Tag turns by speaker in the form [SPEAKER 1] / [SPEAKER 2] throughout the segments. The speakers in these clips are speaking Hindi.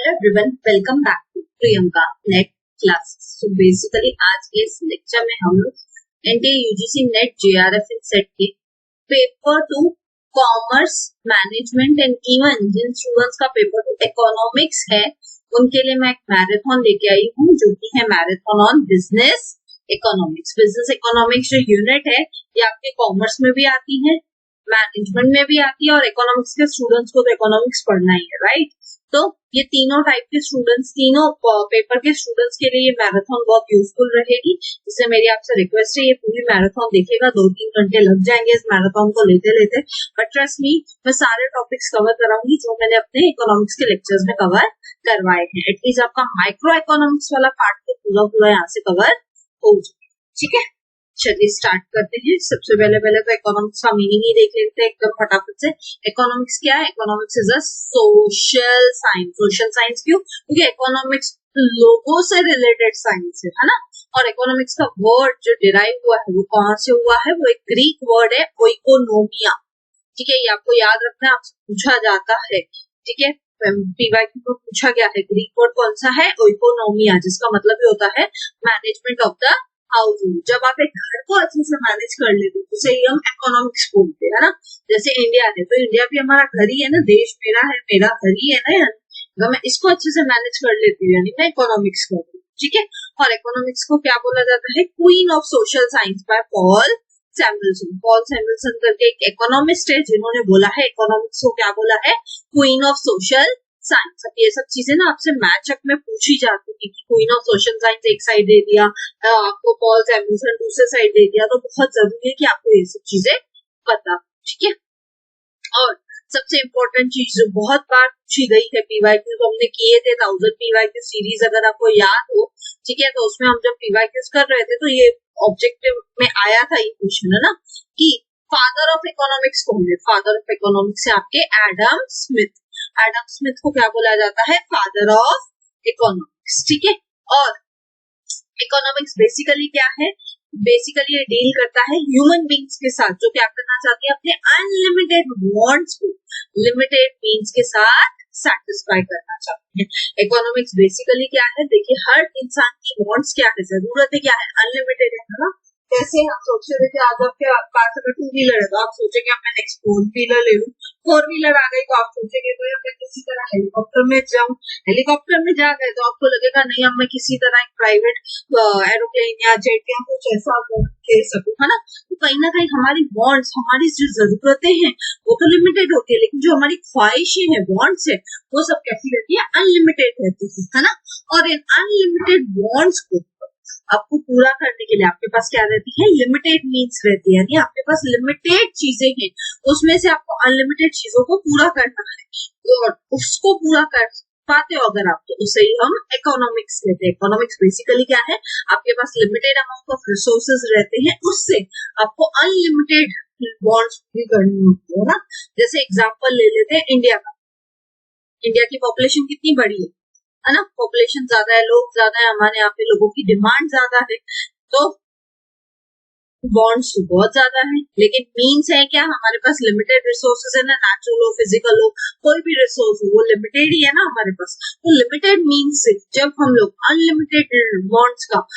[SPEAKER 1] Hello everyone, welcome back to Priyanka NET classes. So basically आज के इस लेक्चर में हम लोग NTA UGC NET JRF SET के paper two commerce management and even जिन स्टूडेंट्स का पेपर टू इकोनॉमिक्स है उनके लिए मैं एक मैराथन लेके आई हूँ जो कि है marathon on business economics. Business economics जो यूनिट है ये आपके कॉमर्स में भी आती है, मैनेजमेंट में भी आती है और इकोनॉमिक्स के स्टूडेंट्स को तो इकोनॉमिक्स पढ़ना ही है, राइट। तो ये तीनों टाइप के स्टूडेंट्स, तीनों पेपर के स्टूडेंट्स के लिए ये मैराथन बहुत यूजफुल रहेगी। इससे मेरी आपसे रिक्वेस्ट है ये पूरी मैराथन देखिएगा, 2-3 घंटे लग जाएंगे इस मैराथन को लेते लेते, बट ट्रस्ट मी मैं सारे टॉपिक्स कवर कराऊंगी जो मैंने अपने इकोनॉमिक्स के लेक्चर्स में कवर करवाए हैं। एटलीस्ट आपका माइक्रो इकोनॉमिक्स वाला पार्ट तो पूरा यहाँ से कवर हो जाए, ठीक है। चलिए स्टार्ट करते हैं। सबसे पहले तो इकोनॉमिक्स का मीनिंग ही देख लेते हैं एकदम फटाफट से। इकोनॉमिक्स क्या है? Economics is a social science. Social science क्यों? क्योंकि इकोनॉमिक्स लोगों से रिलेटेड साइंस है ना। और इकोनॉमिक्स का वर्ड जो डिराइव हुआ है वो कहाँ से हुआ है? वो एक ग्रीक वर्ड है, ओइकोनोमिया, ठीक है। ये आपको याद रखना है, आपसे पूछा जाता है, ठीक है। पीवाईक्यू को पूछा गया है ग्रीक वर्ड कौन सा है? ओइकोनोमिया, जिसका मतलब ये होता है मैनेजमेंट ऑफ द हाउस। जब आप एक घर को अच्छे से मैनेज कर लेते हैं उसे हम इकोनॉमिक्स बोलते हैं ना। जैसे इंडिया है तो इंडिया भी हमारा घर ही है ना, देश मेरा है, मेरा घर ही है ना। अगर मैं इसको अच्छे से मैनेज कर लेती हूँ यानी मैं इकोनॉमिक्स कर रही हूँ, ठीक है। और इकोनॉमिक्स को क्या बोला जाता है? Queen of social science by Paul Samuelson. Paul Samuelson करके एक इकोनॉमिस्ट है जिन्होंने बोला है इकोनॉमिक्स को क्या बोला है? Queen of social science. अब ये सब चीजें ना आपसे मैचअप में पूछी जाती है कि क्वीन ऑफ सोशल साइंस एक साइड दे दिया, आपको पॉल सैमुएल्सन दूसरे साइड दे दिया, तो बहुत जरूरी है कि आपको ये सब चीजें पता, ठीक है। और सबसे इम्पोर्टेंट चीज जो बहुत बार पूछी गई है पीवाईक्यू, तो हमने किए थे 1000 पीवाईक्यू सीरीज, अगर आपको याद हो, ठीक है। तो उसमें हम जब पीवाईक्यूज कर रहे थे तो ये ऑब्जेक्टिव में आया था ये क्वेश्चन, है ना, कि फादर ऑफ इकोनॉमिक्स कौन है? फादर ऑफ इकोनॉमिक्स है आपके एडम स्मिथ। एडम स्मिथ को क्या बोला जाता है? फादर ऑफ इकोनॉमिक्स, ठीक है। और इकोनॉमिक्स बेसिकली क्या है? बेसिकली ये डील करता है ह्यूमन बींग्स के साथ जो क्या करना चाहती है, अपने अनलिमिटेड वांट्स को लिमिटेड मीन्स के साथ सेटिस्फाई करना चाहती है। इकोनॉमिक्स बेसिकली क्या है? देखिए हर इंसान की वांट्स क्या है, जरूरतें क्या है, अनलिमिटेड है ना। कैसे हम सोच रहे थे आज आपके पास अगर 2 व्हीलर है तो आप सोचेंगे अब मैं नेक्स्ट 4 व्हीलर ले लूं, 4 व्हीलर आ गई तो आप सोचेंगे तो मैं किसी तरह हेलीकॉप्टर में जाऊं, हेलीकॉप्टर में जा गए तो आपको लगेगा नहीं अब मैं किसी तरह एक प्राइवेट एरोप्लेन या जेट या कुछ ऐसा ले सकूं, है ना। तो कहीं ना कहीं हमारी वांट्स, हमारी जो जरूरतें हैं वो तो लिमिटेड होती है, लेकिन जो हमारी ख्वाहिशें हैं, वांट्स है, वो सब कैसी रहती है? अनलिमिटेड रहती है ना। और इन अनलिमिटेड वांट्स को आपको पूरा करने के लिए आपके पास क्या रहती है? लिमिटेड मीन्स रहती है, यानी आपके पास लिमिटेड चीजें हैं, उसमें से आपको अनलिमिटेड चीजों को पूरा करना है और उसको पूरा कर पाते हो अगर आप, तो उसे ही हम इकोनॉमिक्स कहते हैं। इकोनॉमिक्स बेसिकली क्या है? आपके पास लिमिटेड अमाउंट ऑफ रिसोर्सेज रहते हैं, उससे आपको अनलिमिटेड वांट्स पूरी करनी होती है ना। जैसे एग्जाम्पल ले लेते हैं इंडिया का। इंडिया की पॉपुलेशन कितनी बड़ी है ना, पॉपुलेशन ज्यादा है, लोग ज्यादा है, हमारे यहाँ पे लोगों की डिमांड ज्यादा है, तो बॉन्ड्स तो बहुत ज्यादा है, लेकिन मीन्स है क्या? हमारे पास लिमिटेड रिसोर्सेज है ना, नेचुरल हो, फिजिकल हो, कोई भी रिसोर्स हो, वो लिमिटेड ही है ना हमारे पास। तो लिमिटेड मीन्स से जब हम लोग अनलिमिटेड बॉन्ड्स का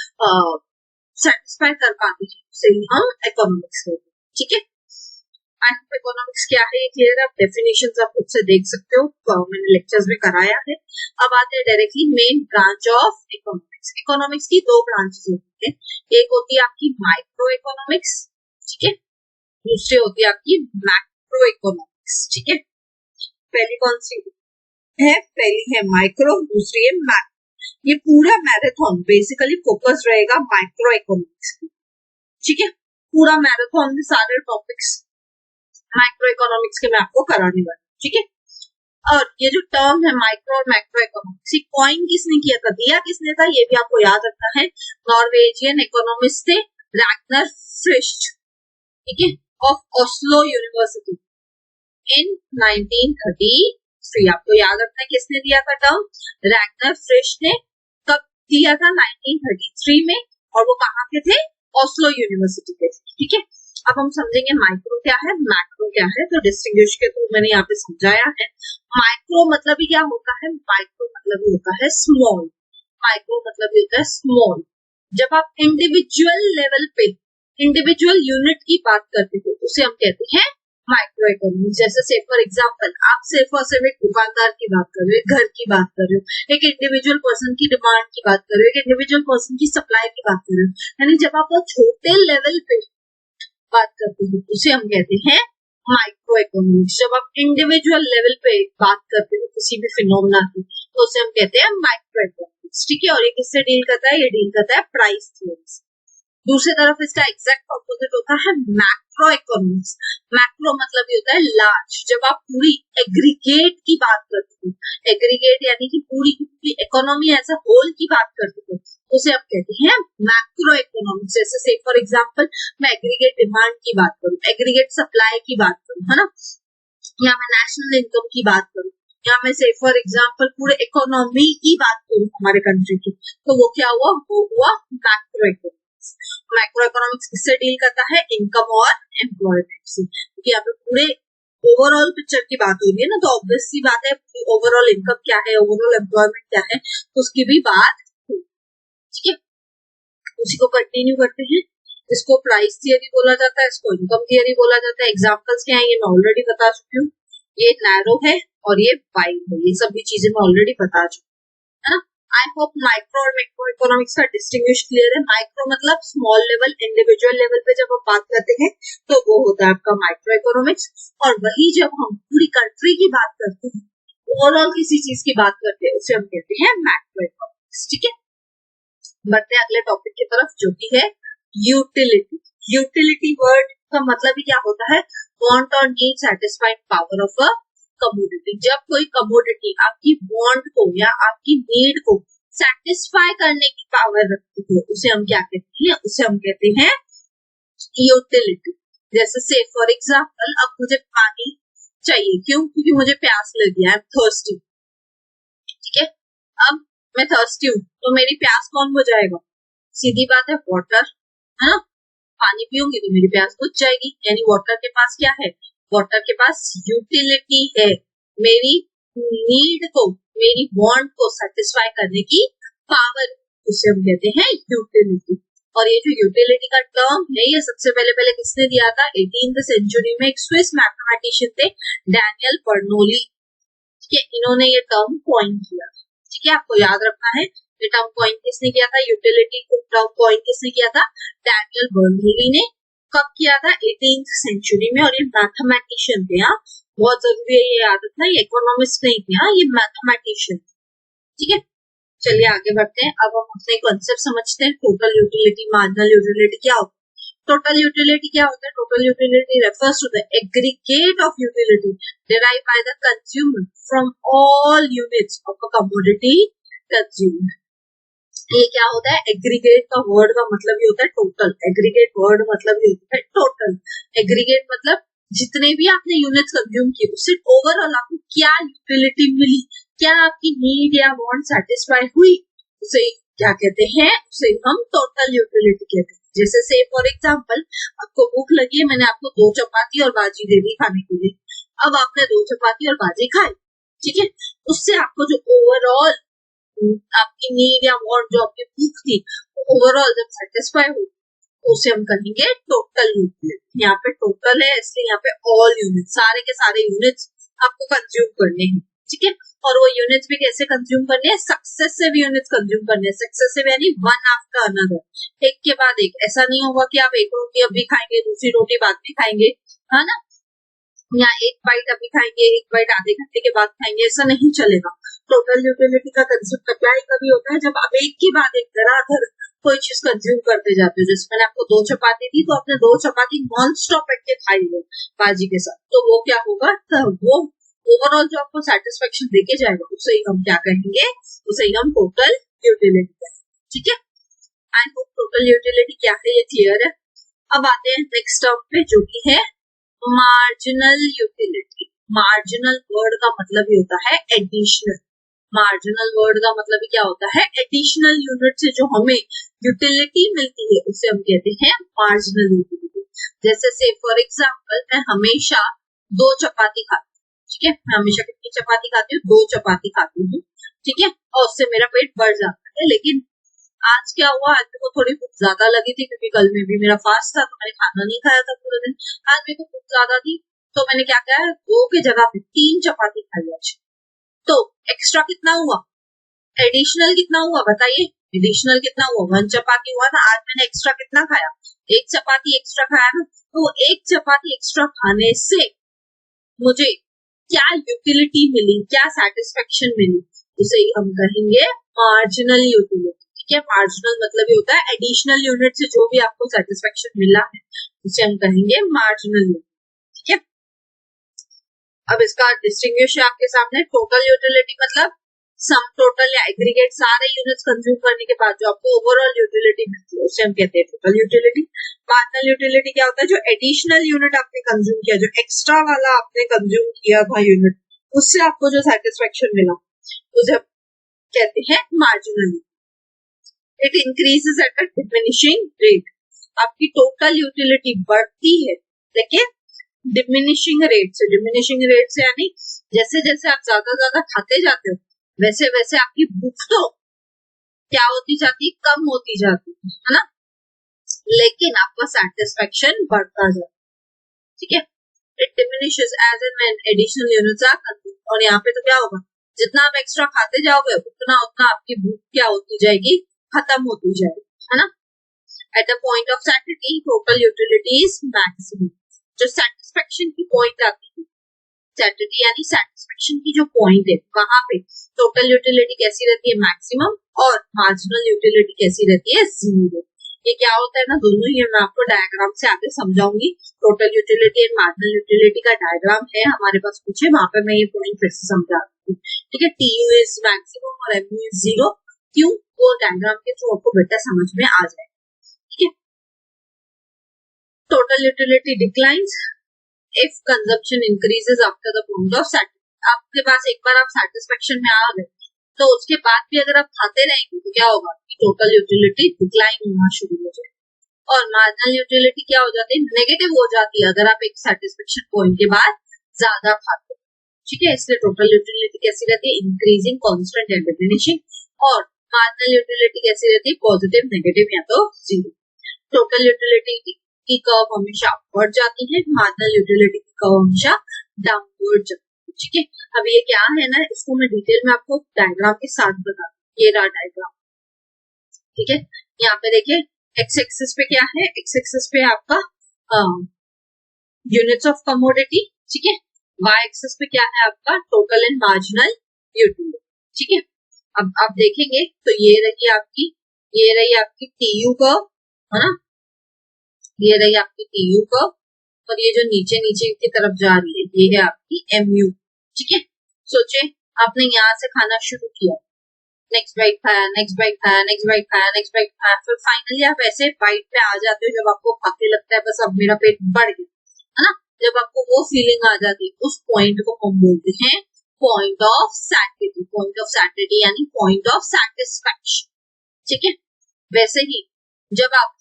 [SPEAKER 1] सेटिस्फाई कर पाते हैं उसे हम इकोनॉमिक्स कहते हैं, ठीक है। इकोनॉमिक्स क्या है ये क्लियर, आप डेफिनेशन आप खुद से देख सकते हो, मैंने लेक्चर्स में कराया है। अब आते हैं directly main branch of economics. Economics की 2 ब्रांचेस होती है, एक होती है आपकी माइक्रो इकोनॉमिक्स, ठीक है, दूसरी होती है आपकी मैक्रो इकोनॉमिक्स, ठीक है। पहली कौन सी है? पहली है माइक्रो, दूसरी है मैक्रो। ये पूरा मैराथन बेसिकली फोकस रहेगा माइक्रो इकोनॉमिक्स पे, ठीक है। पूरा मैराथन में सारे टॉपिक्स माइक्रो इकोनॉमिक्स के मैं आपको कराने वाली हूँ, ठीक है। और ये जो टर्म है माइक्रो और मैक्रो इकोनॉमिक्स, कॉइन किसने किया था, दिया किसने था, ये भी आपको याद रखना है। नॉर्वेजियन इकोनॉमिस्ट थे रैग्नर फ्रिश, ठीक है, ऑफ ओस्लो यूनिवर्सिटी इन 1933। आपको याद रखना है किसने दिया था टर्म? रैग्नर फ्रिश ने। कब दिया था? 1933 में, और वो कहाँ के थे? ओस्लो यूनिवर्सिटी के, ठीक है। अब हम समझेंगे माइक्रो क्या है, मैक्रो क्या है, तो डिस्टिंग्विश के थ्रू मैंने यहाँ पे समझाया है। माइक्रो मतलब ही क्या होता है? माइक्रो मतलब होता है स्मॉल, माइक्रो मतलब होता है स्मॉल। जब आप इंडिविजुअल लेवल पे इंडिविजुअल यूनिट की बात करते हो उसे हम कहते हैं माइक्रो इकोनॉमी। जैसे से फॉर एग्जांपल आप सिर्फ और सिर्फ एक दुकानदार की बात कर रहे हो, एक घर की बात कर रहे हो, एक इंडिविजुअल पर्सन की डिमांड की बात कर रहे हो, एक इंडिविजुअल पर्सन की सप्लाई की बात कर रहे हो, यानी जब आप वो छोटे लेवल पे बात करते हो उसे हम कहते हैं माइक्रो इकोनॉमिक्स। जब आप इंडिविजुअल लेवल पे बात करते हो किसी भी फिनोमेना की तो उसे हम कहते हैं माइक्रो इकोनॉमिक्स, ठीक है। और ये किससे डील करता है? ये डील करता है प्राइस थ्योरी से। दूसरी तरफ इसका एग्जैक्ट ऑपोजिट होता है मैक्रो इकोनॉमिक्स। मैक्रो मतलब ये होता है लार्ज। जब आप पूरी एग्रीगेट की बात करते हो, एग्रीगेट यानी कि पूरी की पूरी इकोनॉमी एज अ होल की बात करते हो, उसे आप कहते हैं मैक्रो इकोनॉमिक्स। जैसे से फॉर एग्जांपल मैं एग्रीगेट डिमांड की बात करूं, एग्रीगेट सप्लाई की बात करूं, है ना, या मैं नेशनल इनकम की बात करूं, या मैं से फॉर एग्जांपल पूरे इकोनॉमी की बात करूं हमारे कंट्री की, तो वो क्या हुआ? वो हुआ मैक्रो इकोनॉमिक्स। मैक्रो इकोनॉमिक्स किससे डील करता है? इनकम और एम्प्लॉयमेंट से। क्योंकि यहाँ पे पूरे ओवरऑल पिक्चर की बात हो रही है ना, तो ऑब्वियस सी बात है ओवरऑल इनकम क्या है, ओवरऑल एम्प्लॉयमेंट क्या है, तो उसकी भी बात हो, ठीक है। उसी को कंटिन्यू करते हैं। इसको प्राइस थियरी बोला जाता है, इसको इनकम थियरी बोला जाता है। एग्जाम्पल्स क्या है ये मैं ऑलरेडी बता चुकी हूँ। ये नैरो है और ये वाइड है, ये सभी चीजें मैं ऑलरेडी बता चुकी हूँ, है ना। आई होप माइक्रो और मैक्रो इकोनॉमिक्स का डिस्टिंग्विश क्लियर है। माइक्रो मतलब स्मॉल लेवल, इंडिविजुअल लेवल पे जब हम बात करते हैं तो वो होता है आपका माइक्रो इकोनॉमिक्स। और वही जब हम पूरी कंट्री की बात करते हैं, ओवरऑल किसी चीज की बात करते हैं, उसे हम कहते हैं मैक्रो इकोनॉमिक्स, ठीक है। बढ़ते हैं अगले टॉपिक की तरफ जो कि है यूटिलिटी। यूटिलिटी वर्ड का मतलब ही क्या होता है? वांट और need satisfied power of a commodity. जब कोई कमोडिटी आपकी वांट को या आपकी नीड को सेटिस्फाई करने की पावर रखती है उसे हम क्या कहते हैं? उसे हम कहते हैं यूटिलिटी। जैसे से फॉर एग्जांपल अब मुझे पानी चाहिए, क्यों? क्योंकि मुझे प्यास लगी है, आई एम थर्स्टी, ठीक है। अब मैं थर्स्टी हूँ तो मेरी प्यास कौन बुझाएगा? सीधी बात है वाटर, है ना। पानी पीऊंगी तो मेरी प्यास बुझ जाएगी, यानी वाटर के पास क्या है? वाटर के पास यूटिलिटी है, मेरी नीड को, मेरी वांट को सेटिस्फाई करने की पावर, उसे हम कहते हैं यूटिलिटी। और ये जो यूटिलिटी का टर्म है ये सबसे पहले किसने दिया था? 18th सेंचुरी में एक स्विस मैथमेटिशियन थे, डैनियल बर्नौली, ठीक है। इन्होंने ये टर्म कॉइन किया, ठीक है। आपको याद रखना है ये टर्म कॉइन किसने किया था? यूटिलिटी को टर्म कॉइन किसने किया था? डैनियल बर्नौली ने। कब किया था? 18th सेंचुरी में। और ये मैथमेटिशियन थे, हाँ, बहुत जरूरी है ये याद रखना, ये इकोनॉमिस्ट नहीं थे, हाँ, ये मैथमेटिशियन, ठीक है। चलिए आगे बढ़ते हैं। अब हम अपने कॉन्सेप्ट समझते हैं। टोटल यूटिलिटी, मार्जिनल यूटिलिटी क्या होता है? टोटल यूटिलिटी क्या होता है? Total utility refers to the aggregate of utility derived by the consumer from all units of a commodity consumed। ये क्या होता है? एग्रीगेट का वर्ड का मतलब ये होता है टोटल। एग्रीगेट वर्ड मतलब ये होता है टोटल। एग्रीगेट मतलब जितने भी आपने यूनिट्स कंज्यूम किए उससे ओवरऑल आपको क्या यूटिलिटी मिली, क्या आपकी नीड या वांट सेटिस्फाई हुई, उसे क्या कहते हैं? उसे हम टोटल यूटिलिटी कहते हैं। जैसे से फॉर एग्जांपल आपको भूख लगी है, मैंने आपको 2 चपाती और भाजी दे दी खाने के लिए। अब आपने 2 चपाती और भाजी खाई, ठीक है। उससे आपको जो ओवरऑल आपकी नीड या वांट, जो आपकी भूख थी, ओवरऑल जब सेटिस्फाई हो तो उसे हम कहेंगे टोटल यूटिलिटी। यहाँ पे टोटल है इसलिए यहाँ पे ऑल यूनिट, सारे के सारे यूनिट्स आपको कंज्यूम करने हैं, ठीक है। और वो यूनिट्स भी कैसे कंज्यूम करने हैं? सक्सेसिव यूनिट्स कंज्यूम करने हैं। सक्सेसिव यानी वन आफ्टर अनदर, एक के बाद एक। ऐसा नहीं होगा कि आप एक रोटी अभी खाएंगे दूसरी रोटी बाद में खाएंगे, है ना, या एक बाइट अभी खाएंगे एक बाइट आधे घंटे के बाद खाएंगे, ऐसा नहीं चलेगा। टोटल यूटिलिटी का कंसेप्ट अप्लाई कभी होता है जब आप एक के बाद एक धराधर कोई चीज कंज्यूम करते जाते हो। जैसे मैंने आपको 2 चपाती दी तो आपने 2 चपाती नॉन स्टॉप बैठ के खाई हो भाजी के साथ, तो वो क्या होगा? तो वो ओवरऑल जो आपको सेटिस्फेक्शन देके जाएगा उसे ही हम क्या कहेंगे? उसे ही हम टोटल यूटिलिटी कहेंगे, ठीक है। आई होप टोटल यूटिलिटी क्या है ये क्लियर है। अब आते हैं नेक्स्ट टर्म पे जो कि है मार्जिनल यूटिलिटी। मार्जिनल वर्ड का मतलब ये होता है एडिशनल। मार्जिनल वर्ड का मतलब क्या होता है? एडिशनल यूनिट से जो हमें यूटिलिटी मिलती है उसे हम कहते हैं मार्जिनल यूटिलिटी। जैसे से फॉर एग्जांपल मैं हमेशा 2 चपाती खाती हूँ, ठीक है। मैं हमेशा कितनी चपाती खाती हूँ? 2 चपाती खाती हूँ, ठीक है। और उससे मेरा पेट बढ़ जाता है। लेकिन आज क्या हुआ, आज मेरे को थोड़ी भूख ज्यादा लगी थी क्योंकि कल में भी मेरा फास्ट था, तो मैंने खाना नहीं खाया था पूरे दिन। आज मेरे को भूख ज्यादा थी तो मैंने क्या किया, 2 की जगह पे 3 चपाती खाई आज। तो एक्स्ट्रा कितना हुआ, एडिशनल कितना हुआ बताइए, एडिशनल कितना हुआ, 1 चपाती हुआ था। आज मैंने एक्स्ट्रा कितना खाया, 1 चपाती एक्स्ट्रा खाया ना। तो 1 चपाती एक्स्ट्रा खाने से मुझे क्या यूटिलिटी मिली, क्या सेटिस्फेक्शन मिली, उसे हम कहेंगे मार्जिनल यूटिलिटी। ठीक है, मार्जिनल मतलब ये होता है एडिशनल यूनिट से जो भी आपको सेटिस्फेक्शन मिला है उसे हम कहेंगे मार्जिनल यूनिट। ठीक है, अब इसका डिस्टिंग्विश है आपके सामने। टोटल यूटिलिटी मतलब सम टोटल या एग्रीगेट सारे यूनिट्स कंज्यूम करने के बाद जो आपको ओवरऑल यूटिलिटी मिलती है उसे हम कहते हैं टोटल यूटिलिटी। मार्जिनल यूटिलिटी क्या होता है, जो एडिशनल यूनिट आपने कंज्यूम किया, जो एक्स्ट्रा वाला आपने कंज्यूम किया था यूनिट, उससे आपको जो सेटिस्फेक्शन मिला उसे कहते हैं marginal. It increases at a diminishing rate. आपकी टोटल यूटिलिटी बढ़ती है लेकिन डिमिनिशिंग रेट से। डिमिनिशिंग रेट से यानी जैसे जैसे आप ज्यादा खाते जाते हो वैसे वैसे आपकी भूख तो क्या होती जाती, कम होती जाती है ना, लेकिन आपका सेटिस्फेक्शन बढ़ता जाता है। ठीक है, it diminishes as and when additional units are consumed. और यहाँ पे तो क्या होगा, जितना आप एक्स्ट्रा खाते जाओगे उतना उतना आपकी भूख क्या होती जाएगी, खत्म होती जाएगी, है ना। At the point of satisfaction total utility is maximum. जो सेटिस्फेक्शन की पॉइंट आती है, सैटिस्फैक्शन यानी सेटिस्फेक्शन की जो पॉइंट है वहां पे टोटल यूटिलिटी कैसी रहती है, मैक्सिमम, और मार्जिनल यूटिलिटी कैसी रहती है, जीरो। ये क्या होता है ना, दोनों ही मैं आपको डायग्राम से आगे समझाऊंगी। Total utility and marginal utility का डायग्राम है हमारे पास पीछे, वहां पे मैं ये पॉइंट फिर से समझा दूंगी। ठीक है, TU इज मैक्सिमम और MU इज जीरो। क्यों, वो डायग्राम के थ्रू आपको बेटर समझ में आ जाए। ठीक है, total utility declines if consumption increases after the point of satisfaction। आपके पास एक बार आप सेटिस्फेक्शन में आ गए तो उसके बाद भी अगर आप खाते रहेंगे तो क्या होगा, टोटल यूटिलिटी डिक्लाइन होना शुरू हो जाए। और मार्जिनल यूटिलिटी क्या हो जाती है, नेगेटिव हो जाती है अगर आप एक सेटिस्फेक्शन पॉइंट के बाद ज्यादा खाते हो। ठीक है, इसलिए टोटल यूटिलिटी कैसी रहती है, इंक्रीजिंग, कांस्टेंट या डिमिनिशिंग। और मार्जिनल यूटिलिटी कैसी रहती है, पॉजिटिव, नेगेटिव या तो जीरो। टोटल यूटिलिटी की कर्व हमेशा अपवर्ड जाती है, मार्जिनल यूटिलिटी की कर्व हमेशा डाउनवर्ड जाती है। ठीक है, अब ये क्या है ना, इसको मैं डिटेल में आपको डायग्राम के साथ बता दूं। ये रहा डायग्राम। ठीक है, यहाँ पे देखिए एक्स एक्सिस पे क्या है, एक्स एक्सिस पे आपका यूनिट्स ऑफ कमोडिटी। ठीक है, वाई एक्सिस पे क्या है आपका टोटल एंड मार्जिनल यूटिलिटी। ठीक है, अब आप देखेंगे तो ये रही आपकी TU कर्व, है ना, ये रही आपकी TU कर्व, और ये जो नीचे नीचे की तरफ जा रही है ये है आपकी MU। ठीक है, सोचे आपने यहाँ से खाना शुरू किया, नेक्स्ट बाइट खाया, नेक्स्ट बाइट खाया, नेक्स्ट बाइट खाया, नेक्स्ट बाइट खाया, फिर फाइनली आप ऐसे बाइट पे आ जाते हो जब आपको खाते लगता है बस अब मेरा पेट बढ़ गया, है ना। जब आपको वो फीलिंग आ जाती है उस पॉइंट को हम बोलते हैं point of satisfaction. Point of satisfaction यानी पॉइंट ऑफ सैटिस्फैक्शन। ठीक है, वैसे ही जब आप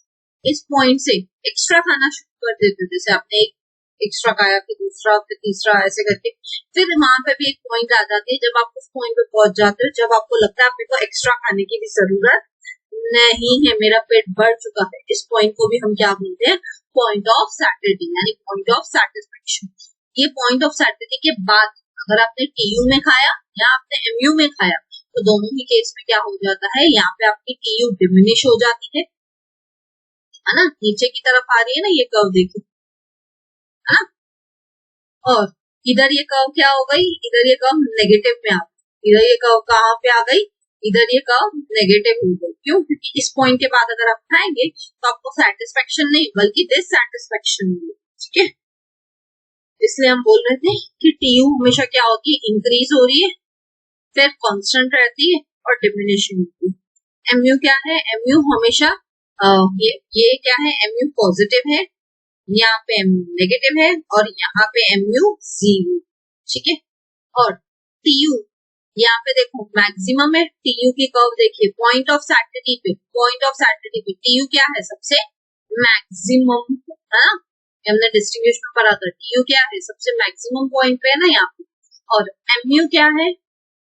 [SPEAKER 1] इस पॉइंट से एक्स्ट्रा खाना शुरू कर देते हो, जैसे आपने एक एक्स्ट्रा खाया, फिर दूसरा, फिर तीसरा, ऐसे करके फिर वहां पे भी एक पॉइंट आ जाती है जब आप उस पॉइंट पे पहुंच जाते हो जब आपको लगता है आपको एक्स्ट्रा खाने की भी जरूरत नहीं है, मेरा पेट भर चुका है। इस पॉइंट को भी हम क्या बोलते हैं, पॉइंट ऑफ सैटिस्फैक्शन यानी पॉइंट ऑफ सैटिस्फैक्शन। ये पॉइंट ऑफ सैटिस्फैक्शन के बाद अगर आपने TU में खाया या आपने MU में खाया तो दोनों ही केस में क्या हो जाता है, यहाँ पे आपकी TU डिमिनिश हो जाती है ना, नीचे की तरफ आ रही है ना ये कर्व, देखिए, है ना। और इधर ये कर्व क्या हो गई, इधर ये कर्व नेगेटिव में आ गई, इधर ये कर्व कहाँ पे आ गई, इधर ये कर्व नेगेटिव हो गई। क्यों, क्योंकि इस पॉइंट के बाद अगर आप खाएंगे तो आपको सेटिस्फेक्शन नहीं बल्कि डिससैटिस्फैक्शन मिलेगी। ठीक है, इसलिए हम बोल रहे थे कि TU हमेशा क्या होती है, इंक्रीज हो रही है, फिर कांस्टेंट रहती है और डिमिनिशिंग होती है। MU क्या है, MU हमेशा ये क्या है, MU पॉजिटिव है, यहाँ पे MU नेगेटिव है और यहाँ पे MU जीरो। ठीक है, और TU यहाँ पे देखो मैक्सिमम है, TU की कर्व देखिए पॉइंट ऑफ सैटिस्फैक्शन पे, पॉइंट ऑफ सैटिस्फैक्शन पे TU क्या है, सबसे मैक्सिमम, है ना। हमने डिस्टिंग्विश में पढ़ा था TU क्या है, सबसे मैक्सिमम पॉइंट पे है ना यहाँ पे, और MU क्या है,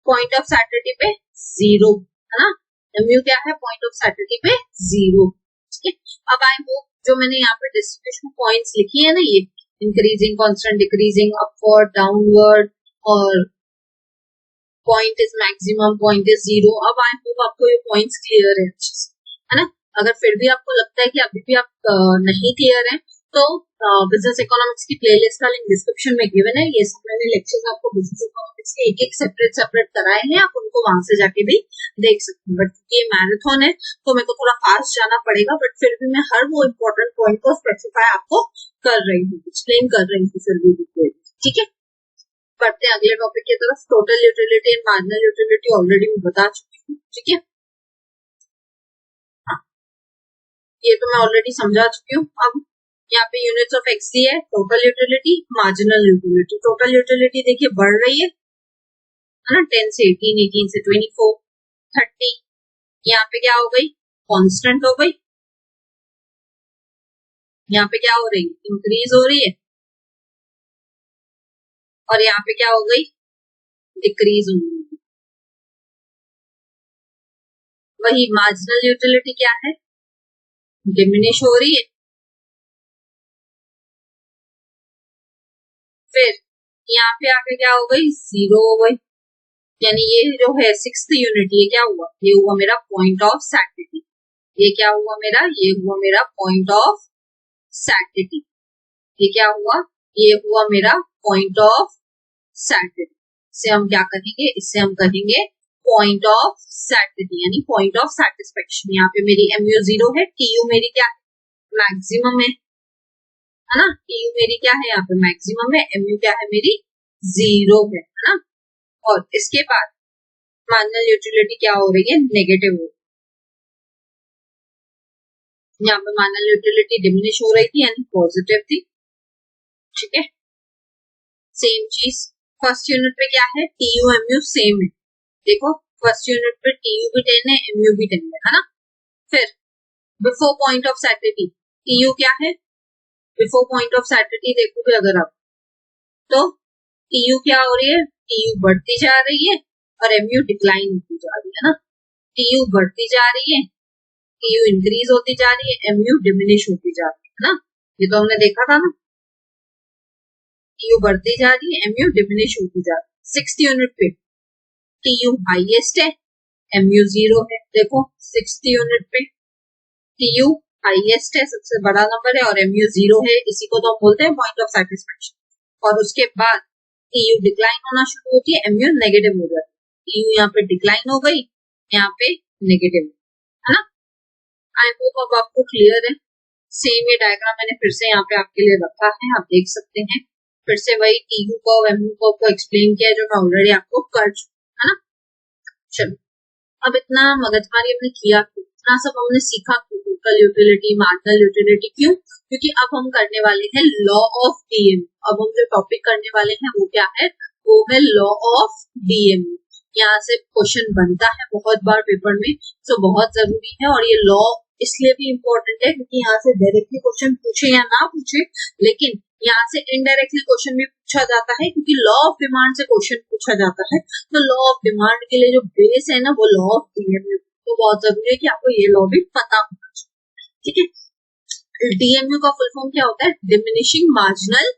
[SPEAKER 1] पॉइंट ऑफ सैटिस्फैक्शन पे जीरो, है ना। mu क्या है, पॉइंट ऑफ सैटिस्फैक्शन पे जीरो, ठीक है। अब आई होप जो मैंने यहाँ पे डिस्ट्रीब्यूशन पॉइंट्स लिखी है ना, ये increasing, constant, decreasing, upward, downward और point is maximum, point is zero. अब आई होप आपको ये पॉइंट्स क्लियर है अच्छे से, है ना। अगर फिर भी आपको लगता है कि अभी भी आप नहीं क्लियर है तो बिजनेस इकोनॉमिक्स की प्लेलिस्ट का लिंक डिस्क्रिप्शन में गिवन है। ये सब मैंने लेक्चर्स आपको बिजनेस इकोनॉमिक्स के एक एक सेपरेट कराए हैं, आप उनको वहां से जाके भी देख सकते हैं। बट ये मैराथन है तो मेरे को थोड़ा फास्ट जाना पड़ेगा, बट फिर भी मैं हर वो इम्पोर्टेंट पॉइंट को स्पेसिफाई आपको कर रही हूँ, एक्सप्लेन कर रही हूँ फिर भी, ठीक है। बढ़ते हैं अगले टॉपिक की तरफ। Total utility and marginal utility already मैं बता चुकी हूँ, ठीक है। हाँ, ये तो मैं ऑलरेडी समझा चुकी हूँ। अब यहाँ पे यूनिट्स ऑफ एक्ससी है, total utility, marginal utility. Total utility देखिए बढ़ रही है ना, 10 से 18, 18 से 24, 30। यहाँ पे क्या हो गई, कांस्टेंट हो गई। यहाँ पे क्या हो रही, इंक्रीज हो रही है। और यहाँ पे क्या हो गई, डिक्रीज हो रही है। वही मार्जिनल यूटिलिटी क्या है, डिमिनिश हो रही है। फिर यहाँ पे आके क्या हो गई, जीरो हो गई। यानी ये जो है सिक्स्थ यूनिट, ये क्या हुआ, ये हुआ मेरा पॉइंट ऑफ सैटिस्फैक्शन। ये क्या हुआ मेरा, ये हुआ मेरा पॉइंट ऑफ सैटिस्फैक्शन। ये क्या हुआ, ये हुआ मेरा पॉइंट ऑफ सैटिस्फैक्शन। इससे हम क्या कहेंगे, इससे हम कहेंगे पॉइंट ऑफ सैटिस्फैक्शन, यानी पॉइंट ऑफ सैटिस्फैक्शन। यहाँ पे मेरी mu जीरो है, tu मेरी क्या है, मैक्सिमम है ना। tu मेरी क्या है, यहाँ पे मैक्सिमम है, mu क्या है मेरी, जीरो है ना। और इसके बाद मार्जिनल यूटिलिटी क्या हो रही है, नेगेटिव हो रही है। यहाँ पे मार्जिनल यूटिलिटी डिमिनिश हो रही थी यानी पॉजिटिव थी, ठीक है। सेम चीज फर्स्ट यूनिट पे क्या है, टीयू एमयू सेम है। देखो फर्स्ट यूनिट पे टीयू भी 10 है, एमयू भी 10 है ना। फिर before point of satisfaction TU क्या है, बिफोर पॉइंट ऑफ सैटिस्फैक्शन देखोगे अगर आप तो टीयू क्या हो रही है, टीयू बढ़ती जा रही है और एमयू डिक्लाइन होती जा रही है ना। टीयू बढ़ती जा रही है, टीयू इंक्रीज होती जा रही है, एमयू डिमिनिश होती जा रही है ना। ये तो हमने देखा था ना, टीयू बढ़ती जा रही है, एमयू डिमिनिश होती जा रही है। सिक्स्थ यूनिट पे टीयू हाईएस्ट है, एमयू जीरो है। देखो सिक्स्थ यूनिट पे टीयू हाईएस्ट है, सबसे बड़ा नंबर है, और एमयू जीरो है। इसी को तो हम बोलते हैं पॉइंट ऑफ सैटिस्फैक्शन। और उसके बाद टीयू डिक्लाइन होना शुरू होती है, एमयू नेगेटिव हो जाती है। टीयू यहाँ पे डिक्लाइन हो गई, यहाँ पे नेगेटिव, है ना। आई होप अब आपको क्लियर है। सेम ये डायग्राम मैंने फिर से यहाँ पे आपके लिए रखा है, आप देख सकते हैं। फिर से वही टीयू को एमयू को एक्सप्लेन किया जो मैं ऑलरेडी आपको कर चुकी, है ना। चलो अब इतना मगजमारी हमने किया, इतना सब हमने सीखा, टोटल यूटिलिटी, मार्जिनल यूटिलिटी, क्यों, क्योंकि अब हम करने वाले हैं लॉ ऑफ डीएमयू। अब हम जो टॉपिक करने वाले हैं वो क्या है, वो है लॉ ऑफ डीएमयू। यहाँ से क्वेश्चन बनता है बहुत बार पेपर में, तो बहुत जरूरी है। और ये लॉ इसलिए भी इम्पोर्टेंट है क्योंकि यहाँ से डायरेक्टली क्वेश्चन पूछे या ना पूछे, लेकिन यहाँ से इनडायरेक्टली क्वेश्चन भी पूछा जाता है, क्योंकि लॉ ऑफ डिमांड से क्वेश्चन पूछा जाता है। तो लॉ ऑफ डिमांड के लिए जो बेस है ना, वो लॉ ऑफ डीएमयू, तो बहुत जरूरी है कि आपको ये लॉ भी पता होना चाहिए, ठीक है। डीएमयू का फुल फॉर्म क्या होता है, डिमिनिशिंग मार्जिनल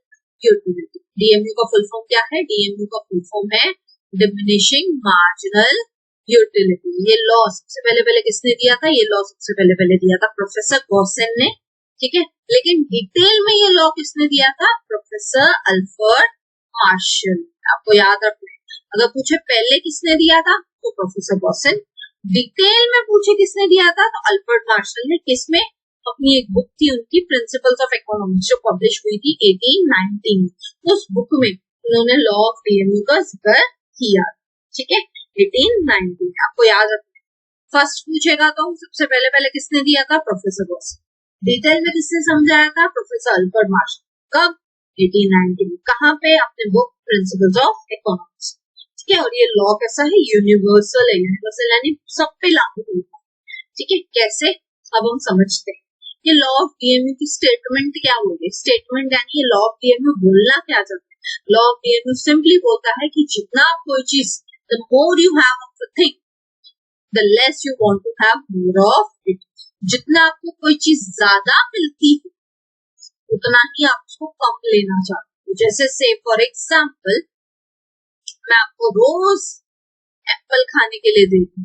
[SPEAKER 1] यूटिलिटी। डीएमयू का फुल फॉर्म क्या है, डीएमयू का फुल फॉर्म है डिमिनिशिंग मार्जिनल यूटिलिटी। ये लॉ सबसे पहले किसने दिया था, ये लॉ सबसे पहले दिया था प्रोफेसर गॉसेन ने, ठीक है। लेकिन डिटेल में ये लॉ किसने दिया था, प्रोफेसर अल्फ्रेड मार्शल। आपको याद रखना है, अगर पूछे पहले किसने दिया था तो प्रोफेसर गॉसेन, डिटेल में पूछे किसने दिया था तो अल्फ्रेड मार्शल ने। किसमें, अपनी एक बुक थी उनकी, प्रिंसिपल्स ऑफ इकोनॉमिक्स, जो पब्लिश हुई थी 1819। उस बुक में उन्होंने लॉ ऑफ डीएमयू का जिक्र किया, ठीक है, 1819। आपको याद रखना है, फर्स्ट पूछेगा तो सबसे पहले किसने दिया था, प्रोफेसर गॉसेन। डिटेल में किसने समझाया था, प्रोफेसर अल्फ्रेड मार्शल। कब, 1819। कहाँ पे, अपने बुक प्रिंसिपल्स ऑफ इकोनॉमिक्स, ठीक है। और ये लॉ कैसा है, यूनिवर्सल है, यूनिवर्सल यानी सब पे लागू होता है, ठीक है। कैसे, अब हम समझते हैं। ये लॉ ऑफ डीएमयू की स्टेटमेंट क्या होगी, स्टेटमेंट यानी ये लॉ ऑफ डीएमयू बोलना क्या चाहता है। लॉ ऑफ डीएमयू सिंपली बोलता है कि जितना आप कोई चीज, the more you have of a thing, the less you want to have more of it. जितना आपको कोई चीज ज्यादा मिलती है उतना ही आप उसको कम लेना चाहते हो। जैसे से फॉर एग्जाम्पल मैं आपको रोज एप्पल खाने के लिए दे दूं,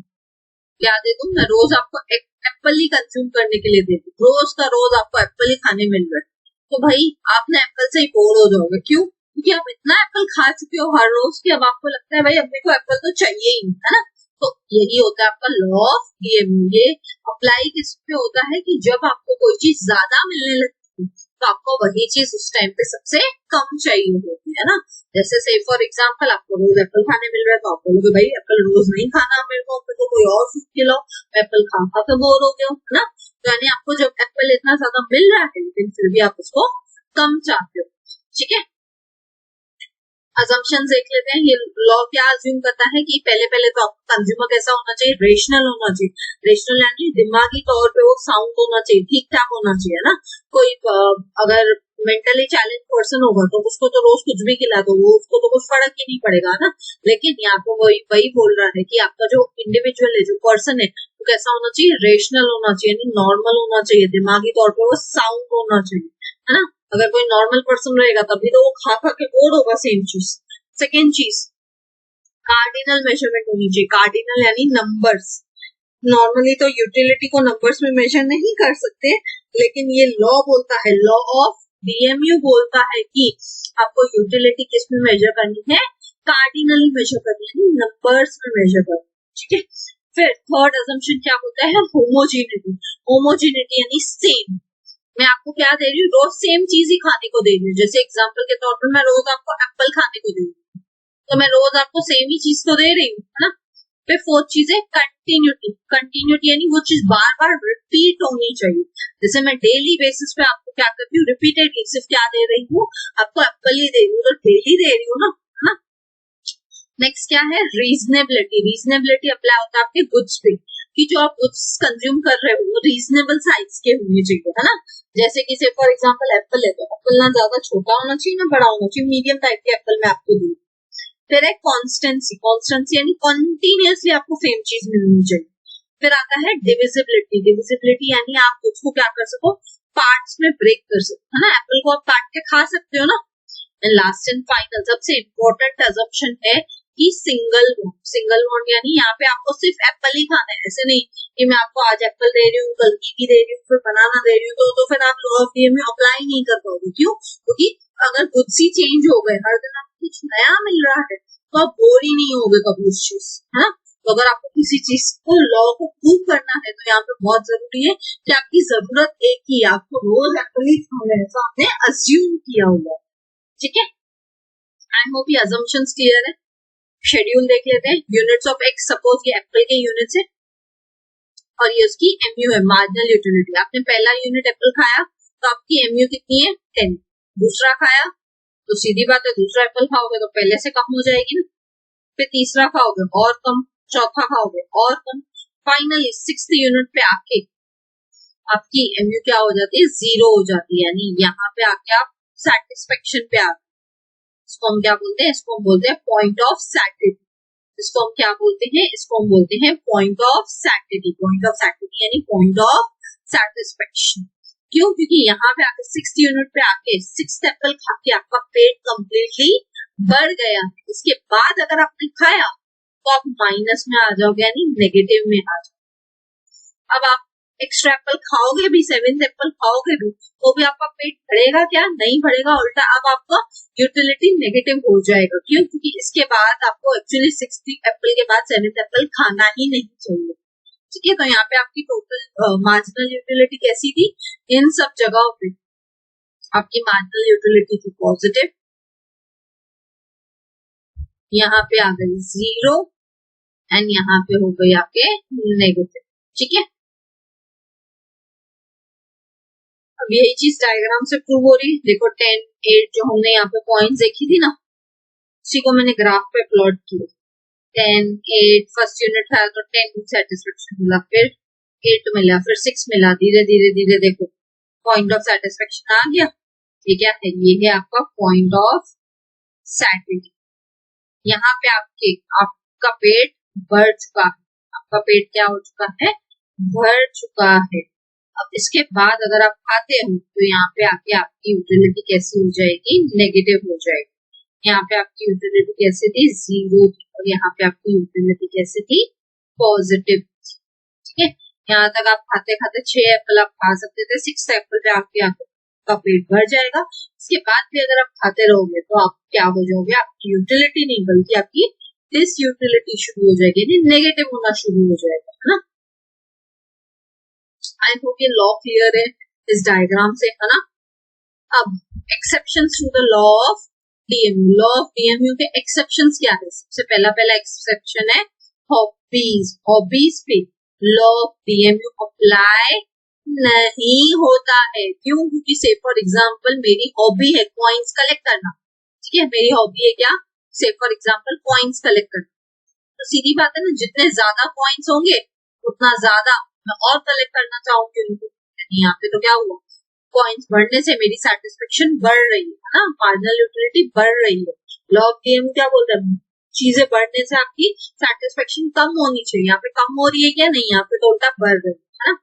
[SPEAKER 1] क्या दे दूं, मैं रोज आपको एप्पल ही कंज्यूम करने के लिए दे दूं, रोज का रोज आपको एप्पल ही खाने मिल रहा है, तो भाई आप ना एप्पल से ही बोर हो जाओगे। क्यों? क्योंकि आप इतना एप्पल खा चुके हो हर रोज कि अब आपको लगता है भाई अब मेरे को एप्पल तो चाहिए ही, है ना। तो यही होता है आपका लॉ ऑफ डीएमयू। ये अप्लाई किस पे होता है कि जब आपको कोई चीज ज्यादा मिलने लगती है तो आपको वही चीज उस टाइम पे सबसे कम चाहिए होती है ना। जैसे से फॉर एग्जाम्पल आपको रोज एप्पल खाने मिल रहा है तो आप बोलोगे भाई एप्पल रोज नहीं खाना मेरे को कोई और फ्रूट खिलाओ, एप्पल खा खा के बोर हो गया हूँ, है ना। तो यानी आपको जब एप्पल इतना ज्यादा मिल रहा है लेकिन फिर भी आप उसको कम चाहते हो, ठीक है। अजम्पशन देख लेते हैं। ये लॉ क्या अज्यूम करता है कि पहले तो आपका कंज्यूमर कैसा होना चाहिए, रेशनल होना चाहिए। रेशनल यानी दिमागी तौर पे वो साउंड होना चाहिए, ठीक ठाक होना चाहिए ना। कोई अगर मेंटली चैलेंज पर्सन होगा तो उसको तो रोज कुछ भी खिला दो, वो उसको तो कुछ फर्क ही नहीं पड़ेगा ना। लेकिन यहाँ पे वही बोल रहा है कि आपका जो इंडिविजुअल है, जो पर्सन है, वो कैसा होना चाहिए, रेशनल होना चाहिए, नॉर्मल होना चाहिए, दिमागी तौर पे वो साउंड होना चाहिए, है ना। अगर कोई नॉर्मल पर्सन रहेगा तभी तो वो खा खा के बोर होगा सेम चीज। सेकेंड चीज, कार्डिनल मेजरमेंट होनी चाहिए। कार्डिनल यानी नंबर्स। नॉर्मली तो यूटिलिटी को नंबर्स में मेजर नहीं कर सकते, लेकिन ये लॉ बोलता है, लॉ ऑफ डीएमयू बोलता है कि आपको यूटिलिटी किस में मेजर करनी है, कार्डिनली मेजर करनी है, नंबर्स में मेजर करनी है, ठीक है। फिर थर्ड अजम्पशन क्या होता है, होमोजीनिटी। होमोजीनिटी यानी सेम। मैं आपको क्या दे रही हूँ, रोज सेम चीज ही खाने को दे रही हूँ। जैसे एग्जांपल के तौर पर मैं रोज आपको एप्पल खाने को दे रही हूँ, तो मैं रोज आपको सेम ही चीज तो दे रही हूँ, है ना। फिर फोर्थ चीज है कंटिन्यूटी। कंटिन्यूटी यानी वो चीज बार बार रिपीट होनी चाहिए। जैसे मैं डेली बेसिस पे आपको क्या करती हूँ, रिपीटेडली सिर्फ क्या दे रही हूँ, आपको एप्पल ही दे रही हूँ, तो डेली दे रही हूँ ना, है ना। नेक्स्ट क्या है, रीजनेबिलिटी। रीजनेबिलिटी अप्लाई होता है आपके गुड्स पे, कि जो आप गुड्स कंज्यूम कर रहे हो वो रीजनेबल साइज के होने चाहिए, है ना। जैसे कि से फॉर एग्जांपल एप्पल है तो एप्पल ना ज्यादा छोटा होना चाहिए ना बड़ा होना चाहिए, मीडियम टाइप के एप्पल मैं आपको दूँ। फिर है कॉन्स्टेंसी। कॉन्स्टेंसी यानी कंटिन्यूअसली आपको सेम चीज मिलनी चाहिए। फिर आता है डिविजिबिलिटी। डिविजिबिलिटी यानी आप उसको क्या कर सको, पार्ट्स में ब्रेक कर सको, है ना। एप्पल को आप काट के खा सकते हो ना। एंड लास्ट एंड फाइनल सबसे इम्पोर्टेंट अजम्पशन है कि सिंगल बॉन्ड। सिंगल बॉन्ड यानी यहाँ पे आपको सिर्फ एप्पल ही खाना है, ऐसे नहीं कि मैं आपको आज एप्पल दे रही हूँ, कल कीवी दे रही हूँ, फिर बनाना दे रही हूँ, तो फिर आप लॉ ऑफ डीएमयू अप्लाई नहीं कर पाओगे। क्यों? क्योंकि अगर गुड्स ही चेंज हो गए, हर दिन आपको कुछ नया मिल रहा है, तो आप बोर ही नहीं होगे कभी उस चीज, है। तो अगर आपको किसी चीज को लॉ को प्रूव करना है तो यहाँ पे बहुत जरूरी है कि आपकी जरूरत एक ही, आपको रोज एप्पल ही खाना है, ऐसा आपने अज्यूम किया होगा, ठीक है। आई होप ये अजम्पशंस क्लियर है। शेड्यूल देख लेते हैं। यूनिट्स ऑफ एक्स, सपोज ये एप्पल के यूनिट्स है और ये उसकी एमयू है, मार्जिनल यूटिलिटी। आपने पहला यूनिट एप्पल खाया तो आपकी एमयू कितनी है, 10। दूसरा खाया तो सीधी बात है दूसरा एप्पल खाओगे तो पहले से कम हो जाएगी ना। फिर तीसरा खाओगे और कम, चौथा खाओगे और कम, फाइनली 6th यूनिट पे आके आपकी एमयू क्या हो जाती है, 0 हो जाती है। यानी यहाँ पे आके आप सेटिस्फेक्शन पे आ गए। इसको हम क्या बोलते हैं, इसको हम बोलते हैं पॉइंट ऑफ सैटिस्फैक्शन। इसको हम क्या बोलते हैं, इसको हम बोलते हैं point of satisfaction. Point of satisfaction यानी पॉइंट ऑफ सैटिस्फैक्शन। क्यों? क्योंकि यहाँ पे आके 6th यूनिट पे आके 6th एप्पल खा के आपका पेट कंप्लीटली भर गया। इसके बाद अगर आपने खाया तो आप माइनस में आ जाओगे, यानी नेगेटिव में आ जाओगे। अब आप एक्स्ट्रा एप्पल खाओगे भी, 7th एप्पल खाओगे भी, तो भी आपका पेट भरेगा क्या, नहीं भरेगा, उल्टा अब आपका यूटिलिटी नेगेटिव हो जाएगा। क्यों? क्योंकि इसके बाद आपको एक्चुअली 6th एप्पल के बाद 7th एप्पल खाना ही नहीं चाहिए, ठीक है। तो यहाँ पे आपकी टोटल मार्जिनल यूटिलिटी कैसी थी, इन सब जगहों पे आपकी मार्जिनल यूटिलिटी थी पॉजिटिव, यहाँ पे आ गई 0 एंड यहाँ पे हो गई आपके नेगेटिव, ठीक है। अब यही चीज डायग्राम से प्रूव हो रही है। देखो 10, 8 जो हमने यहाँ पे पॉइंट्स देखी थी ना, उसी को मैंने ग्राफ पे प्लॉट किया। 10, 8 फर्स्ट यूनिट था तो 10 सेटिस्फेक्शन मिला, फिर 8 मिला, फिर 6 मिला, धीरे धीरे धीरे देखो पॉइंट ऑफ सेटिस्फेक्शन आ गया। ये क्या है, ये है आपका पॉइंट ऑफ सैटिस्फैक्शन। यहाँ पे आपका पेट भर चुका है, आपका पेट क्या हो चुका है, भर चुका है। अब इसके बाद अगर आप खाते हो तो यहाँ पे आके आपकी यूटिलिटी कैसी हो जाएगी, नेगेटिव हो जाएगी। यहाँ पे आपकी यूटिलिटी कैसी थी, 0 थी, और यहाँ पे आपकी यूटिलिटी कैसी थी, पॉजिटिव। ठीक है, यहाँ तक आप खाते खाते 6 एप्पल आप खा सकते थे, 6 एप्पल पे आपका पेट भर जाएगा। इसके बाद भी अगर आप खाते रहोगे तो आप क्या हो जाओगे, आपकी यूटिलिटी नहीं बल्कि आपकी डिसयूटिलिटी शुरू हो जाएगी, नेगेटिव होना शुरू हो जाएगा, है ना। आई होप ये लॉ क्लियर है इस डायग्राम से, है ना। अब exceptions to the law of DMU. Law of DMU के एक्सेप्शंस क्या है, सबसे पहला एक्सेप्शन है हॉबीज। हॉबीज पे लॉ ऑफ डीएमयू अप्लाई नहीं होता है। क्यों? क्योंकि से फॉर एग्जांपल मेरी हॉबी है कॉइन्स कलेक्ट करना, ठीक है, मेरी हॉबी है क्या, से फॉर एग्जांपल कॉइन्स कलेक्ट करना। तो सीधी बात है ना, जितने ज्यादा कॉइन्स होंगे उतना ज्यादा मैं और कलेक्ट करना चाहूंगी उनको। यहाँ पे तो क्या हुआ, कॉइन्स बढ़ने से मेरी सेटिस्फेक्शन बढ़ रही है ना, मार्जिनल यूटिलिटी बढ़ रही है। लॉ ऑफ डीएमयू क्या बोलता है, चीजें बढ़ने से आपकी सेटिस्फेक्शन कम होनी चाहिए, यहाँ पे कम हो रही है क्या, नहीं, यहाँ पे तो उल्टा बढ़ रही है ना।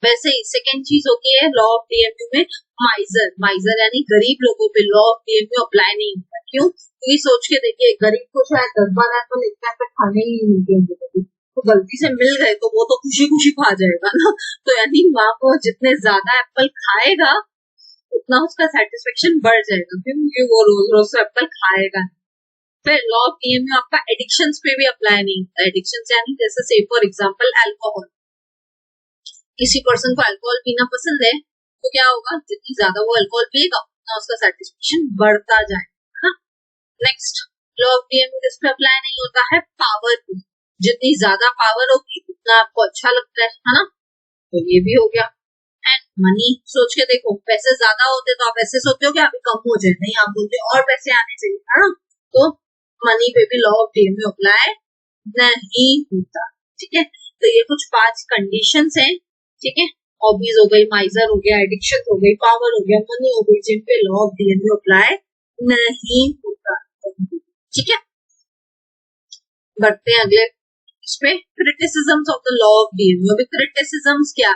[SPEAKER 1] वैसे ही सेकेंड चीज होती है लॉ ऑफ डीएमयू में माइजर। माइजर यानी गरीब लोगों पे लॉ ऑफ डीएमयू अप्लाई नहीं होता। क्यों? क्योंकि सोच के देखिए, गरीब को शायद 10-12 एप्पल एक पैकेट खाने ही नहीं मिलते, तो गलती से मिल गए तो वो तो खुशी खुशी खा जाएगा ना। तो यानी वहां को जितने ज्यादा एप्पल खाएगा उतना उसका सेटिस्फेक्शन बढ़ जाएगा, क्योंकि वो रोज रोज एप्पल खाएगा। फिर लॉ ऑफ डीएमयू आपका एडिक्शंस पे भी अप्लाई नहीं होता। एडिक्शंस यानी जैसे से फॉर एग्जांपल अल्कोहल, किसी पर्सन को अल्कोहल पीना पसंद है तो क्या होगा, जितनी ज्यादा वो अल्कोहल पिएगा उतना उसका सेटिस्फेक्शन बढ़ता जाएगा। नेक्स्ट लॉ ऑफ डीएमयू किस पे अप्लाई नहीं होता है, पावर पे। जितनी ज्यादा पावर होगी उतना आपको अच्छा लगता है ना, तो ये भी हो गया। एंड मनी, सोच के देखो, पैसे ज्यादा होते तो आप ऐसे सोचते हो कि अभी कम हो जाए, नहीं, आप बोलते और पैसे आने चाहिए, है ना। तो मनी पे भी लॉ ऑफ डीएमयू अप्लाई नहीं होता। ठीक है, तो ये कुछ 5 कंडीशंस हैं। ठीक है, हॉबीज हो गई, माइजर हो गया, एडिक्शन हो गई, पावर हो गया, मनी हो गई, जिन पे लॉ ऑफ डीएमयू अप्लाई नहीं होता। ठीक है, बढ़ते हैं अगले इस पे, criticisms of the law of DMU. अभी क्रिटिसिज्म्स क्या,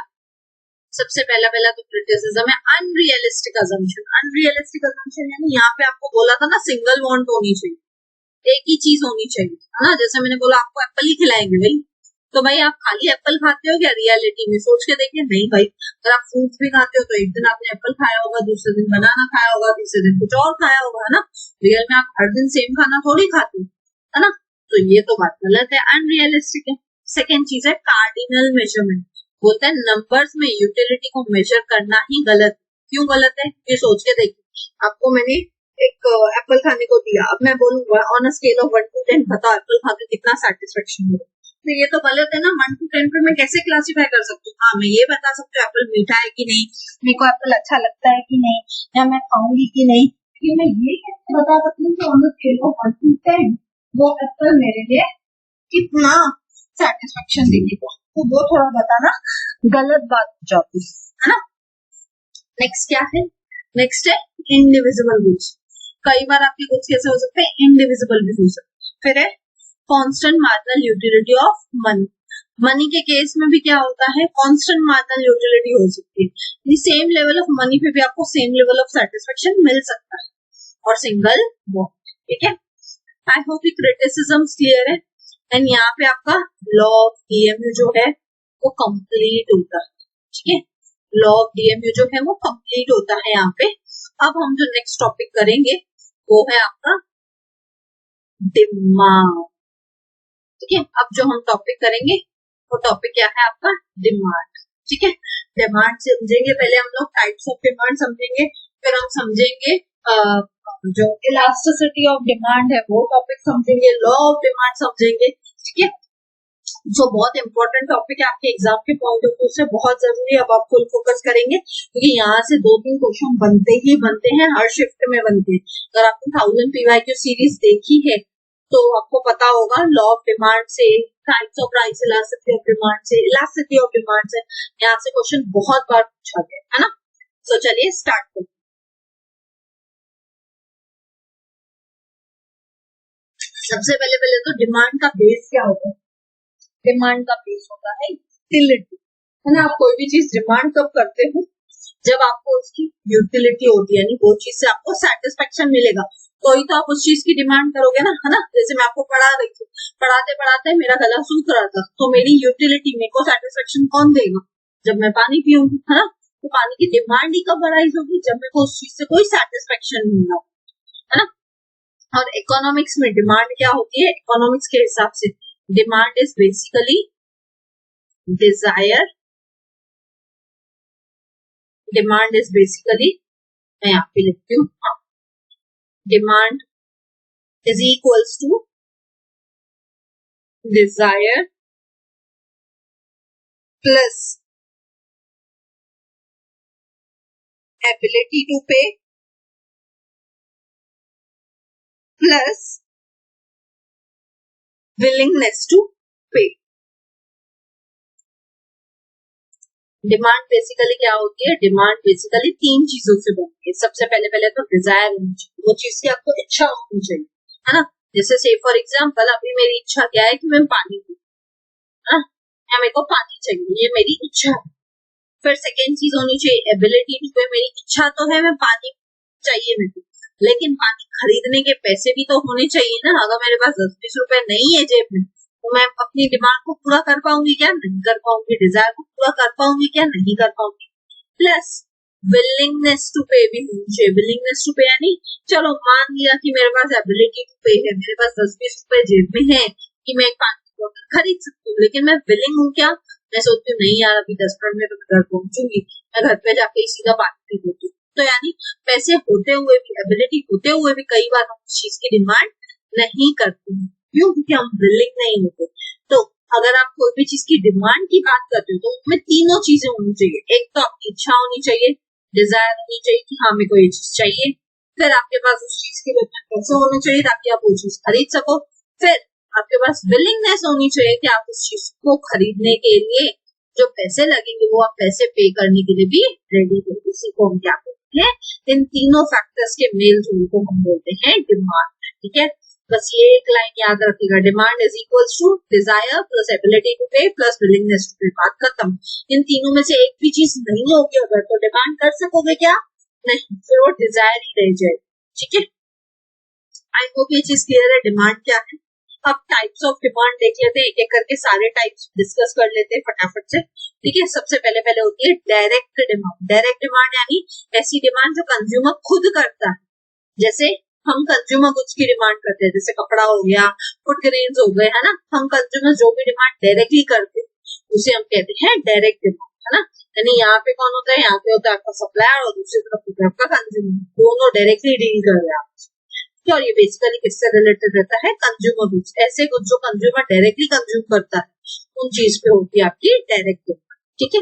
[SPEAKER 1] सबसे पहला तो क्रिटिसिज्म है अनरियलिस्टिक अजम्पशन। अनरियलिस्टिक अजम्पशन यानी यहाँ पे आपको बोला था ना, सिंगल वांट होनी चाहिए, एक ही चीज होनी चाहिए, है ना। जैसे मैंने बोला आपको एप्पल ही खिलाएंगे भाई, तो भाई आप खाली एप्पल खाते हो क्या रियलिटी में, सोच के देखिए, नहीं भाई। अगर आप फ्रूट्स भी खाते हो तो एक दिन आपने एप्पल खाया होगा, दूसरे दिन बनाना खाया होगा, तीसरे दिन कुछ और खाया होगा, है ना। रियल में आप हर दिन सेम खाना थोड़ी खाते हो, है ना। तो ये तो बात गलत है, अनरियलिस्टिक है। सेकेंड चीज है कार्डिनल मेजरमेंट। बोलते हैं नंबर्स में यूटिलिटी को मेजर करना ही गलत। क्यों गलत है, ये सोच के देखिए, आपको मैंने एक एप्पल खाने को दिया, अब मैं बोलूंगा on a scale of 1 to 10 बताओ एप्पल खा के कितना सेटिस्फेक्शन मिला, तो ये तो गलत है ना। 1 to 10 पे मैं कैसे क्लासिफाई कर सकती हूँ, हाँ मैं ये बता सकती हूँ एप्पल मीठा है कि नहीं, मेरे को एप्पल अच्छा लगता है कि नहीं, या मैं खाऊंगी कि नहीं, लेकिन मैं ये कैसे बता सकती हूँ कि on the scale of 1 to 10 वो एप्पल मेरे लिए कितना सेटिस्फेक्शन देगा, तो वो थोड़ा बताना गलत बात हो जाती है ना। नेक्स्ट क्या है, नेक्स्ट है इंडिविजिबल गुड्स। कई बार आपके गुड्स कैसे हो सकते हैं, इंडिविजिबल भी हो सकते हैं। फिर है constant marginal utility of money. Money के केस में भी क्या होता है, कांस्टेंट मार्जिनल यूटिलिटी हो सकती है, सेम लेवल ऑफ मनी पे भी आपको सेम लेवल ऑफ सेटिस्फेक्शन मिल सकता है, और सिंगल वो। ठीक है, आई होप क्रिटिसिज्म्स क्लियर है। एंड यहाँ पे आपका लॉ ऑफ डीएमयू जो है वो कंप्लीट होता है। ठीक है, लॉ ऑफ डीएमयू जो है वो कंप्लीट होता है यहाँ पे। अब हम जो नेक्स्ट टॉपिक करेंगे वो है आपका डिमांड। ठीक है, अब जो हम टॉपिक करेंगे वो टॉपिक क्या है आपका, डिमांड। ठीक है, डिमांड समझेंगे, पहले हम लोग टाइप्स ऑफ डिमांड समझेंगे, फिर हम समझेंगे जो इलास्टिसिटी ऑफ डिमांड है वो टॉपिक समझेंगे, लॉ ऑफ डिमांड समझेंगे। ठीक है, जो बहुत इंपॉर्टेंट टॉपिक है आपके एग्जाम के पॉइंट ऑफ व्यू से, बहुत जरूरी। अब आप फुल फोकस करेंगे क्योंकि यहाँ से 2-3 क्वेश्चन बनते ही बनते हैं, हर शिफ्ट में बनते हैं। अगर आपने 1000 PYQ सीरीज देखी है तो आपको पता होगा लॉ ऑफ डिमांड से, types of price elasticity of demand से, इलास्टिसिटी ऑफ डिमांड से यहाँ से क्वेश्चन बहुत बार पूछा गया है ना। तो चलिए स्टार्ट करते हैं। सबसे पहले तो डिमांड का बेस क्या होता है, डिमांड का बेस होता है यूटिलिटी, है ना। आप कोई भी चीज डिमांड कब करते हो, जब आपको उसकी यूटिलिटी होती है, यानी वो चीज से आपको सेटिस्फेक्शन मिलेगा, तो ही तो आप उस चीज की डिमांड करोगे ना, है ना। जैसे मैं आपको पढ़ा रही थी, पढ़ाते पढ़ाते मेरा गला सूख रहा था, तो मेरी यूटिलिटी, मेरे को सेटिस्फेक्शन कौन देगा, जब मैं पानी पीऊंगी, है ना। तो पानी की डिमांड ही कब अराइज होगी, जब मेरे को उस चीज से कोई सेटिस्फेक्शन नहीं मिला, है ना। और इकोनॉमिक्स में डिमांड क्या होती है, इकोनॉमिक्स के हिसाब से demand is basically desire, demand is basically, मैं यहाँ पे लिखती हूँ, demand is equals to desire plus ability to pay plus willingness to pay. Demand basically क्या होती है, डिमांड बेसिकली तीन चीजों से बनती है। सबसे पहले तो डिजायर होनी चाहिए, वो चीज की आपको इच्छा होनी चाहिए, है ना। जैसे से फॉर एग्जांपल अभी मेरी इच्छा क्या है कि मैं पानी पीऊं, है ना, या मेरे को पानी चाहिए, ये मेरी इच्छा है। फिर सेकेंड चीज होनी चाहिए एबिलिटी टू पे, मेरी इच्छा तो है मैं पानी चाहिए मेरे को, लेकिन पानी खरीदने के पैसे भी तो होने चाहिए ना। अगर मेरे पास 10-20 रुपए नहीं है जेब में, तो मैं अपनी डिमांड को पूरा कर पाऊंगी क्या, नहीं कर पाऊंगी। डिजायर को पूरा कर पाऊंगी क्या, नहीं कर पाऊंगी। प्लस विलिंगनेस टू पे भी होनी चाहिए। विलिंगनेस टू पे यानी चलो मान लिया कि मेरे पास एबिलिटी टू पे है, मेरे पास 10-20 रुपए जेब में है कि मैं एक पानी की बोतल खरीद सकती हूँ, लेकिन मैं विलिंग हूँ क्या, मैं सोचती हूँ नहीं यार अभी 10 मिनट में तो मैं घर पहुंचूंगी, मैं घर पे जाके सीधा पानी पी लेती हूँ। तो यानी पैसे होते हुए भी, एबिलिटी होते हुए भी कई बार हम उस चीज की डिमांड नहीं करते हैं, क्यों, क्योंकि हम विलिंग नहीं होते। तो अगर आप कोई भी चीज की डिमांड की बात करते हो तो उसमें तीनों चीजें होनी चाहिए। एक तो आपकी इच्छा होनी चाहिए, डिजायर होनी चाहिए कि हाँ मेरे को ये चीज चाहिए। फिर आपके पास उस चीज के लिए पैसे होने चाहिए ताकि आप वो चीज खरीद सको। फिर आपके पास विलिंगनेस होनी चाहिए कि आप उस चीज को खरीदने के लिए जो पैसे लगेंगे वो आप पैसे पे करने के लिए भी रेडी हो। इसी को हम क्या बोलते हैं, इन तीनों फैक्टर्स के मेल जोल को हम बोलते हैं डिमांड, ठीक है। बस ये एक लाइन याद रखिएगा, demand is equals to desire plus ability to pay plus willingness to pay. बात खत्म। इन तीनों में से एक भी चीज नहीं होगी अगर, तो डिमांड कर सकोगे क्या, नहीं, फिर वो डिजायर ही रह जाए, ठीक है। आई होप ये चीज क्लियर है, डिमांड क्या है। अब टाइप्स ऑफ डिमांड देख लेते हैं, एक एक करके सारे टाइप्स डिस्कस कर लेते हैं फटाफट से, ठीक है। सबसे पहले होती है डायरेक्ट डिमांड। डायरेक्ट डिमांड यानी ऐसी डिमांड जो कंज्यूमर खुद करता है। जैसे हम कंज्यूमर गुड्स की डिमांड करते हैं, जैसे कपड़ा हो गया, फूड ग्रेन्स हो गए, है ना। हम कंज्यूमर जो भी डिमांड डायरेक्टली करते हैं उसे हम कहते हैं डायरेक्ट डिमांड, है ना। यानी यहाँ पे कौन होता है, यहाँ पे होता है आपका सप्लायर और दूसरी तरफ होता है आपका कंज्यूमर, दोनों डायरेक्टली डील कर रहे हैं आपसे। और ये बेसिकली किससे रिलेटेड रहता है, कंज्यूमर गुड्स। ऐसे गुड्स जो कंज्यूमर डायरेक्टली कंज्यूम करता है उन चीज पे होती है आपकी डायरेक्ट डिमांड, ठीक है।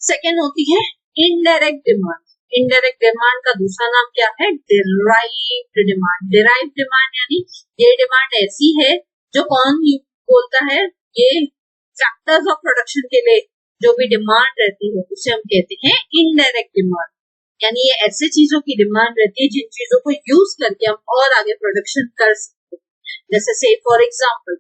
[SPEAKER 1] सेकेंड होती है इनडायरेक्ट डिमांड। इनडायरेक्ट डिमांड का दूसरा नाम क्या है, डिराइव्ड डिमांड। डिराइव्ड डिमांड यानी ये डिमांड ऐसी है जो कौन बोलता है, ये फैक्टर्स ऑफ प्रोडक्शन के लिए जो भी डिमांड रहती है उसे हम कहते हैं इनडायरेक्ट डिमांड। यानी ये ऐसे चीजों की डिमांड रहती है जिन चीजों को यूज करके हम और आगे प्रोडक्शन कर सकते हैं। जैसे से फॉर एग्जांपल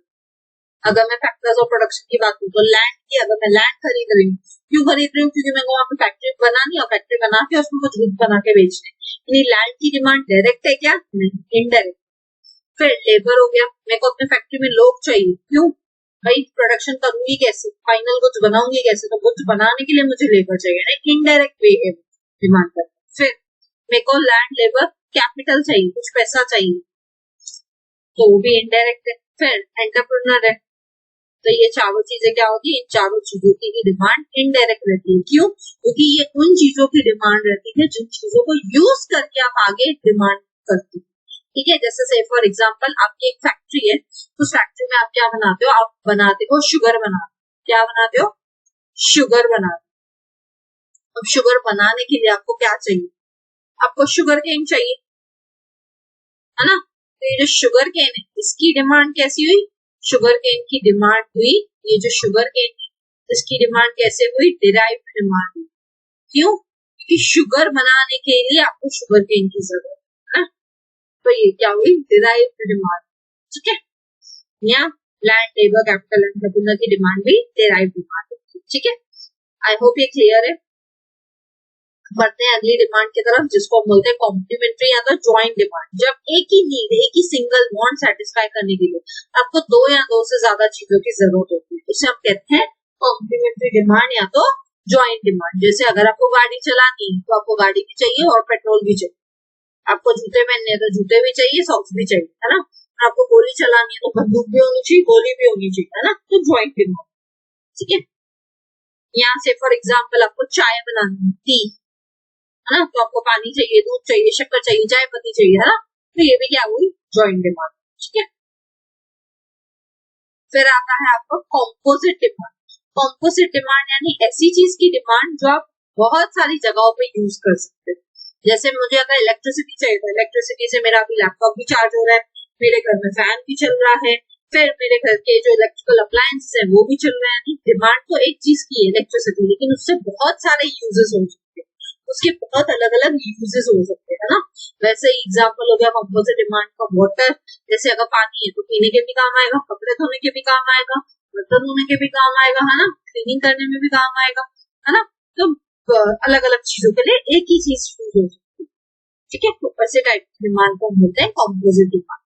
[SPEAKER 1] अगर मैं फैक्टर्स ऑफ प्रोडक्शन की बात करूँ तो लैंड की, अगर मैं लैंड खरीद रही हूँ, क्यों खरीद रही हूँ, क्योंकि मेरे को वहां पे फैक्ट्री बनानी और फैक्ट्री बना के उसमें कुछ गुड्स बना के बेचने। यानी लैंड की डिमांड डायरेक्ट है क्या, नहीं, इनडायरेक्ट। फिर लेबर हो गया, मेरे को अपने फैक्ट्री में लोग चाहिए, क्यों भाई, प्रोडक्शन करूंगी कैसे, फाइनल गुड्स बनाऊंगी कैसे, तो गुड्स बनाने के लिए मुझे लेबर चाहिए, इनडायरेक्ट वे है डिमांड कर। फिर मेरे को लैंड, लेबर, कैपिटल चाहिए, कुछ पैसा चाहिए, तो वो भी इनडायरेक्ट है। फिर एंटरप्रेन्योर है, तो ये चारों चीजें क्या होती है, इन चारों चीजों की डिमांड इनडायरेक्ट रहती है। क्यों, क्योंकि ये उन चीजों की डिमांड रहती है जिन चीजों को यूज करके आप आगे डिमांड करते हो, ठीक है। जैसे से फॉर एग्जांपल आपकी एक फैक्ट्री है, तो फैक्ट्री में आप क्या बनाते हो, आप बनाते हो शुगर बनाते हो। क्या बनाते हो, शुगर बनाते हो। अब शुगर बनाने के लिए आपको क्या चाहिए, आपको शुगर केन चाहिए, है ना। तो ये जो शुगर केन है इसकी डिमांड कैसी हुई, शुगर केन की डिमांड हुई, ये जो शुगर केन है इसकी डिमांड कैसे हुई, डिराइव्ड डिमांड हुई। क्यों, क्योंकि शुगर बनाने के लिए आपको शुगर केन की जरूरत है ना। तो ये क्या हुई, डिराइव्ड डिमांड, ठीक है। यहाँ land, labour, capital and material की डिमांड भी डेराइव डिमांड होती है। ठीक है, आई होप ये क्लियर है। बढ़ते हैं अगली डिमांड की तरफ, जिसको हम बोलते हैं कॉम्प्लीमेंट्री या तो ज्वाइंट डिमांड। जब एक ही नीड, एक ही सिंगल वांट सेटिस्फाई करने के लिए आपको दो या दो से ज्यादा चीजों की जरूरत होती है, उसे हम कहते हैं कॉम्प्लीमेंट्री डिमांड या तो ज्वाइंट डिमांड। जैसे अगर आपको गाड़ी चलानी है तो आपको गाड़ी भी चाहिए और पेट्रोल भी चाहिए, आपको जूते पहनने तो जूते भी चाहिए, सॉक्स भी चाहिए, है ना। आपको गोली चलानी है तो बंदूक भी होनी चाहिए, गोली भी होनी चाहिए, है ना। तो ज्वाइंट डिमांड, ठीक है। यहाँ से फॉर एग्जाम्पल आपको चाय बनानी है, टी, है ना, तो आपको पानी चाहिए, दूध चाहिए, शक्कर चाहिए, चाय पत्ती चाहिए, है ना। तो ये भी क्या हुई, ज्वाइंट डिमांड, ठीक है। फिर आता है आपका कॉम्पोजिट डिमांड। कॉम्पोजिट डिमांड यानी ऐसी चीज की डिमांड जो आप बहुत सारी जगहों पे यूज कर सकते हैं। जैसे मुझे अगर इलेक्ट्रिसिटी चाहिए तो इलेक्ट्रिसिटी से मेरा अभी लैपटॉप भी चार्ज हो रहा है, मेरे घर में फैन भी चल रहा है, फिर मेरे घर के जो इलेक्ट्रिकल अप्लायंसेस है वो भी चल रहे हैं। डिमांड तो एक चीज की है इलेक्ट्रिसिटी, लेकिन उससे बहुत सारे यूजेस हो सकते हैं, उसके बहुत अलग अलग यूजेस हो सकते हैं ना। वैसे ही एग्जाम्पल हो गया कंपोजिट डिमांड का वाटर। जैसे अगर पानी है तो पीने के भी काम आएगा, कपड़े धोने के भी काम आएगा, बर्तन धोने के भी काम आएगा, है ना, क्लीनिंग करने में भी काम आएगा, है ना। तो अलग अलग चीजों के लिए एक ही चीज यूज हो सकती है, ठीक है। तो ऐसे टाइप की डिमांड को हम बोलते हैं composite demand.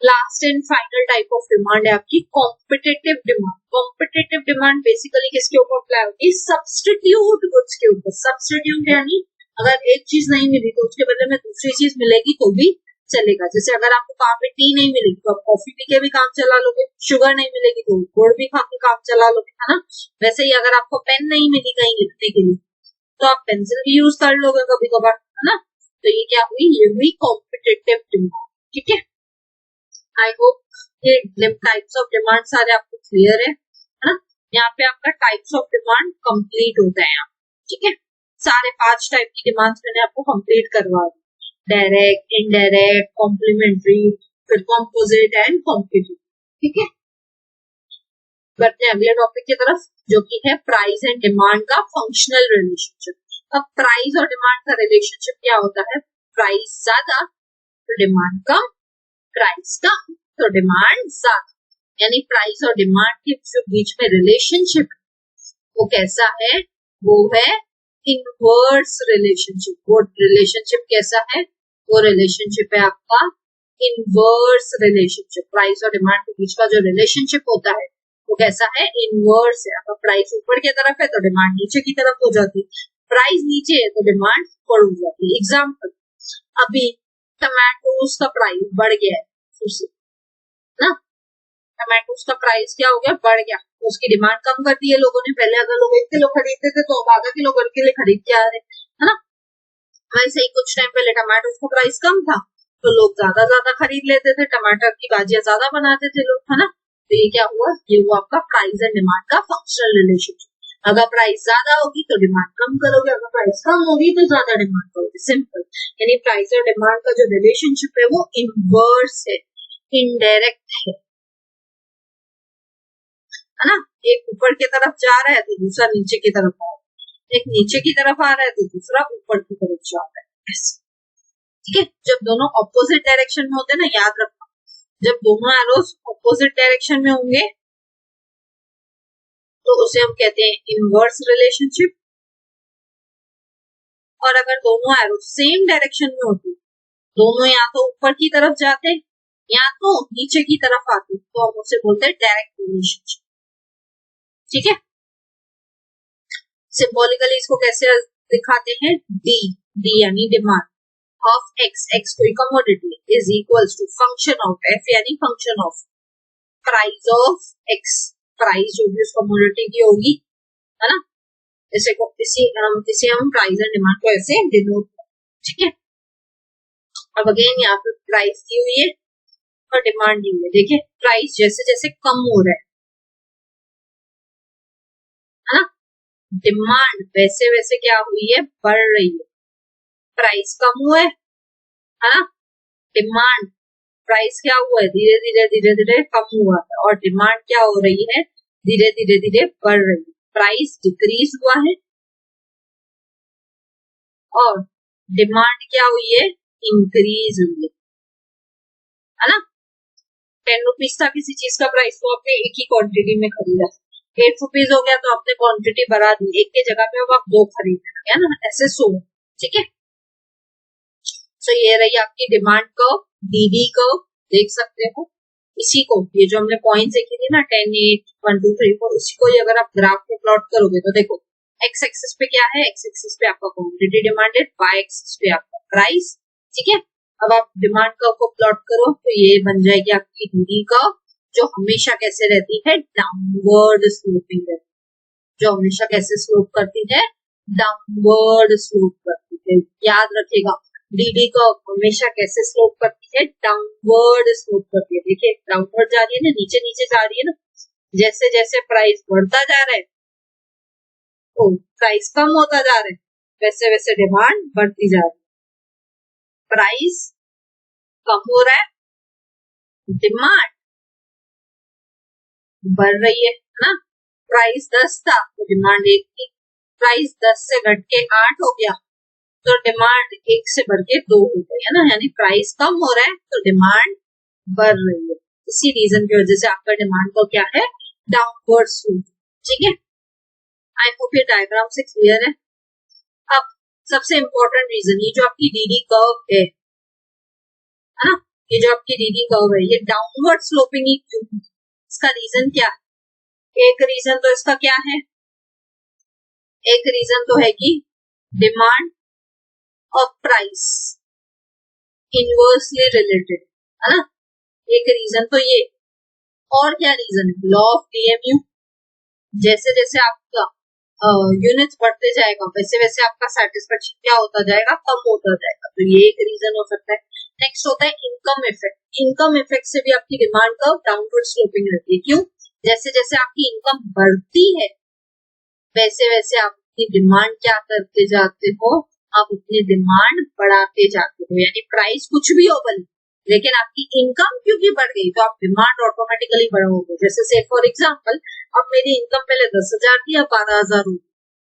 [SPEAKER 1] Last and final type of demand है आपकी competitive demand. Competitive demand basically किसके ऊपर अप्लाई होती है, सब्स्टिट्यूट गुड्स के ऊपर। सब्स्टिट्यूट यानी अगर एक चीज नहीं मिली तो उसके बदले में दूसरी चीज मिलेगी तो भी चलेगा। जैसे अगर आपको काम में टी नहीं मिलेगी तो आप कॉफी पी के भी काम चला लोगे, शुगर नहीं मिलेगी तो गुड़ भी खा के काम चला लोगे, है ना। वैसे ही अगर आपको पेन नहीं मिली कहीं लिखने के लिए तो आप पेंसिल भी यूज कर लोगे कभी कभार, है ना। तो ये क्या हुई, ये हुई कॉम्पिटिटिव डिमांड, ठीक है। आई होप ये टाइप्स ऑफ डिमांड सारे आपको क्लियर है ना। यहाँ पे आपका टाइप्स ऑफ डिमांड कंप्लीट होता है यहाँ, ठीक है। सारे 5 टाइप की डिमांड्स मैंने आपको कंप्लीट करवा दी, डायरेक्ट, इनडायरेक्ट, कॉम्प्लीमेंट्री, फिर कॉम्पोजिट एंड कॉम्पिटिटिव, ठीक है। बढ़ते हैं अगले टॉपिक की तरफ, जो कि है प्राइस एंड डिमांड का फंक्शनल रिलेशनशिप। अब प्राइस और डिमांड का रिलेशनशिप क्या होता है, प्राइस ज्यादा तो डिमांड कम, प्राइस कम तो डिमांड ज्यादा। यानी प्राइस और डिमांड के जो बीच में रिलेशनशिप वो कैसा है, वो है इनवर्स रिलेशनशिप। वो रिलेशनशिप कैसा है, वो रिलेशनशिप है आपका इनवर्स रिलेशनशिप। प्राइस और डिमांड के बीच का जो रिलेशनशिप होता है वो कैसा है, इनवर्स है। अगर प्राइस ऊपर की तरफ है तो डिमांड नीचे की तरफ हो जाती है, प्राइस नीचे है तो डिमांड ऊपर हो जाती है। एग्जाम्पल, अभी टमाटोज का प्राइस बढ़ गया है फिर से ना, टमाटोज का प्राइस क्या हो गया, बढ़ गया, तो उसकी डिमांड कम कर दी है लोगों ने। पहले अगर लोग 1 किलो खरीदते थे तो अब आधा किलो घर के लिए खरीद के आ रहे, है ना। वैसे ही कुछ टाइम पहले टमाटोज का प्राइस कम था तो लोग ज्यादा खरीद लेते थे, टमाटर की भाजियां ज्यादा बनाते थे लोग, है ना। तो ये क्या हुआ, ये हुआ आपका प्राइस एंड डिमांड का फंक्शनल रिलेशनशिप। अगर प्राइस ज्यादा होगी तो डिमांड कम करोगे, अगर प्राइस कम होगी तो ज्यादा डिमांड करोगे, सिंपल। यानी प्राइस और डिमांड का जो रिलेशनशिप है वो इनवर्स है, इनडायरेक्ट है ना। एक ऊपर की तरफ जा रहा है तो दूसरा नीचे की तरफ आ रहा है, एक नीचे की तरफ आ रहा है तो दूसरा ऊपर की तरफ जा रहा है, ठीक है। जब दोनों ऑपोजिट डायरेक्शन में होते हैं ना, याद रखना, जब दोनों एरोस ऑपोजिट डायरेक्शन में होंगे तो उसे हम कहते हैं इनवर्स रिलेशनशिप। और अगर दोनों एरो सेम डायरेक्शन में होते, दोनों या तो ऊपर की तरफ जाते या तो नीचे की तरफ आते, तो हम उसे बोलते हैं डायरेक्ट रिलेशनशिप, ठीक है। सिंबॉलिकली इसको कैसे दिखाते हैं, डी, डी यानी डिमांड ऑफ एक्स, एक्स कोई commodity is equals to function of F यानी function of price of X. Price जो भी उस कमोडिटी की होगी, है ना, इसे हम प्राइस एंड डिमांड को ऐसे डिनोट करते, ठीक है। अब अगेन यहाँ पे प्राइस दी हुई है और डिमांड दी हुई है। देखिए प्राइस जैसे जैसे कम हो रहा है ना, डिमांड वैसे वैसे क्या हुई है, बढ़ रही है। प्राइस कम हुआ है ना, डिमांड, प्राइस क्या हुआ है, धीरे धीरे कम हुआ है, और डिमांड क्या हो रही है, धीरे धीरे बढ़ रही है। प्राइस डिक्रीज हुआ है और डिमांड क्या हुई है, इंक्रीज हुई है ना। 10 रुपीज था किसी चीज का प्राइस, तो आपने एक ही क्वांटिटी में खरीदा। 8 रुपीज हो गया तो आपने क्वांटिटी बढ़ा दी, एक के जगह पे अब आप 2 खरीद रहे हैं ना, ऐसे 100। ठीक है, सो ये रही आपकी डिमांड कर्व, डीडी कर्व देख सकते हो। इसी को, ये जो हमने पॉइंट्स देखी थी ना 10, 8, 1, 2, 3, 4, उसी को अगर आप ग्राफ में प्लॉट करोगे तो देखो एक्स एक्सिस पे क्या है, एक्स एक्सिस पे आपका क्वांटिटी डिमांडेड, वाई एक्सिस पे आपका प्राइस। ठीक है, अब आप डिमांड कर्व को प्लॉट करो तो ये बन जाएगी आपकी डीडी कर्व, जो हमेशा कैसे रहती है, डाउनवर्ड स्लोपिंग रहती है, जो हमेशा कैसे स्लोप करती है, डाउनवर्ड स्लोप करती है। याद रखिएगा, डीडी कर्व हमेशा कैसे स्लोप करती है, डाउनवर्ड स्लोप करती है। देखिए डाउनवर्ड जा रही है ना, नीचे नीचे जा रही है ना, जैसे जैसे प्राइस बढ़ता जा रहा है तो प्राइस कम होता जा रहा है, वैसे वैसे डिमांड बढ़ती जा रही है। प्राइस कम हो रहा है, डिमांड बढ़ रही है ना। प्राइस 10 था तो डिमांड 1 थी, प्राइस 10 से घट के 8 हो गया तो डिमांड 1 से बढ़ के 2 हो गई है ना, यानी प्राइस कम हो रहा है तो डिमांड बढ़ रही है। इसी रीजन की वजह से आपका डिमांड को क्या है, डाउनवर्ड स्लोप। ठीक है, आई होप ये डायग्राम से क्लियर है। अब सबसे इंपॉर्टेंट रीजन, ये जो आपकी डीडी कर्व है ना, ये जो आपकी डीडी कर्व है ये डाउनवर्ड स्लोपिंग ही क्यों है, इसका रीजन क्या है? एक रीजन तो इसका क्या है, एक रीजन तो है कि डिमांड और प्राइस इनवर्सली रिलेटेड है ना, एक रीजन तो ये। और क्या रीजन है, लॉ ऑफ डीएमयू, जैसे जैसे आपका यूनिट्स बढ़ते जाएगा वैसे वैसे आपका सेटिस्फेक्शन क्या होता जाएगा, कम होता जाएगा, तो ये एक रीजन हो सकता है। नेक्स्ट होता है इनकम इफेक्ट, इनकम इफेक्ट से भी आपकी डिमांड कर्व डाउनवर्ड स्लोपिंग रहती है। क्यों, जैसे जैसे आपकी इनकम बढ़ती है वैसे वैसे आप अपनी डिमांड क्या करते जाते हो, आप अपनी डिमांड बढ़ाते जाते हो, यानी प्राइस कुछ भी हो भले, लेकिन आपकी इनकम क्योंकि बढ़ गई तो आप डिमांड ऑटोमेटिकली बढ़ाओगे। जैसे से फॉर एग्जांपल, अब मेरी इनकम पहले 10,000 थी, अब 12,000 हुई,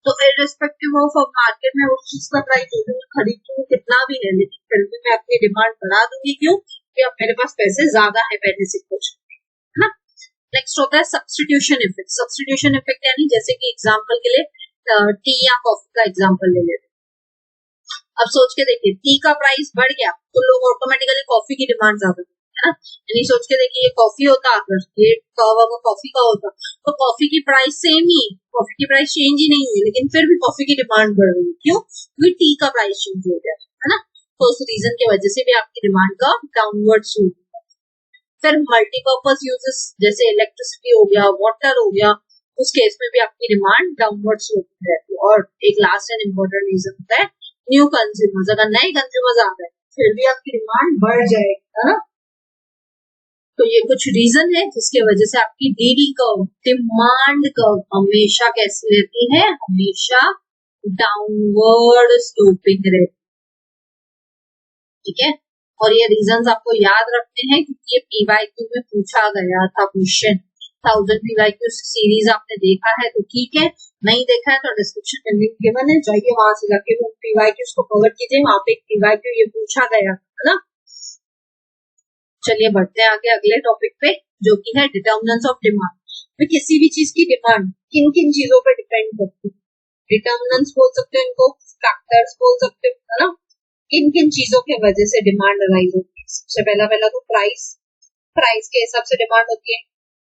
[SPEAKER 1] तो इररिस्पेक्टिव ऑफ अब मार्केट में उस चीज का प्राइस जो मैं खरीदूं कितना भी है, लेकिन फिर भी मैं अपनी डिमांड बढ़ा दूंगी। क्यों, क्योंकि अब मेरे पास पैसे ज्यादा है पहले से कुछ, है ना। नेक्स्ट होता है सब्स्टिट्यूशन इफेक्ट। सब्स्टिट्यूशन इफेक्ट यानी जैसे कि एग्जांपल के लिए टी या कॉफी का एग्जांपल ले लेते हैं। अब सोच के देखिए, टी का प्राइस बढ़ गया तो लोग ऑटोमेटिकली कॉफी की डिमांड ज्यादा है ना, यानी सोच के देखिए ये कॉफी होता, अगर ये कॉफी का होता तो कॉफी की प्राइस सेम ही, कॉफी की प्राइस चेंज ही नहीं हुई, लेकिन फिर भी कॉफी की डिमांड बढ़ रही है। क्यों, क्योंकि टी का प्राइस चेंज हो गया है ना, तो उस रीजन की वजह से भी आपकी डिमांड का डाउनवर्ड स्लोप। फिर मल्टीपर्पज यूजेस जैसे इलेक्ट्रिसिटी हो गया, वाटर हो गया, उस केस में भी आपकी डिमांड डाउनवर्ड स्लोप रहती है। और एक लास्ट एंड इम्पोर्टेंट रीजन होता है न्यू कंज्यूमर्स, अगर नए कंज्यूमर्स आ गए फिर भी आपकी डिमांड बढ़ जाएगी, है ना। तो ये कुछ रीजन है जिसके वजह से आपकी डीडी कर्व, डिमांड कर्व हमेशा कैसी रहती है, हमेशा डाउनवर्ड स्लोपिंग रहती है। ठीक है, और ये रीजंस आपको याद रखने हैं क्योंकि ये पीवाईक्यू में पूछा गया था क्वेश्चन। 1000 पीवाईक्यू सीरीज आपने देखा है तो ठीक है, नहीं देखा है तो डिस्क्रिप्शन में लिंक गिवन है, जाइए वहां से जाके पीवाईक्यूज को कवर कीजिए, वहां पे पीवाईक्यू ये पूछा गया है ना। चलिए बढ़ते हैं आगे अगले टॉपिक पे, जो कि है डिटर्मिनेंट्स ऑफ डिमांड। तो किसी भी चीज की डिमांड किन किन चीजों पर डिपेंड करती है, डिटर्मिनेंट्स बोल सकते हो इनको, फैक्टर्स बोल सकते हो, है ना। किन किन चीजों की वजह से डिमांड अराइज होती है, सबसे पहला तो प्राइस, प्राइस के हिसाब से डिमांड होती है,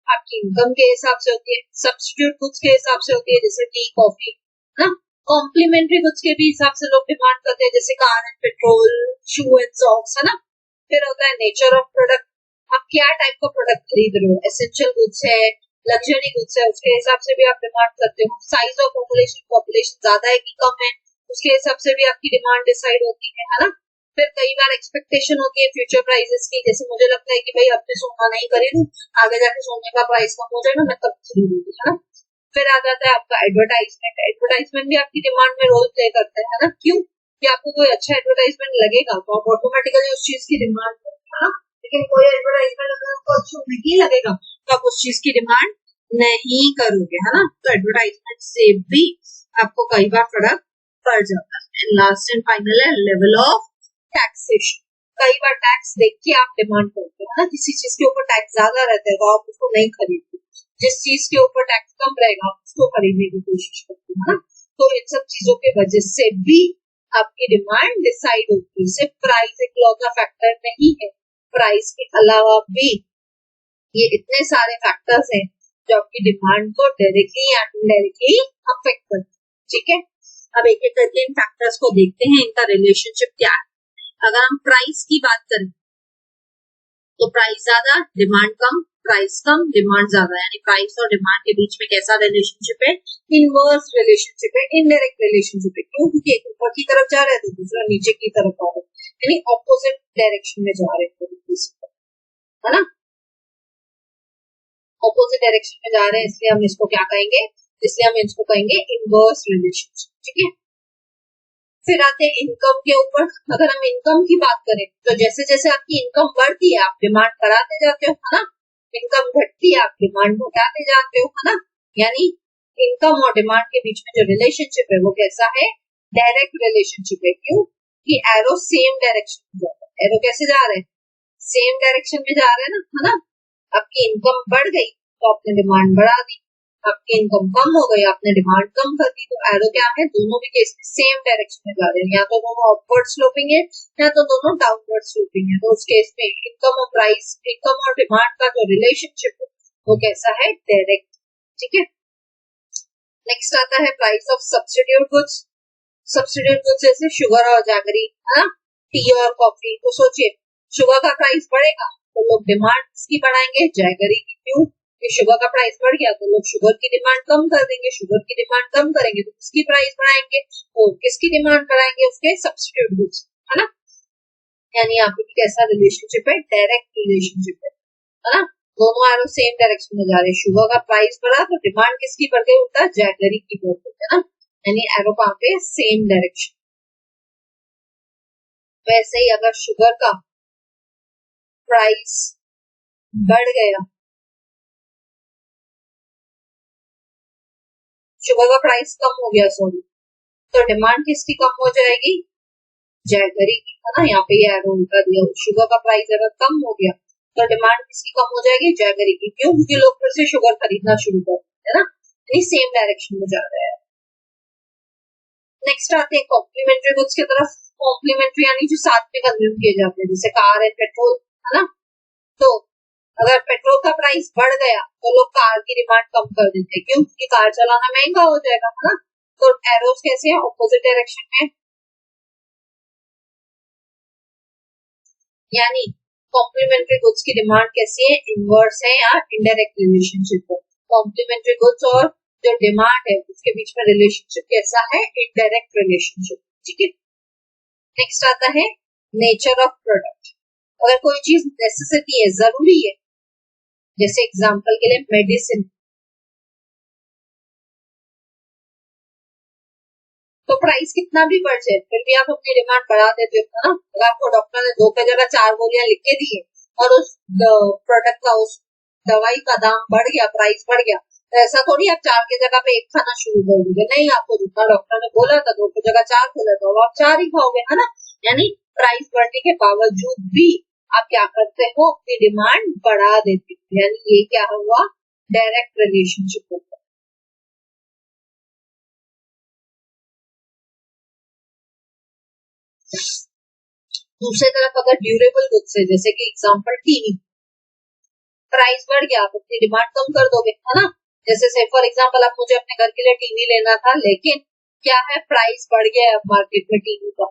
[SPEAKER 1] आपकी इनकम के हिसाब से होती है, सब्स्टिट्यूट गुड्स के हिसाब से होती है जैसे टी कॉफी ना, कॉम्प्लीमेंट्री गुड्स के भी हिसाब से लोग डिमांड करते हैं जैसे car and petrol, shoe and socks, है ना। फिर होता है नेचर ऑफ प्रोडक्ट, आप क्या टाइप का प्रोडक्ट खरीद रहे हो, एसेंशियल गुड्स है, लग्जरी गुड्स है, उसके हिसाब से भी आप डिमांड करते हो। साइज ऑफ पॉपुलेशन, पॉपुलेशन ज्यादा है कि कम है, उसके हिसाब से भी आपकी डिमांड डिसाइड होती है ना। फिर कई बार एक्सपेक्टेशन होती है फ्यूचर प्राइसेस की, जैसे मुझे लगता है कि भाई अब मैं सोना नहीं खरीदूं, आगे जाके सोने का प्राइस कम हो जाएगा, मैं तब खरीदूंगी, है ना। फिर आ जाता है आपका एडवर्टाइजमेंट, एडवर्टाइजमेंट भी आपकी डिमांड में रोल प्ले करता है ना। क्यों, कि आपको कोई अच्छा एडवर्टाइजमेंट लगेगा तो आप ऑटोमेटिकली उस चीज की डिमांड करोगे, है ना। लेकिन कोई एडवर्टाइजमेंट अगर आपको अच्छा नहीं लगेगा तो आप उस चीज की डिमांड नहीं करोगे, है ना। तो एडवर्टाइजमेंट से भी आपको कई बार फर्क पड़ जाता है। लास्ट एंड फाइनल है लेवल ऑफ टैक्सेशन,
[SPEAKER 2] कई बार टैक्स देख के आप डिमांड करते हो, है ना, किसी चीज के ऊपर टैक्स ज्यादा रहता है तो आप उसको नहीं खरीदते, जिस चीज के ऊपर टैक्स कम रहेगा आप उसको खरीदने की कोशिश करते हो, है ना। तो इन सब चीजों की वजह से भी आपकी डिमांड डिसाइड होती है। सिर्फ प्राइस एक लॉ फैक्टर नहीं है, प्राइस के अलावा भी ये इतने सारे फैक्टर्स हैं जो आपकी डिमांड को डायरेक्टली या इनडायरेक्टली अफेक्ट करते हैं। ठीक है, अब एक एक करके इन फैक्टर्स को देखते हैं, इनका रिलेशनशिप क्या है। अगर हम प्राइस की बात करें तो प्राइस ज्यादा डिमांड कम, प्राइस कम डिमांड ज्यादा, यानी प्राइस और डिमांड के बीच में कैसा रिलेशनशिप है, इनवर्स रिलेशनशिप है, इनडायरेक्ट रिलेशनशिप है। क्यों? क्योंकि एक ऊपर की तरफ जा रहा है तो दूसरा नीचे की तरफ आ रहा है, यानी ऑपोजिट डायरेक्शन में जा रहे हैं, है ना, ऑपोजिट डायरेक्शन में जा रहे हैं, इसलिए हम इसको क्या कहेंगे, इसलिए हम इसको कहेंगे इनवर्स रिलेशनशिप। ठीक है, फिर आते हैं इनकम के ऊपर। अगर हम इनकम की बात करें तो जैसे जैसे आपकी इनकम बढ़ती है आप डिमांड बढ़ाते जाते हो, है ना, इनकम घटती है आप डिमांड घटाते जाते हो, है ना, यानी इनकम और डिमांड के बीच में जो रिलेशनशिप है वो कैसा है, डायरेक्ट रिलेशनशिप है। क्यों? कि एरो सेम डायरेक्शन में जा रहा है, एरो कैसे जा रहे हैं, सेम डायरेक्शन में जा रहे हैं ना, है ना। आपकी इनकम बढ़ गई तो आपने डिमांड बढ़ा दी, आपकी इनकम कम हो गई आपने डिमांड कम कर दी, तो एरो क्या है, दोनों भी केस में सेम डायरेक्शन में जा रहे हैं, या तो दोनों अपवर्ड स्लोपिंग है या तो दोनों डाउनवर्ड स्लोपिंग है। तो उस केस में इनकम और प्राइस, इनकम और डिमांड का जो रिलेशनशिप है वो कैसा है, डायरेक्ट। ठीक है, नेक्स्ट आता है price of substitute goods. Substitute goods जैसे शुगर और जैगरी, है ना, टी और कॉफी। तो सोचिए शुगर का प्राइस बढ़ेगा तो लोग डिमांड किसकी बढ़ाएंगे, जैगरी की। क्यों? कि शुगर का प्राइस बढ़ गया तो लोग शुगर की डिमांड कम कर देंगे, शुगर की डिमांड कम करेंगे तो उसकी प्राइस बढ़ाएंगे, और किसकी डिमांड बढ़ाएंगे, उसके सब्स्टिट्यूट गुड्स, है ना। यानी यहाँ पे कैसा रिलेशनशिप है, डायरेक्ट रिलेशनशिप है ना, दोनों एरो सेम डायरेक्शन में जा रहे हैं। शुगर का प्राइस बढ़ा तो डिमांड किसकी बढ़ गई, उल्टा जैगरी की बढ़ गई, है ना, यानी एरो कहाँ पे, सेम डायरेक्शन। वैसे ही अगर शुगर का प्राइस बढ़ गया, शुगर का प्राइस कम हो गया सॉरी, तो डिमांड किसकी कम हो जाएगी, जैगरी की, है ना। यहाँ पे ये एरो उल्टा दिया, शुगर का प्राइस अगर कम हो गया तो डिमांड किसकी कम हो जाएगी, जैगरी की। क्यों? क्योंकि लोग फिर से शुगर खरीदना शुरू कर देते हैं ना, ये सेम डायरेक्शन में जा रहा है। नेक्स्ट आते हैं कॉम्प्लीमेंट्री गुड्स की तरफ। कॉम्प्लीमेंट्री यानी जो साथ में कंज्यूम किए जाते हैं, जैसे कार एंड पेट्रोल, है ना। तो अगर पेट्रोल का प्राइस बढ़ गया तो लोग कार की डिमांड कम कर देते हैं। क्यों? क्योंकि कार चलाना महंगा हो जाएगा, है ना। तो एरोस कैसे है, ऑपोजिट डायरेक्शन में, यानी कॉम्प्लीमेंट्री गुड्स की डिमांड कैसी है, इनवर्स है या इनडायरेक्ट रिलेशनशिप है। कॉम्प्लीमेंट्री गुड्स और जो डिमांड है उसके बीच में रिलेशनशिप कैसा है, इनडायरेक्ट रिलेशनशिप। ठीक है, नेक्स्ट आता है नेचर ऑफ प्रोडक्ट। अगर कोई चीज नेसेसिटी है, जरूरी है, जैसे एग्जांपल के लिए मेडिसिन, तो प्राइस कितना भी बढ़ जाए फिर भी आप अपनी डिमांड बढ़ा देते हो, है ना। अगर आपको डॉक्टर ने 2 की जगह 4 गोलियां लिख के दी है और उस प्रोडक्ट का, उस दवाई का दाम बढ़ गया, प्राइस बढ़ गया, तो ऐसा थोड़ी आप 4 की जगह पे 1 खाना शुरू कर दोगे, नहीं, आपको जितना डॉक्टर ने बोला था 2 की जगह 4 बोला था तो आप 4 ही खाओगे, है ना। यानी प्राइस बढ़ने के बावजूद भी आप क्या करते हो, अपनी डिमांड बढ़ा देते हो, यानी ये क्या हुआ, डायरेक्ट रिलेशनशिप होता है। दूसरी तरफ अगर ड्यूरेबल गुड्स है, जैसे कि एग्जांपल टीवी, प्राइस बढ़ गया आप अपनी डिमांड कम कर दोगे, है ना। जैसे से फॉर एग्जांपल आप मुझे अपने घर के लिए टीवी लेना था, लेकिन क्या है, प्राइस बढ़ गया है मार्केट में टीवी का,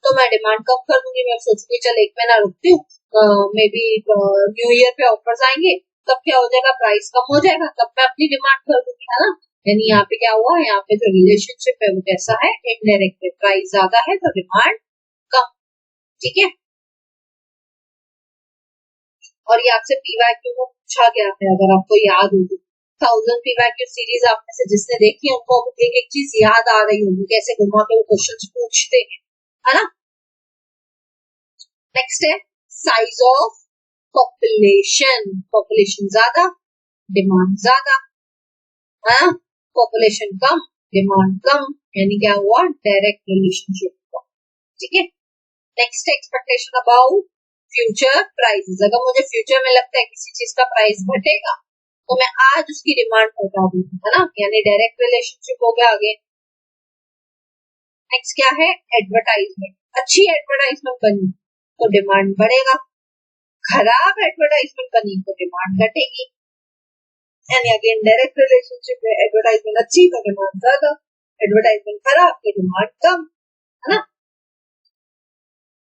[SPEAKER 2] तो मैं डिमांड कम कर दूंगी। मैं सोचूंगी चल 1 महीना रुकती हूँ, मे बी न्यू ईयर पे ऑफर्स आएंगे, तब क्या हो जाएगा, प्राइस कम हो जाएगा, तब मैं अपनी डिमांड कर दूंगी, है ना। यानी यहाँ पे क्या हुआ, यहाँ पे जो रिलेशनशिप है वो कैसा है, इनडायरेक्ट है, प्राइस ज्यादा है तो डिमांड कम। ठीक है, और ये आपसे पीवाईक्यू में पूछा गया है, अगर आपको याद हो तो 1000 पीवाईक्यू सीरीज आप में से जिसने देखी है उनको एक एक चीज याद आ रही होगी, कैसे घुमा के वो क्वेश्चंस पूछते हैं, है ना। नेक्स्ट है साइज ऑफ पॉपुलेशन। पॉपुलेशन ज्यादा, डिमांड ज्यादा, है ना, पॉपुलेशन कम, डिमांड कम, यानी क्या हुआ, डायरेक्ट रिलेशनशिप। ठीक है, next expectation about future prices. अगर मुझे फ्यूचर में लगता है किसी चीज का प्राइस घटेगा तो मैं आज उसकी डिमांड घटा दूंगी, है ना, यानी डायरेक्ट रिलेशनशिप हो गया आगे। नेक्स्ट क्या है, एडवर्टाइजमेंट। अच्छी एडवर्टाइजमेंट बनी तो डिमांड बढ़ेगा, खराब एडवर्टाइजमेंट बनी तो डिमांड घटेगी, यानी अगेन डायरेक्ट रिलेशनशिप है। एडवर्टाइजमेंट अच्छी तो डिमांड ज्यादा, एडवर्टाइजमेंट खराब तो डिमांड कम, है ना।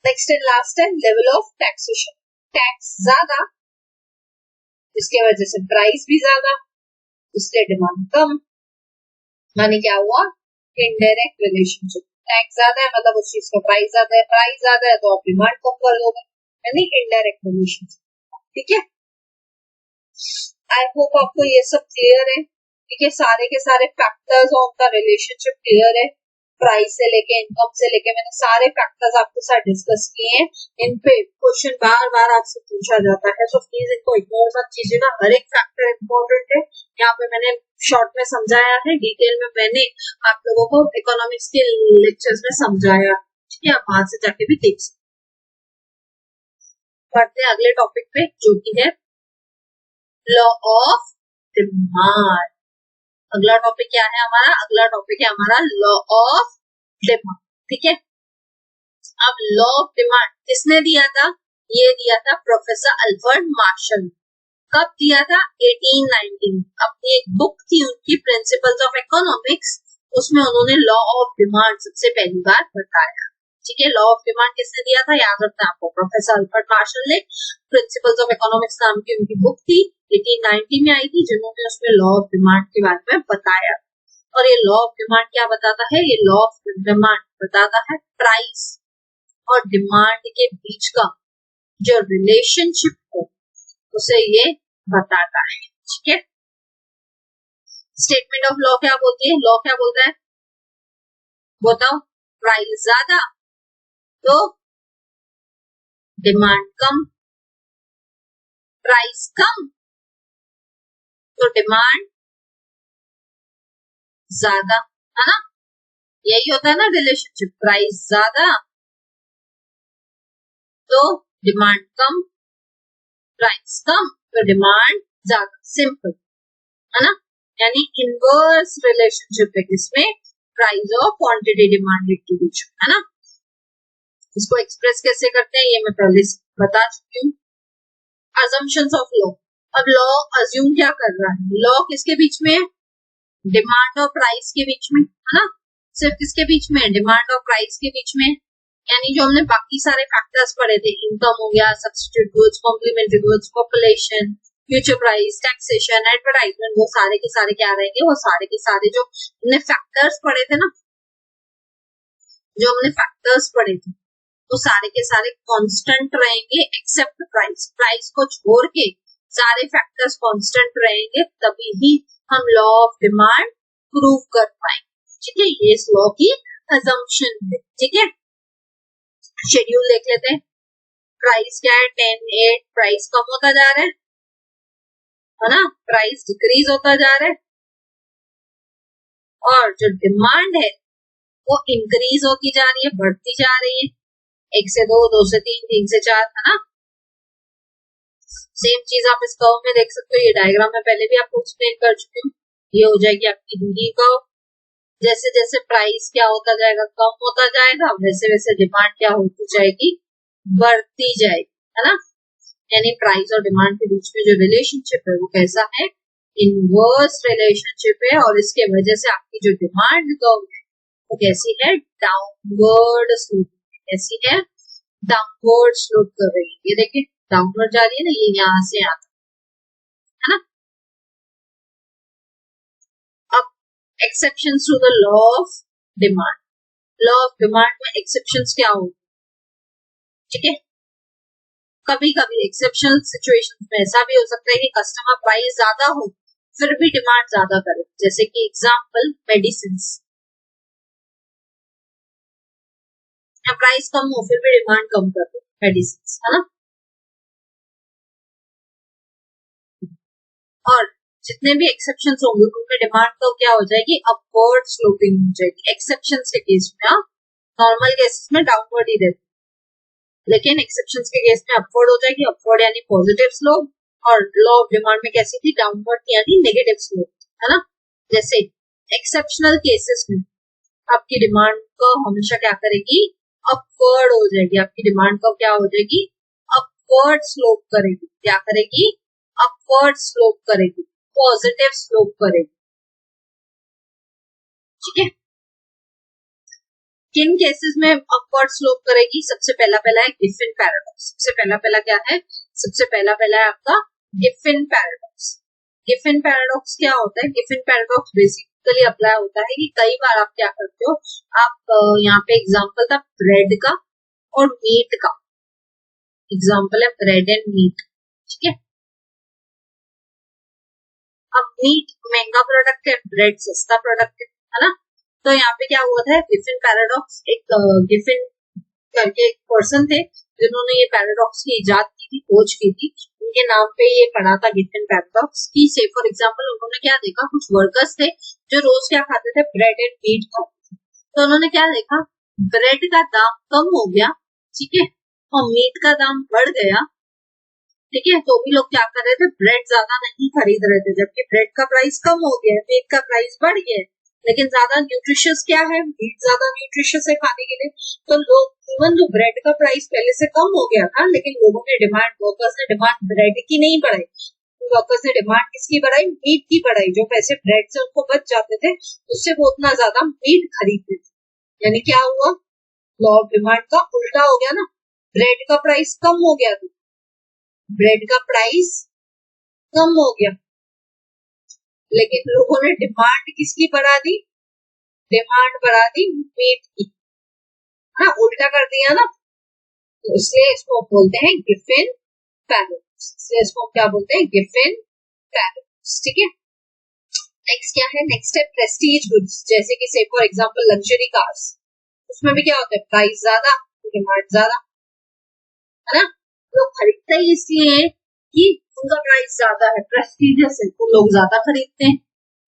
[SPEAKER 2] नेक्स्ट एंड लास्ट है लेवल ऑफ टैक्सेशन। टैक्स ज्यादा, इसके वजह से प्राइस भी ज्यादा, इसलिए डिमांड कम, माने क्या हुआ, इनडायरेक्ट रिलेशनशिप। टैक्स ज्यादा है मतलब उस चीज का प्राइस ज्यादा है, प्राइस ज्यादा है तो आप डिमांड कम कर दोगे, यानी इनडायरेक्ट रिलेशनशिप। ठीक है, आई होप आपको ये सब क्लियर है। ठीक है, सारे के सारे factors of the relationship clear है, प्राइस से लेके इनकम से लेके मैंने सारे फैक्टर्स आपके साथ डिस्कस किए हैं। इन पे क्वेश्चन बार बार आपसे पूछा जाता है, तो प्लीज इनको इग्नोर मत कीजिएगा, हर एक फैक्टर इम्पोर्टेंट है। यहाँ पे मैंने शॉर्ट में समझाया है, डिटेल में मैंने आप लोगों को इकोनॉमिक्स के लेक्चर्स में समझाया। ठीक है, आप वहां से जाके भी देख सकते। बढ़ते अगले टॉपिक पे जो कि है लॉ ऑफ डिमांड। अगला टॉपिक क्या है हमारा, अगला टॉपिक है हमारा लॉ ऑफ डिमांड। ठीक है, अब लॉ ऑफ डिमांड किसने दिया था, ये दिया था प्रोफेसर अल्फ्रेड मार्शल। कब दिया था, 1819। अपनी एक बुक थी उनकी प्रिंसिपल्स ऑफ इकोनॉमिक्स, उसमें उन्होंने लॉ ऑफ डिमांड सबसे पहली बार बताया। ठीक है, लॉ ऑफ डिमांड किसने दिया था, याद रखना आपको, प्रोफेसर अल्फ्रेड मार्शल ने। प्रिंसिपल्स ऑफ इकोनॉमिक्स नाम की उनकी बुक थी, 1890 में आई थी, जिन्होंने उसमें लॉ ऑफ डिमांड के बारे में बताया। और ये लॉ ऑफ डिमांड क्या बताता है, ये लॉ ऑफ डिमांड बताता है प्राइस और डिमांड के बीच का जो रिलेशनशिप हो उसे ये बताता है। ठीक है, स्टेटमेंट ऑफ लॉ क्या बोलती है, लॉ क्या बोलता है बताओ, प्राइस ज्यादा तो डिमांड कम, प्राइस कम तो डिमांड ज्यादा, है ना, यही होता है ना रिलेशनशिप, प्राइस ज्यादा तो डिमांड कम, प्राइस कम तो डिमांड ज्यादा, सिंपल, है ना, यानी इनवर्स रिलेशनशिप है किसमें, प्राइस और क्वांटिटी डिमांड के बीच, है ना। इसको एक्सप्रेस कैसे करते हैं ये मैं पहले बता चुकी हूँ। अजम्पशंस ऑफ लॉ, अब लॉ अज्यूम क्या कर रहा है, लॉ किसके बीच में है, डिमांड और प्राइस के बीच में, है ना, सिर्फ किसके बीच में, डिमांड और प्राइस के बीच में, यानी जो हमने बाकी सारे फैक्टर्स पढ़े थे, इनकम हो गया, substitute goods, complementary goods, population, future price, taxation, advertisement, वो सारे के सारे क्या रहेंगे, वो सारे के सारे जो हमने फैक्टर्स पढ़े थे ना, जो हमने फैक्टर्स पढ़े थे वो सारे के सारे कांस्टेंट रहेंगे एक्सेप्ट प्राइस। प्राइस को छोड़ के सारे फैक्टर्स कांस्टेंट रहेंगे, तभी ही हम लॉ ऑफ डिमांड प्रूव कर पाएंगे। ठीक है, ये इस लॉ की अजम्पशन है। ठीक है, शेड्यूल देख लेते हैं। प्राइस क्या है, 10, 8, प्राइस कम होता जा रहा है ना, प्राइस डिक्रीज होता जा रहा है, और जो डिमांड है वो इंक्रीज होती जा रही है, बढ़ती जा रही है, 1 से 2, 2 से 3, 3 से 4, है ना। सेम चीज आप इस कर्व में देख सकते हो, ये डायग्राम में पहले भी आपको एक्सप्लेन कर चुकी हूँ। ये हो जाएगी आपकी दूरी कर्व, जैसे जैसे प्राइस क्या होता जाएगा, कम होता जाएगा, वैसे वैसे डिमांड क्या होती जाएगी, बढ़ती जाएगी, है ना। यानी प्राइस और डिमांड के बीच में जो रिलेशनशिप है वो कैसा है, इनवर्स रिलेशनशिप है, और इसके वजह से आपकी जो डिमांड कर्व है वो कैसी है, डाउनवर्ड स्लोप, कैसी है, डाउनवर्ड स्लोप कर रही है। ये देखिए डाउनवर्ड जा रही है ना, ये यहाँ से आता है ना। अब exceptions to the law of demand, law of demand में एक्सेप्शंस क्या होंगे, ठीक है। कभी कभी एक्सेप्शनल सिचुएशंस में ऐसा भी हो सकता है कि कस्टमर प्राइस ज्यादा हो फिर भी डिमांड ज्यादा करे, जैसे कि एग्जांपल मेडिसिन, प्राइस कम हो फिर भी डिमांड कम कर दो मेडिसिन, है ना। और जितने भी एक्सेप्शंस होंगे उनमें डिमांड तो क्या हो जाएगी, अपवर्ड स्लोपिंग हो जाएगी। एक्सेप्शंस के केस में, नॉर्मल केसेस में डाउनवर्ड ही रहती
[SPEAKER 1] लेकिन एक्सेप्शंस के केस में अपवर्ड हो जाएगी, अपवर्ड यानी पॉजिटिव स्लोप, और लॉ ऑफ डिमांड में कैसी थी, डाउनवर्ड यानी नेगेटिव स्लोप, है ना। जैसे एक्सेप्शनल केसेस में आपकी डिमांड को हमेशा क्या करेगी, अपवर्ड हो जाएगी, आपकी डिमांड को क्या हो जाएगी, अपवर्ड स्लोप करेगी, क्या करेगी, अपवर्ड स्लोप करेगी, पॉजिटिव स्लोप करेगी, ठीक है। किन केसेस में अपवर्ड स्लोप करेगी, सबसे पहला है गिफिन पैराडॉक्स। सबसे पहला क्या है, सबसे पहला है आपका गिफिन पैराडॉक्स। गिफिन पैराडॉक्स क्या होता है, गिफिन पैराडॉक्स बेसिकली अप्लाई होता है कि कई बार आप क्या करते हो, आप यहाँ पे एग्जांपल था ब्रेड का और मीट का, एग्जांपल है ब्रेड एंड मीट, ठीक है। अब मीट महंगा प्रोडक्ट है, ब्रेड सस्ता प्रोडक्ट है ना। तो यहाँ पे क्या हुआ था, गिफिन पैराडॉक्स, एक गिफिन करके एक पर्सन थे जिन्होंने ये पैराडॉक्स की इजाद की थी, खोज की थी, उनके नाम पे ये पढ़ा था गिफिन पैराडॉक्स की। से फॉर एग्जांपल उन्होंने क्या देखा, कुछ वर्कर्स थे जो रोज क्या खाते थे, ब्रेड एंड मीट खाते थे। तो उन्होंने क्या देखा, ब्रेड का दाम कम हो गया, ठीक है, और मीट का दाम बढ़ गया, ठीक है। तो भी लोग क्या कर रहे थे, ब्रेड ज्यादा नहीं खरीद रहे थे, जबकि ब्रेड का प्राइस कम हो गया है, मीट का प्राइस बढ़ गया है, लेकिन ज्यादा न्यूट्रिशियस क्या है, मीट ज्यादा न्यूट्रिशियस है खाने के लिए। तो लोग इवन जो ब्रेड का प्राइस पहले से कम हो गया था, लेकिन लोगों ने डिमांड, वर्कर्स ने डिमांड ब्रेड की नहीं बढ़ाई, वर्कर्स ने डिमांड किसकी बढ़ाई, मीट की बढ़ाई। जो पैसे ब्रेड से उनको बच जाते थे उससे वो उतना ज्यादा मीट खरीदते थे, यानी क्या हुआ, लॉ ऑफ डिमांड का उल्टा हो गया ना। ब्रेड का प्राइस कम हो गया, ब्रेड का प्राइस कम हो गया, लेकिन लोगों ने डिमांड किसकी बढ़ा दी, डिमांड बढ़ा दी मीट की, हाँ उल्टा कर दिया ना। तो इसलिए इसको बोलते हैं गिफिन पैराडॉक्स, इसलिए इसको क्या बोलते हैं, गिफिन पैराडॉक्स, ठीक है। नेक्स्ट क्या है, नेक्स्ट है प्रेस्टीज गुड्स, जैसे कि से फॉर एग्जांपल लग्जरी कार्स, उसमें भी क्या होता है, प्राइस ज्यादा डिमांड ज्यादा, है ना। लोग खरीदते ही इसलिए कि उनका प्राइस ज्यादा है, प्रेस्टीजियस है, तो लोग ज्यादा खरीदते हैं।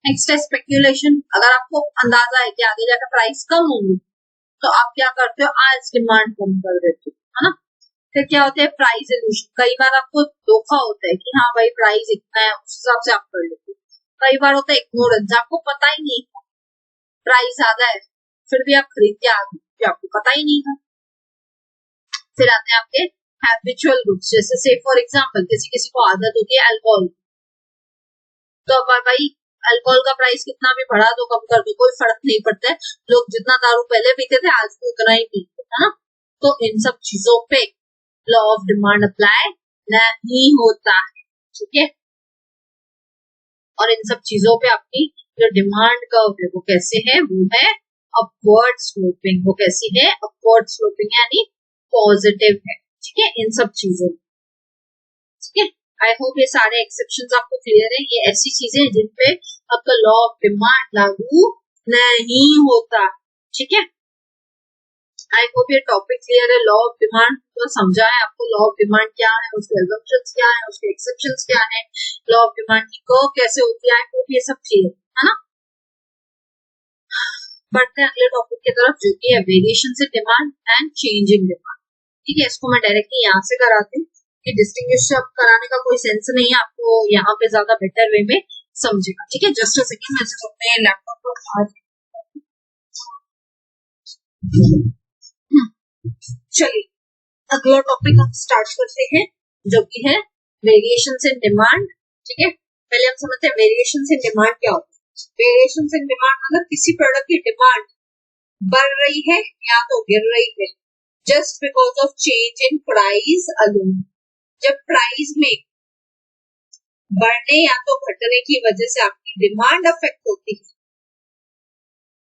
[SPEAKER 1] नेक्स्ट है स्पेक्यूलेशन, अगर आपको अंदाजा है कि आगे जाकर प्राइस कम होगी तो आप क्या करते हो, आज डिमांड कम कर देते हो, है ना। फिर क्या होता है, प्राइस इल्यूशन, कई बार आपको धोखा होता है कि हाँ भाई प्राइस इतना है, उस हिसाब से आप कर लेते हो। कई बार होता है इग्नोरेंस, आपको पता ही नहीं था प्राइस ज्यादा है, फिर भी आप खरीद के आ गए, आपको पता ही नहीं था। फिर आते हैं आपके हैबिचुअल गुड्स, जैसे से फॉर एग्जांपल किसी को आदत होती है अल्कोहल, तो अब भाई अल्कोहल का प्राइस कितना भी बढ़ा दो, कम कर दो, कोई फर्क नहीं पड़ता है, लोग जितना दारू पहले पीते थे आज भी उतना ही पीते हैं, है ना। तो इन सब चीजों पे लॉ ऑफ डिमांड अप्लाई नहीं होता है, ठीक है। और इन सब चीजों पे आपकी जो डिमांड कर्व है वो कैसे है, वो है अपवर्ड स्लोपिंग, वो कैसी है, अपवर्ड स्लोपिंग यानी पॉजिटिव है, ठीक है, इन सब चीजों में, ठीक है। आई होप ये सारे एक्सेप्शंस आपको क्लियर है, ये ऐसी चीजें हैं जिन पे आपका लॉ ऑफ डिमांड लागू नहीं होता, ठीक है। आई होप ये टॉपिक क्लियर है, लॉ ऑफ डिमांड तो समझा है आपको, लॉ ऑफ डिमांड क्या है, उसके assumptions क्या है, उसके एक्सेप्शंस क्या है, लॉ ऑफ डिमांड की कर्व कैसे होती है, आई होप ये सब क्लियर है ना। बढ़ते हैं अगले टॉपिक की तरफ, जो कि है variation in demand and change in demand, ठीक है। इसको मैं डायरेक्टली यहाँ से कराती हूँ कि डिस्टिंग्विश कराने का कोई सेंस नहीं है, आपको यहाँ पे ज्यादा बेटर वे में समझेगा, ठीक है। जस्ट अ सेकंड, मैं सिर्फ अपने लैपटॉप पर चलिए अगला टॉपिक हम स्टार्ट करते हैं, जो कि है वेरिएशंस इन डिमांड, ठीक है। पहले हम समझते हैं वेरिएशंस इन डिमांड क्या होता है। वेरिएशंस इन डिमांड मतलब किसी प्रोडक्ट की डिमांड बढ़ रही है या तो गिर रही है, just because of change in price alone. जब प्राइस में बढ़ने या तो घटने की वजह से आपकी डिमांड अफेक्ट होती है,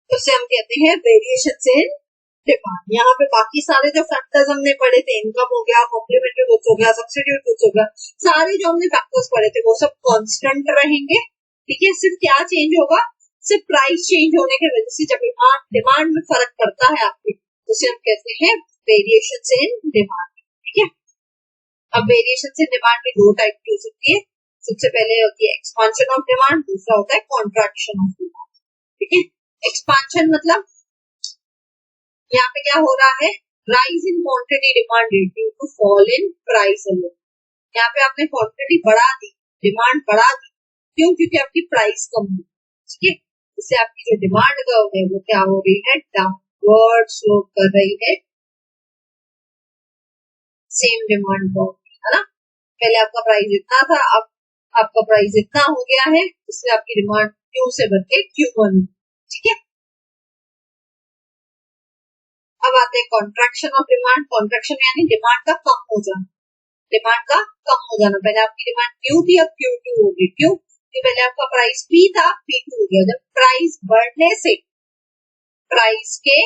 [SPEAKER 1] तो उसे हम कहते हैं वेरिएशंस इन डिमांड। यहाँ पे बाकी सारे जो फैक्टर्स हमने पढ़े थे, इनकम हो गया, कॉम्प्लीमेंट्री गुड्स हो गया, सब्सिट्यूट गुड्स हो गया, सारे जो हमने फैक्टर्स पढ़े थे वो सब कांस्टेंट रहेंगे, ठीक है। सिर्फ क्या चेंज होगा, सिर्फ प्राइस चेंज होने की वजह से जब डिमांड में फर्क पड़ता है आपकी, उसे हम कहते हैं वेरिएशंस इन डिमांड, ठीक है। अब वेरिएशंस इन डिमांड में दो टाइप की हो सकती है, सबसे पहले होती है एक्सपांशन ऑफ डिमांड, दूसरा होता है कॉन्ट्रैक्शन ऑफ डिमांड, ठीक है। एक्सपांशन मतलब यहाँ पे क्या हो रहा है,
[SPEAKER 2] rise in quantity demand due to fall in price alone. यहाँ पे आपने क्वांटिटी बढ़ा दी, डिमांड बढ़ा दी, क्यों? क्योंकि आपकी प्राइस कम हुई, ठीक है। इससे आपकी जो डिमांड कर्व है वो क्या हो रही है? डाउनवर्ड स्लोप कर रही है, सेम डिमांड कर्व, है ना। पहले आपका प्राइस इतना था, अब आपका प्राइस इतना हो गया है, इसलिए आपकी डिमांड क्यू से बढ़ के Q1, ठीक है। अब आते हैं कॉन्ट्रैक्शन ऑफ डिमांड। कॉन्ट्रैक्शन यानी डिमांड का कम हो जाना, डिमांड का कम हो जाना। पहले आपकी डिमांड Q थी, अब Q2 होगी। क्यों? क्योंकि पहले आपका प्राइस P था, P2 हो गया। जब प्राइस बढ़ने से, प्राइस के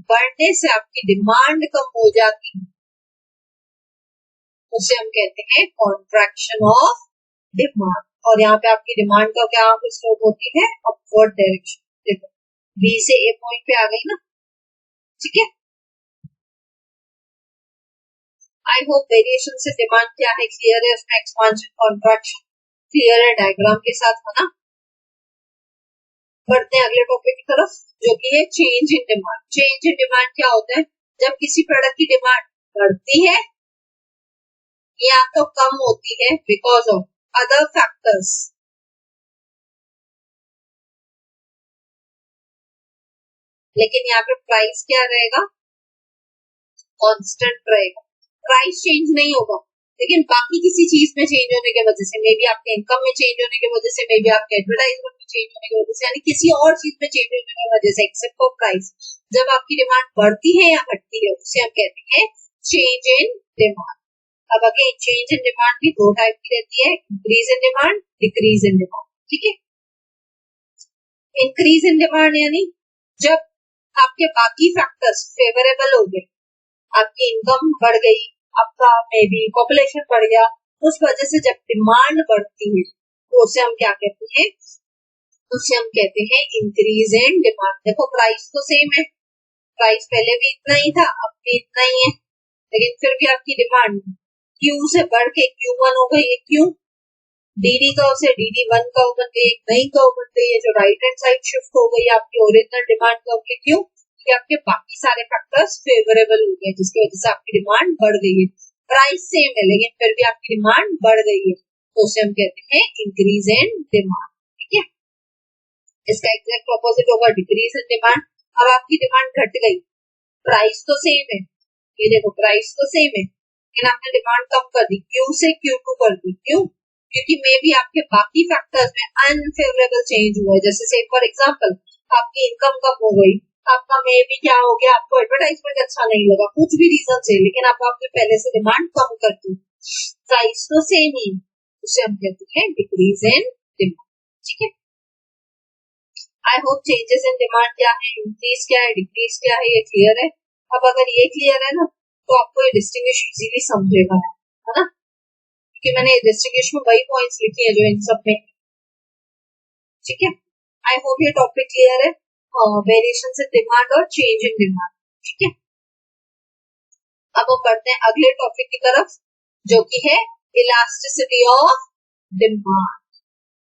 [SPEAKER 2] बढ़ने से आपकी डिमांड कम हो जाती है, उसे हम कहते हैं कॉन्ट्रैक्शन ऑफ डिमांड। और यहाँ पे आपकी डिमांड का क्या स्लोप होती है? Upward direction. देखो बी से ए पॉइंट पे आ गई ना, ठीक है। आई होप वेरिएशन से डिमांड क्या है क्लियर है, उसमें एक्सपांशन कॉन्ट्रैक्शन क्लियर है डायग्राम के साथ, है ना। बढ़ते हैं अगले टॉपिक की तरफ, जो कि है change in demand. Change in demand क्या होता है? जब किसी प्रोडक्ट की डिमांड बढ़ती है या तो कम होती है बिकॉज ऑफ अदर फैक्टर्स, लेकिन यहाँ पे प्राइस क्या रहेगा? कांस्टेंट रहेगा। प्राइस चेंज नहीं होगा, लेकिन बाकी किसी चीज में चेंज होने की वजह से, मे बी आपके इनकम में चेंज होने की वजह से, मे बी आपके एडवर्टाइजमेंट में चेंज होने की वजह से, यानी किसी और चीज में चेंज होने की वजह से, एक्सेप्ट फॉर प्राइस, जब आपकी डिमांड बढ़ती है या घटती है, उसे हम कहते हैं चेंज इन डिमांड। अब अगेन चेंज इन डिमांड भी दो टाइप की रहती है, increase in demand, decrease in demand, ठीक है। इंक्रीज इन डिमांड यानी जब आपके बाकी फैक्टर्स फेवरेबल हो गए, आपकी इनकम बढ़ गई, आपका मे बी पॉपुलेशन बढ़ गया, उस वजह से जब डिमांड बढ़ती है तो उसे हम क्या कहते हैं? उसे हम कहते हैं इंक्रीज इन डिमांड। देखो प्राइस तो सेम है, प्राइस पहले भी इतना ही था, अब भी इतना ही है, लेकिन फिर भी आपकी डिमांड Q से बढ़ के Q1 हो गई है। क्यों? DD कर्व से DD1 कर्व बन गई, एक नई कर्व बन गई है जो राइट हैंड साइड शिफ्ट हो गई आपकी ओरिजिनल डिमांड कर्व के। क्यों? कि आपके बाकी सारे फैक्टर्स फेवरेबल हो गए, जिसकी वजह से आपकी डिमांड बढ़ गई है। प्राइस सेम है लेकिन फिर भी आपकी डिमांड बढ़ गई है, तो उसे हम कहते हैं इंक्रीज इन डिमांड, ठीक है। इसका एग्जैक्ट ऑपोजिट होगा डिक्रीज इन डिमांड। अब आपकी डिमांड घट गई, प्राइस तो सेम है, ये देखो प्राइस तो सेम है, लेकिन आपने डिमांड कम कर दी, Q से Q2 कर दी। क्यों? क्योंकि मे बी आपके बाकी फैक्टर्स में अनफेवरेबल चेंज हुआ है। जैसे से फॉर एग्जांपल आपकी इनकम कम हो गई, आपका मे बी क्या हो गया, आपको एडवर्टाइजमेंट अच्छा नहीं लगा, कुछ भी रीजन से, लेकिन आप आपने पहले से डिमांड कम कर दी, प्राइस तो सेम ही, उसे हम कहते हैं डिक्रीज इन डिमांड, ठीक है। I hope changes in demand क्या है, इंक्रीज क्या है, डिक्रीज क्या है, ये क्लियर है। अब अगर ये क्लियर है ना, तो आपको ये डिस्टिंग्विश इजीली समझेगा, है ना, कि मैंने डिस्टिंग्विश में वही पॉइंट्स लिखे हैं जो इन सब में, ठीक है। आई होप ये टॉपिक क्लियर है, वेरिएशन इन डिमांड और चेंज इन डिमांड, ठीक है। अब हम बढ़ते हैं अगले टॉपिक की तरफ, जो कि है elasticity of demand.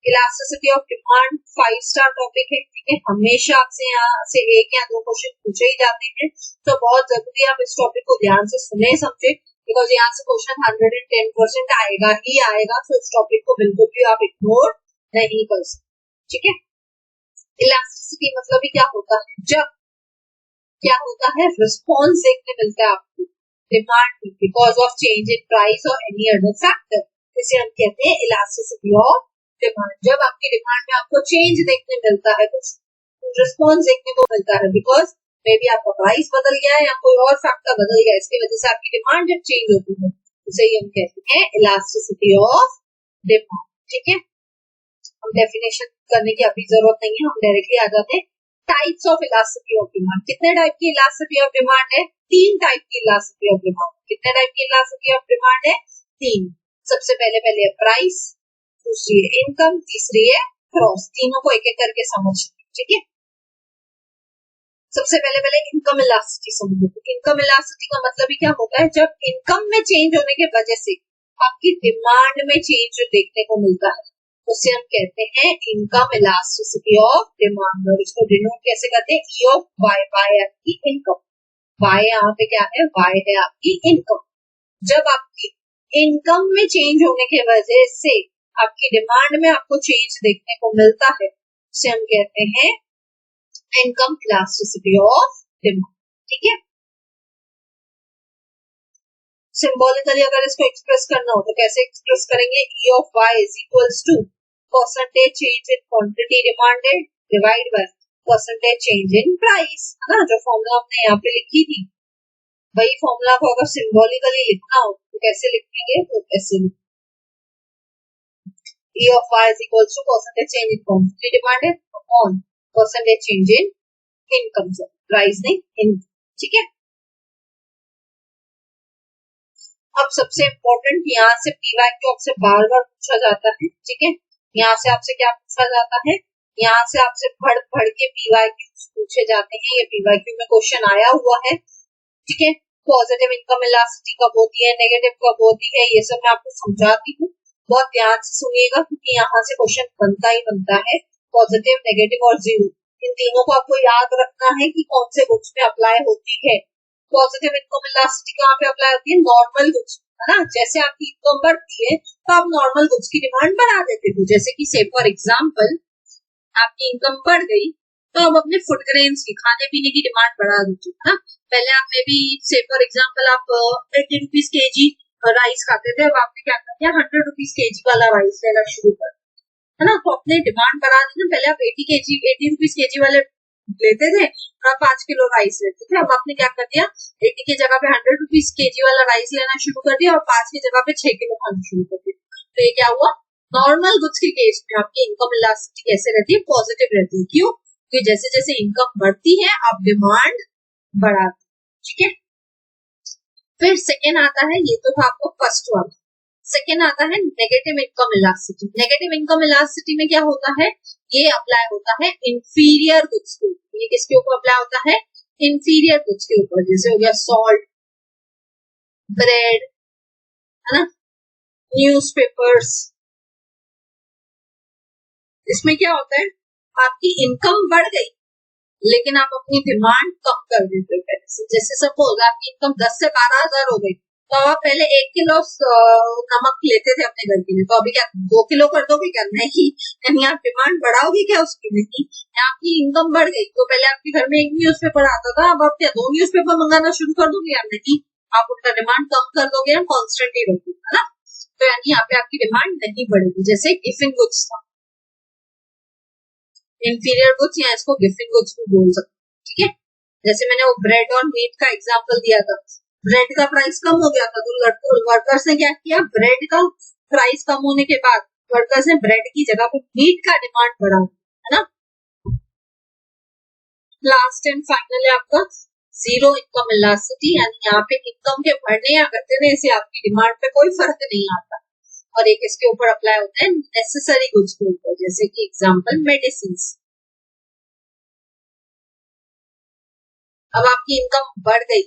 [SPEAKER 2] Elasticity of demand 5 star topic है, ठीक है। हमेशा आपसे यहाँ से एक या दो क्वेश्चन पूछे ही जाते हैं, तो बहुत जरूरी है आप इस टॉपिक को ध्यान से सुने समझे, बिकॉज यहाँ से क्वेश्चन 110% आएगा ही आएगा, तो इस टॉपिक को बिल्कुल भी आप इग्नोर नहीं कर सकते, ठीक है। इलास्टिसिटी मतलब ही क्या होता है? जब क्या होता है, रिस्पॉन्स देखने मिलता है आपको demand because of change in price और एनी अदर फैक्टर, इसे हम कहते हैं इलास्टिसिटी ऑफ डिमांड। जब आपकी डिमांड में आपको चेंज देखने मिलता है, कुछ रिस्पॉन्स देखने को मिलता है, बिकॉज मे बी आपका प्राइस बदल गया है या कोई और फैक्टर बदल गया, इसकी वजह से आपकी डिमांड जब चेंज होती है, उसे हम कहते हैं इलास्टिसिटी ऑफ डिमांड, ठीक है। हम डेफिनेशन करने की अभी जरूरत नहीं है, हम डायरेक्टली आ जाते हैं types of elasticity of demand. कितने टाइप की इलास्टिसिटी ऑफ डिमांड है? 3 टाइप की इलास्टिसिटी ऑफ डिमांड। कितने टाइप की इलास्टिसिटी ऑफ डिमांड है? 3। सबसे पहले प्राइस, दूसरी है इनकम, तीसरी है क्रॉस। तीनों को एक एक करके समझ, ठीक है। सबसे पहले इनकम इलास्टिसिटी समझो। इनकम इलास्टिसिटी का मतलब ही क्या होता है? जब इनकम में चेंज होने की वजह से आपकी डिमांड में चेंज देखने को मिलता है, उसे हम कहते हैं इनकम इलास्टिसिटी ऑफ डिमांड। और इसको डिनोट कैसे करते हैं? E of Y by F की इनकम, वाई यहाँ पे क्या है, वाई है आपकी इनकम। जब आपकी इनकम में चेंज होने की वजह से आपकी डिमांड में आपको चेंज देखने को मिलता है, उसे हम कहते हैं इनकम इलास्टिसिटी ऑफ डिमांड। ठीक है, सिंबॉलिकली अगर इसको एक्सप्रेस करना हो तो कैसे एक्सप्रेस करेंगे, E of Y is equals to percentage change in quantity demanded divide by percentage change in price, है ना, जो फॉर्मूला हमने यहाँ पे लिखी थी वही फॉर्मूला को अगर सिंबॉलिकली लिखना हो तो कैसे लिखेंगे, तो ऐसे E of Y is equals to percentage change in quantity demanded on percentage change in income, rising income। ठीक है, अब सबसे इम्पोर्टेंट यहाँ से PYQ आपसे बार बार पूछा जाता है। ठीक है, यहाँ से आपसे क्या पूछा जाता है, यहाँ से आपसे भड़ के PYQ पूछे जाते हैं। ये PYQ में क्वेश्चन आया हुआ है। ठीक है, पॉजिटिव इनकम इलास्टिसिटी कब होती है, नेगेटिव कब होती है, ये सब मैं आपको समझाती हूँ, बहुत ध्यान से सुनिएगा क्योंकि यहाँ से क्वेश्चन बनता ही बनता है। पॉजिटिव, नेगेटिव और जीरो, इन तीनों को आपको याद रखना है कि कौन से गुड्स में अप्लाई होती है। पॉजिटिव इनकम इलास्टिसिटी कहाँ पे अप्लाई होती है, नॉर्मल गुड्स, है ना। जैसे आपकी इनकम बढ़ती है तो आप नॉर्मल गुड्स की डिमांड बढ़ा देते हो। जैसे कि से फॉर एग्जाम्पल आपकी इनकम बढ़ गई तो अब अपने फूड ग्रेन्स की, खाने पीने की डिमांड बढ़ा दीजिए, है ना। पहले आप में भी से फॉर एग्जाम्पल आप 80 रुपीज केजी राइस खाते थे, अब आपने क्या कर दिया 100 रुपीज केजी वाला राइस लेना शुरू कर, है ना। तो अपने डिमांड बढ़ा दी। पहले आप 80 रुपीज केजी वाले लेते थे और आप 5 किलो राइस लेते थे, अब आपने क्या कर दिया 80 की जगह पे 100 रुपीज केजी वाला राइस लेना शुरू कर दिया और 5 की जगह पे 6 किलो खाना शुरू कर दिया। तो ये क्या हुआ, नॉर्मल गुड्स के केस में आपकी इनकम इलास्टिसिटी कैसे रहती है, पॉजिटिव रहती है। क्यों, कि जैसे जैसे इनकम बढ़ती है आप डिमांड बढ़ाते। ठीक है, फिर सेकेंड आता है, ये तो था आपको फर्स्ट वाला, सेकेंड आता है negative income elasticity. Negative income elasticity में क्या होता है, ये अप्लाई होता है इंफीरियर गुड्स के ऊपर। ये किसके ऊपर अप्लाई होता है, इंफीरियर गुड्स के ऊपर, जैसे हो गया सॉल्ट, ब्रेड, है ना, न्यूज़पेपर्स। इसमें क्या होता है, आपकी इनकम बढ़ गई लेकिन आप अपनी डिमांड कम कर देते हो। जैसे सपोज आपकी इनकम 10 से 12,000 हो गई तो आप पहले 1 किलो नमक लेते थे अपने घर के लिए, तो अभी क्या 2 किलो कर दोगे क्या, नहीं, यानी आप डिमांड बढ़ाओगे क्या उसकी, नहीं। आपकी इनकम बढ़ गई तो पहले आपके घर में 1 न्यूज़पेपर आता था, अब आप क्या 2 न्यूज़पेपर मंगाना शुरू कर दोगे या नहीं, आप उनका डिमांड कम कर दोगे या कॉन्स्टेंट ही रखोगे, है ना। तो यानी यहाँ पे आपकी डिमांड नहीं बढ़ेगी। जैसे टिफिन गुड्स था, इंफीरियर गुड्स या इसको गिफ्टिंग गुड्स भी बोल सकते हैं। ठीक है, जैसे मैंने वो ब्रेड और मीट का एग्जांपल दिया था, ब्रेड का प्राइस कम हो गया था तो वर्कर्स ने क्या किया, ब्रेड का प्राइस कम होने के बाद वर्कर्स ने ब्रेड की जगह पर मीट का डिमांड बढ़ा, है ना। लास्ट एंड फाइनल है आपका जीरो इनकम इलास्टिसिटी, यानी यहाँ पे इनकम के बढ़ने या घटने से आपकी डिमांड पे कोई फर्क नहीं आता। और एक इसके ऊपर अप्लाई होता है नेसेसरी गुड्स के ऊपर, जैसे कि एग्जांपल मेडिसिन। अब आपकी इनकम बढ़ गई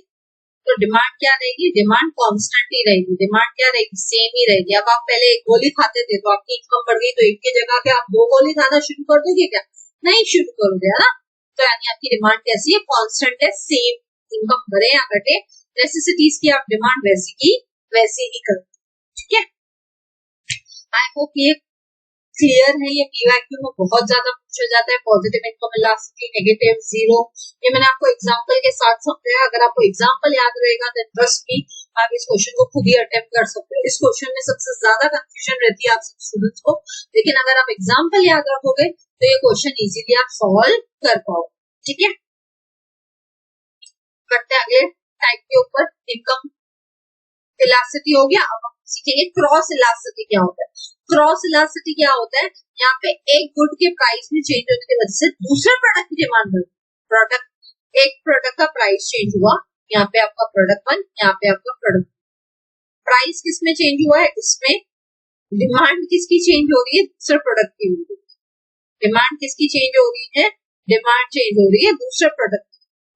[SPEAKER 2] तो डिमांड क्या रहेगी, डिमांड कांस्टेंट ही रहेगी, डिमांड क्या रहेगी, सेम ही रहेगी। अब आप पहले 1 गोली खाते थे तो आपकी इनकम बढ़ गई तो 1 की जगह पे आप 2 गोली खाना शुरू कर दोगे क्या, नहीं शुरू करोगे, है ना। तो यानी आपकी डिमांड कैसी है, कांस्टेंट है, सेम, इनकम बढ़े या घटे, नेसेसिटीज की आप डिमांड वैसी की वैसी ही करोगे। ठीक है, आई होप ये क्लियर है। ये PYQ में बहुत ज्यादा पूछा जाता है, positive income elasticity, negative, zero. ये मैंने आपको एग्जांपल के साथ समझाया, अगर आपको एग्जांपल याद रहेगा तो ट्रस्ट मी आप इस क्वेश्चन को खुद ही अटेम्प्ट कर सकते हो। इस क्वेश्चन में सबसे ज्यादा कंफ्यूजन रहती है आप स्टूडेंट्स को, लेकिन अगर आप एग्जाम्पल याद रखोगे तो ये क्वेश्चन इजीली आप सॉल्व कर पाओगे। ठीक है, करते आगे टाइप के ऊपर। इनकम इलास्टिसिटी हो गया, अब सीखेंगे क्रॉस इलास्टिसिटी क्या होता है। क्रॉस इलास्टिसिटी क्या होता है, यहाँ पे एक गुड के प्राइस में चेंज होने की वजह से दूसरे प्रोडक्ट की डिमांड बढ़ी। प्रोडक्ट, एक प्रोडक्ट का प्राइस चेंज हुआ, यहाँ पे आपका प्रोडक्ट 1, यहाँ पे आपका प्रोडक्ट, प्राइस किसमें चेंज हुआ है, इसमें डिमांड किसकी चेंज हो रही है, दूसरे प्रोडक्ट की। डिमांड किसकी चेंज हो रही है, डिमांड चेंज हो रही है दूसरे प्रोडक्ट,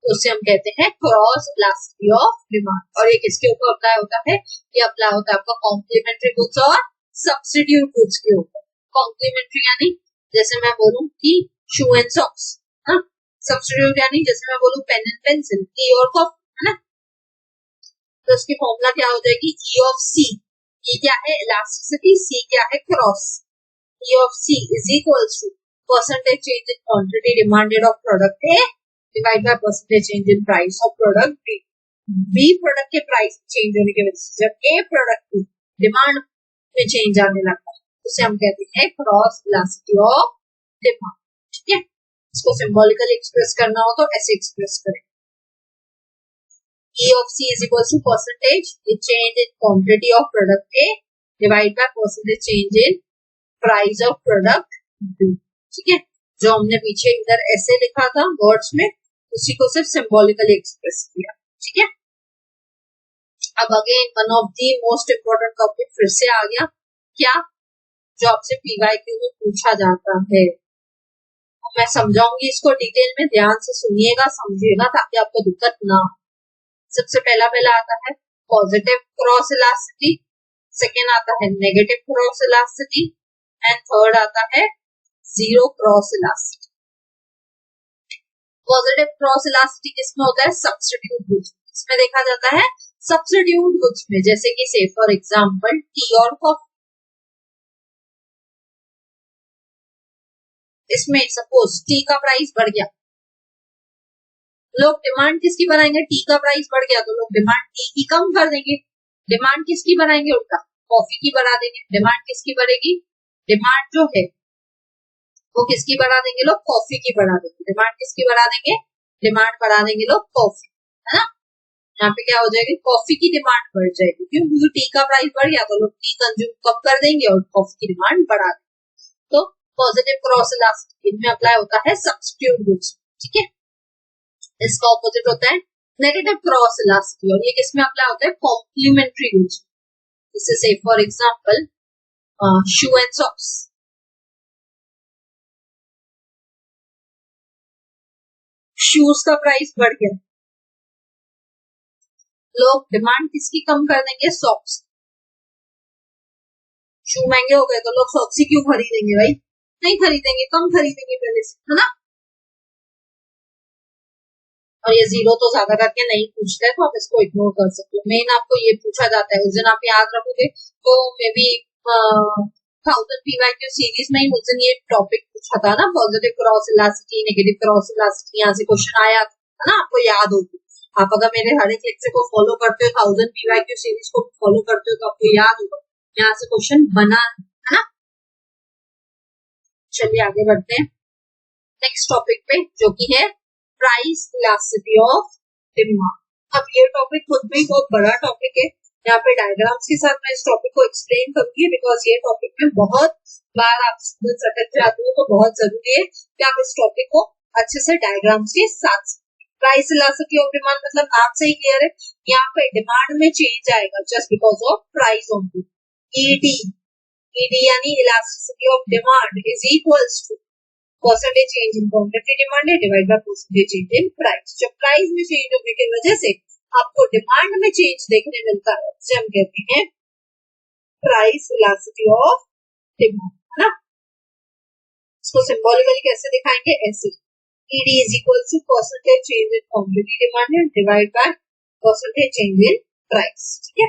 [SPEAKER 2] तो उसे हम कहते हैं क्रॉस इलास्टिसिटी ऑफ डिमांड। और ये किसके ऊपर अप्लाई होता है, ये अप्लाई होता है आपका कॉम्प्लीमेंट्री गुड्स और सब्स्टिट्यूट गुड्स के ऊपर। कॉम्प्लीमेंट्री यानी जैसे मैं बोलूं कि शू एंड सॉक्स, सब्स्टिट्यूट यानी जैसे मैं बोलूं पेन एंड पेंसिल, टी और कॉफी, है ना। तो इसकी फॉर्मूला क्या हो जाएगी, ई ऑफ सी, ये क्या है इलास्टिसिटी, सी क्या है cross, E of C is equals to percentage change in quantity demanded of product A divide by percentage change in price of product B. B product के प्राइस चेंज होने की वजह से जब ए प्रोडक्ट की डिमांड में चेंज आने लगता है उसे हम कहते हैं क्रॉस इलास्टिसिटी ऑफ डिमांड। ठीक है, इसको सिंबॉलिकली एक्सप्रेस करना हो तो ऐसे एक्सप्रेस करें, E of C is equal to percentage change in quantity of product A divided by percentage change in price of product B। ठीक है, जो हमने पीछे इधर ऐसे लिखा था वर्ड्स में उसी को सिर्फ सिंबॉलिकली एक्सप्रेस किया। ठीक है, अब again one of the most important topic फिर से आ गया, क्या, जो आपसे PYQ में पूछा जाता है। मैं समझाऊंगी इसको डिटेल में, ध्यान से सुनिएगा समझिएगा ताकि आपको दिक्कत ना हो। सबसे पहला आता है पॉजिटिव क्रॉस इलास्टिसिटी, सेकेंड आता है negative cross elasticity and third आता है zero cross elasticity. Positive cross elasticity किसमें होता है, सब्स्टिट्यूट गुड्स, इसमें देखा जाता है सब्स्टिट्यूट गुड्स में, जैसे कि से फॉर एग्जांपल टी और कॉफी, इसमें सपोज टी का प्राइस बढ़ गया, लोग डिमांड किसकी बनाएंगे, टी का प्राइस बढ़ गया तो लोग डिमांड टी की कम कर देंगे, डिमांड किसकी बनाएंगे उल्टा, कॉफी की बढ़ा देंगे। डिमांड किसकी बढ़ेगी, डिमांड जो है वो किसकी बढ़ा देंगे लोग, कॉफी की बढ़ा देंगे। डिमांड किसकी बढ़ा देंगे, डिमांड बढ़ा देंगे लोग कॉफी, है ना। यहाँ पे क्या हो जाएगी, कॉफी की डिमांड बढ़ जाएगी, क्यों, क्योंकि टी का प्राइस बढ़ गया तो लोग टी कंज्यूम कम कर देंगे और कॉफी की डिमांड बढ़ा देंगे। तो पॉजिटिव क्रॉस इलास्टिसिटी इनमें अप्लाई होता है सब्स्टिट्यूट गुड्स। ठीक है, इसका ऑपोजिट होता है नेगेटिव क्रॉस इलास्टिसिटी, और ये किसमें अप्लाई होता है, कॉम्प्लीमेंट्री गुड्स, जैसे से for example shoe and socks. Shoes का प्राइस बढ़ गया, लोग डिमांड किसकी कम कर देंगे, सॉक्स। शू महंगे हो गए तो लोग सॉक्स ही क्यों खरीदेंगे भाई, नहीं खरीदेंगे, कम खरीदेंगे पहले से, है ना। और ये जीरो तो ज्यादा करके नहीं पूछते हैं तो आप इसको इग्नोर कर सकते हो। मेन आपको ये पूछा जाता है, उस दिन आप याद रखोगे तो मे बी 1000 PYQ सीरीज में ही उस दिन ये टॉपिक पूछा था ना, positive cross elasticity negative cross elasticity, यहाँ से क्वेश्चन आया था ना, आपको याद होगी। आप अगर मेरे हर एक लेक्चर को फॉलो करते हो, 1000 PYQ सीरीज को फॉलो करते हो तो आपको याद होगा यहाँ से क्वेश्चन बना है ना। चलिए आगे बढ़ते हैं नेक्स्ट टॉपिक पे, जो कि है प्राइस इलास्टिसिटी ऑफ डिमांड। अब ये टॉपिक खुद भी बहुत बड़ा टॉपिक है, यहाँ पे डायग्राम्स के साथ मैं इस टॉपिक को एक्सप्लेन करूंगी, बिकॉज ये टॉपिक में बहुत बार आप सटक जाते हो, तो बहुत जरूरी है कि आप इस टॉपिक को अच्छे से डायग्राम्स के साथ। प्राइस इलास्टिसिटी ऑफ डिमांड मतलब नाम से ही क्लियर है, यहाँ पे डिमांड में चेंज आएगा just because of price only. ED यानी elasticity of demand is equals to percentage change in quantity demanded divide by percentage change in price. जब प्राइस में चेंज होने की वजह से आपको डिमांड में चेंज देखने मिलता है उसे हम कहते हैं प्राइस इलास्टिसिटी ऑफ डिमांड, है ना। इसको सिंबॉलिकली कैसे दिखाएंगे, ऐसे ED is equal to percentage change in quantity demanded divide by percentage change in price. ठीक है,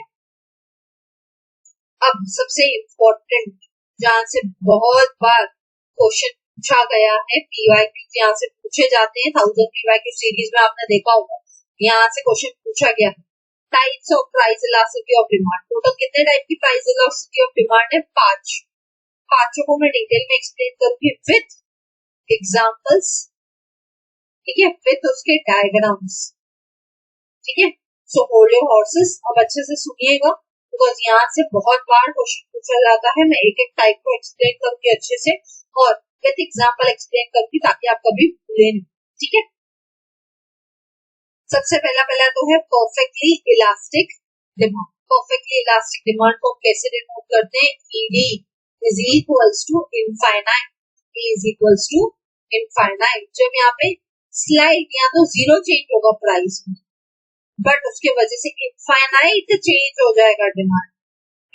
[SPEAKER 2] अब सबसे इम्पोर्टेंट जहां से बहुत बार क्वेश्चन पूछा गया है, PYQ यहाँ से पूछे जाते हैं, 1000 PYQ सीरीज में आपने देखा होगा, यहाँ से क्वेश्चन पूछा गया है types of price elasticity of demand. Total कितने टाइप की प्राइस इलास्टिसिटी ऑफ डिमांड है, 5। पांचों को मैं डिटेल में एक्सप्लेन करूंगी विथ एग्जांपल्स, ठीक है, विथ उसके डायग्राम्स। ठीक है, सो होल्ड योर हॉर्सेस, अब अच्छे से सुनिएगा बिकॉज यहाँ से बहुत बार क्वेश्चन पूछा जाता है। मैं एक एक टाइप को एक्सप्लेन करूंगी अच्छे से और विथ एग्जांपल एक्सप्लेन करूंगी ताकि आप कभी भूले नहीं। ठीक है, सबसे पहला तो है perfectly elastic demand. Perfectly elastic demand को कैसे डिनोट करते हैं, ED is equals to infinite, E is equals to infinite. जब यहाँ पे स्लाइड या तो जीरो चेंज होगा प्राइस में, बट उसके वजह से इनफाइनाइट चेंज हो जाएगा डिमांड।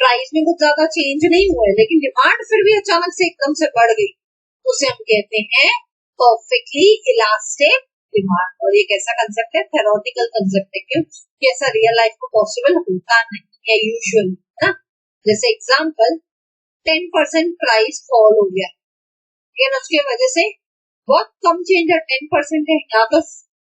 [SPEAKER 2] प्राइस में कुछ ज्यादा चेंज नहीं हुआ है लेकिन डिमांड फिर भी अचानक से एकदम से बढ़ गई, उसे हम कहते हैं परफेक्टली इलास्टिक डिमांड, और ये कैसा कंसेप्ट है, थेरोटिकल कंसेप्ट है, क्यों कि ऐसा रियल लाइफ में पॉसिबल होता नहीं है यूजुअली, है ना। जैसे एग्जांपल 10% प्राइस फॉल हो गया, लेकिन उसकी वजह से बहुत कम चेंज है, 10% है,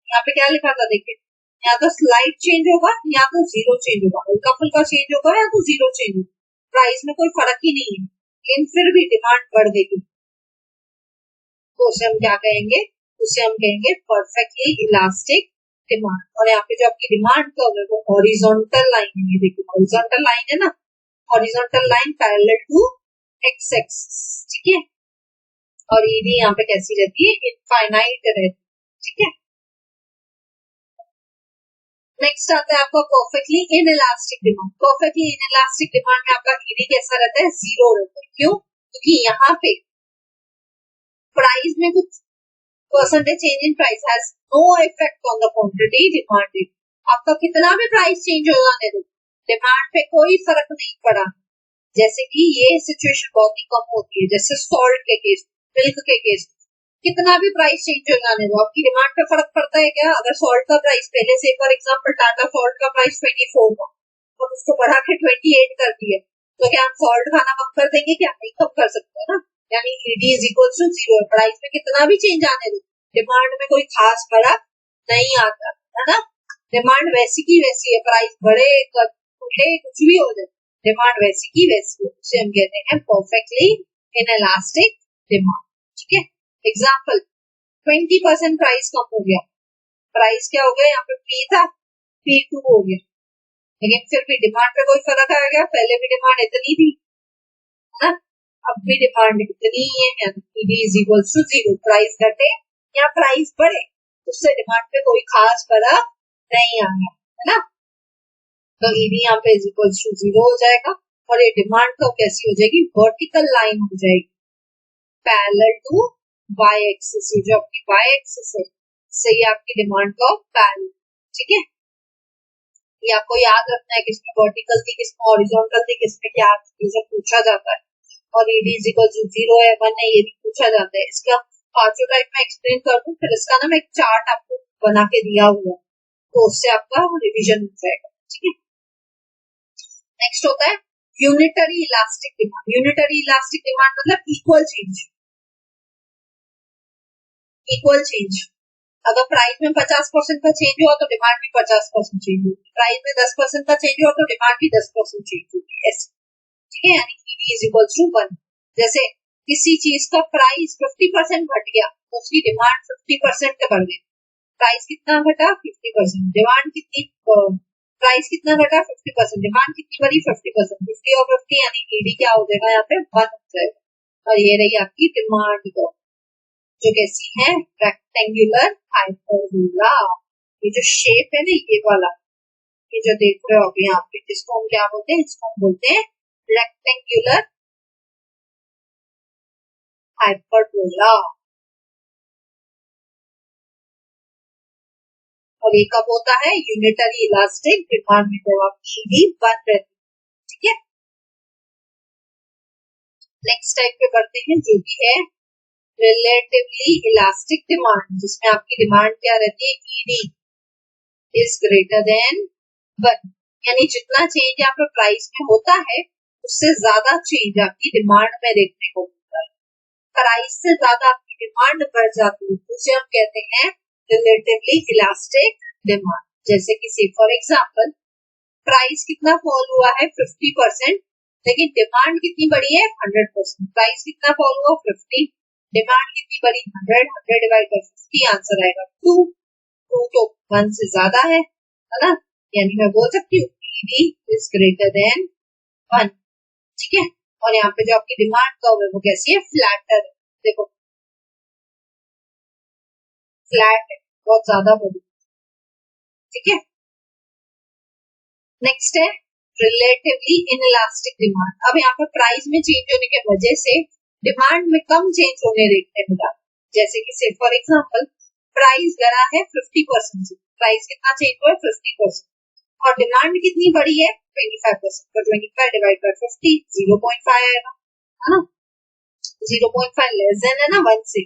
[SPEAKER 2] यहाँ पे क्या लिखा था देखिए, या तो स्लाइड चेंज होगा या तो जीरो चेंज होगा, हल्का फुल्का चेंज होगा या तो जीरो चेंज होगा, प्राइस में कोई फर्क ही नहीं है, लेकिन फिर भी डिमांड बढ़ गई, तो उसे हम क्या कहेंगे, उसे हम कहेंगे परफेक्टली इलास्टिक डिमांड। और यहाँ पे जो आपकी डिमांड कर्व है वो हॉरिजॉन्टल लाइन है, ये देखिए हॉरिजॉन्टल लाइन है ना, horizontal line parallel to X axis, ठीक है, और ये भी यहाँ पे कैसी रहती है, इनफाइनाइट रहती है, ठीक है। नेक्स्ट आता है आपका perfectly inelastic demand. Perfectly inelastic demand में आपका ईडी कैसा रहता है, जीरो रहता है, क्यों, क्योंकि यहाँ पे प्राइस में कुछ percentage change in price has no effect on the quantity demanded. आपका कितना भी प्राइस चेंज हो जाने दो, डिमांड पे कोई फर्क नहीं पड़ा। जैसे कि ये सिचुएशन बहुत ही कम होती है, जैसे सॉल्ट के केस, मिल्क के केस, कितना भी प्राइस चेंज हो जाने दो, आपकी डिमांड पे फर्क पड़ता है क्या। अगर सॉल्ट का प्राइस पहले से, फॉर एग्जांपल टाटा सॉल्ट का प्राइस 24 था और उसको बढ़ा के 28 कर दिया, तो क्या हम सॉल्ट खाना कम कर देंगे, क्या नहीं कम कर सकते ना, यानी ED is equal to zero. Price में कितना भी चेंज आने दो, डिमांड में कोई खास फर्क नहीं आता, है ना। डिमांड वैसी की वैसी है, प्राइस बढ़े घटे कुछ भी हो जाए, डिमांड वैसी की वैसी है, उसे हम कहते हैं परफेक्टली इनइलास्टिक डिमांड, ठीक है। एग्जाम्पल 20% प्राइस कम हो गया, प्राइस क्या हो गया, यहाँ पे पी था P2 हो गया, लेकिन फिर भी डिमांड पे कोई फर्क आ गया, पहले भी डिमांड इतनी थी, है ना, अब भी डिमांड इतनी ही है, ED is equal to zero. Price घटे या प्राइस बढ़े, उससे डिमांड पे कोई खास फर्क नहीं आया, है ना। तो ईडी यहाँ पे इज इक्वल टू जीरो हो जाएगा, और ये डिमांड तो कैसी हो जाएगी, वर्टिकल लाइन हो जाएगी पैरेलल टू वाई एक्सिस, जो आपकी वाई एक्सिस है सही आपकी डिमांड का पैरेलल, ठीक है। ये आपको याद रखना है, किसमें वर्टिकल थी, किसमें हॉरिजॉन्टल थी, किसमें क्या थी, जो पूछा जाता है। और ED is equal to zero है, 1 है, ये भी पूछा जाता है। इसका पांचों टाइप में एक्सप्लेन कर दूं, फिर इसका ना मैं एक चार्ट आपको बना के दिया हुआ है, तो उससे आपका रिविजन हो जाएगा, ठीक है। नेक्स्ट होता है unitary elastic demand. Unitary elastic demand मतलब इक्वल चेंज, इक्वल चेंज। अगर प्राइस में 50% का चेंज हुआ तो डिमांड भी 50% चेंज होगी, प्राइस में 10% का चेंज हुआ तो डिमांड भी 10% चेंज होगी, ऐसे, ठीक है। यानी ईडी इज इक्वल टू 1। जैसे किसी चीज का प्राइस 50% घट गया तो उसकी डिमांड 50% बढ़ गई, प्राइस कितना घटा 50%, डिमांड कितनी, प्राइस कितना घटा 50%, डिमांड कितनी बढ़ी 50%, 50 और 50 यानी ईडी क्या हो जाएगा, यहाँ पे 1 हो जाएगा। और ये रही आपकी डिमांड कर्व, जो कैसी है, रेक्टेंगुलर हाइपरबोला। ये जो शेप है ना, ये वाला, ये जो देख रहे हो अभी यहाँ पे, इसको हम क्या बोलते हैं, इसको हम बोलते हैं रेक्टेंगुलर हाइपरबोला। और ये कब होता है, यूनिटरी इलास्टिक डिमांड में, जब आपकी ईडी 1 रहती है, ठीक है। नेक्स्ट टाइप पे बढ़ते हैं, जो भी है रिलेटिवली इलास्टिक डिमांड, जिसमें आपकी डिमांड क्या रहती है, ईडी इज ग्रेटर देन 1, यानी जितना चेंज यहाँ पे प्राइस में होता है उससे ज्यादा चेंज आपकी डिमांड में देखने को मिलता है, प्राइस से ज्यादा आपकी डिमांड बढ़ जाती है, उसे हम कहते हैं रिलेटिवली इलास्टिक डिमांड। जैसे कि से फॉर एग्जांपल प्राइस कितना फॉल हुआ है 50%, लेकिन डिमांड कितनी बढ़ी है 100%। प्राइस कितना फॉल हुआ 50, डिमांड कितनी बढ़ी 100, 100 डिवाइड बाय 50 आंसर आएगा 2। 2 तो 1 से ज्यादा है ना, यानी मैं बोल सकती हूँ ईडी इज ग्रेटर देन 1, ठीक है। और यहाँ पे जो आपकी डिमांड कर्व है वो कैसी है, फ्लैटर, देखो फ्लैट है, बहुत ज्यादा बढ़ी, ठीक है। नेक्स्ट है रिलेटिवली इनइलास्टिक डिमांड। अब यहाँ पर प्राइस में चेंज होने की वजह से डिमांड में कम चेंज होने देखने मिला, जैसे कि से फॉर एग्जांपल प्राइस बढ़ा है 50%, प्राइस कितना चेंज हुआ है 50%, और डिमांड कितनी बढ़ी है 25%, तो 25 डिवाइड बाय 50 0.5 आएगा, है ना। 0.5 लेस देन है ना 1 से,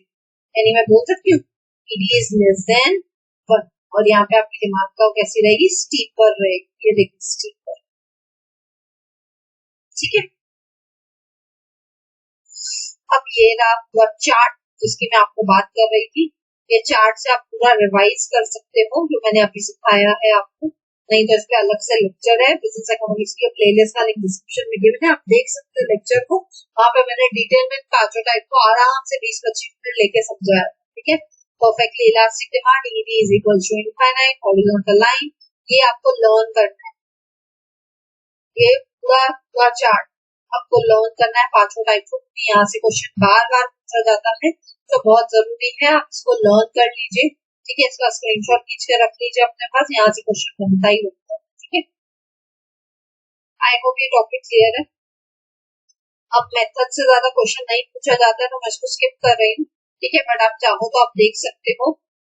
[SPEAKER 2] यानी मैं बोल सकती हूँ ईडी इज लेस देन 1 और यहाँ पे आपकी डिमांड का कैसी रहेगी, स्टीपर रहेगी, ये देखिए स्टीपर, ठीक है। अब ये रहा पूरा चार्ट जिसकी मैं आपको बात कर रही थी, ये चार्ट से आप पूरा रिवाइज कर सकते हो जो मैंने अभी सिखाया है आपको, नहीं तो इस पे अलग से लेक्चर है बिजनेस इकोनॉमिक्स की प्लेलिस्ट का लिंक डिस्क्रिप्शन में गिवन है, आप देख सकते हैं लेक्चर को, वहां पे मैंने डिटेल में पांचों टाइप को आराम से 20-25 मिनट लेके समझाया, ठीक है। Perfectly elastic demand, ED is equal to infinite horizontal line, ये आपको लर्न करना है, ये पूरा चार्ट आपको लर्न करना है पांचों टाइप को, यहाँ से क्वेश्चन बार बार पूछा जाता है तो बहुत जरूरी है आप इसको लर्न कर लीजिए, ठीक है। इसका स्क्रीनशॉट खींच के रख लीजिए अपने पास, यहाँ से क्वेश्चन बनता ही होता है, ठीक है। आई होप ये टॉपिक क्लियर है। अब मेथड से ज्यादा क्वेश्चन नहीं पूछा जाता है तो मैं इसको स्किप कर रही हूँ, ठीक है, बट आप चाहो तो आप देख सकते हो,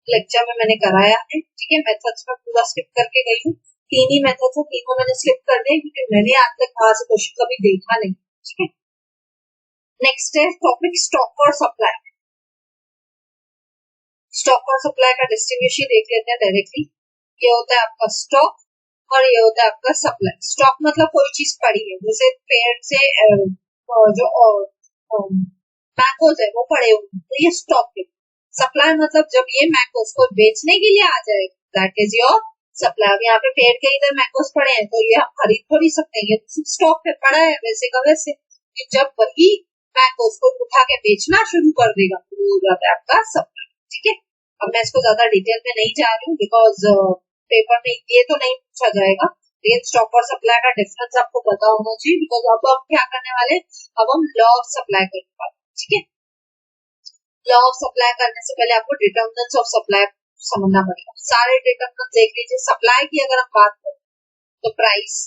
[SPEAKER 2] लेक्चर में मैंने कराया है, ठीक है। मेथड्स में पूरा स्किप करके गई हूँ, 3 ही मेथड है, 3 मैंने स्किप कर दिया क्योंकि मैंने आज तक वहां से क्वेश्चन कभी देखा नहीं, ठीक है। नेक्स्ट है टॉपिक स्टॉक और सप्लाई। स्टॉक और सप्लाई का डिस्ट्रीब्यूशन देख लेते हैं डायरेक्टली। ये होता है आपका स्टॉक और ये होता है आपका सप्लाई। स्टॉक मतलब कोई चीज पड़ी है, जैसे पेड़ से जो मैंगोज है वो पड़े हुए तो ये स्टॉक है। सप्लाई मतलब जब ये मैंगोज को बेचने के लिए आ जाए, दैट इज योर सप्लाई। अब यहाँ पे पेड़ के इधर मैंगोज पड़े हैं तो ये हम खरीद थोड़ी सकते हैं, ये स्टॉक पे पड़ा है वैसे का वैसे। जब वही मैंगोज को उठा के बेचना शुरू कर देगा तो वो हो जाता है आपका सप्लाई, ठीक है। अब मैं इसको ज्यादा डिटेल में नहीं जा रही हूँ बिकॉज पेपर में ये तो नहीं पूछा जाएगा, लेकिन स्टॉक और सप्लाई का डिफरेंस आपको पता होना चाहिए बिकॉज अब हम क्या करने वाले, अब हम लॉ ऑफ सप्लाई करने वाले, ठीक है। लॉ ऑफ सप्लाई करने से पहले आपको डिटर्मिनेंट्स ऑफ सप्लाई समझना पड़ेगा। सारे डिटर्मिनेंट्स देख लीजिए। सप्लाई की अगर हम बात करें तो प्राइस,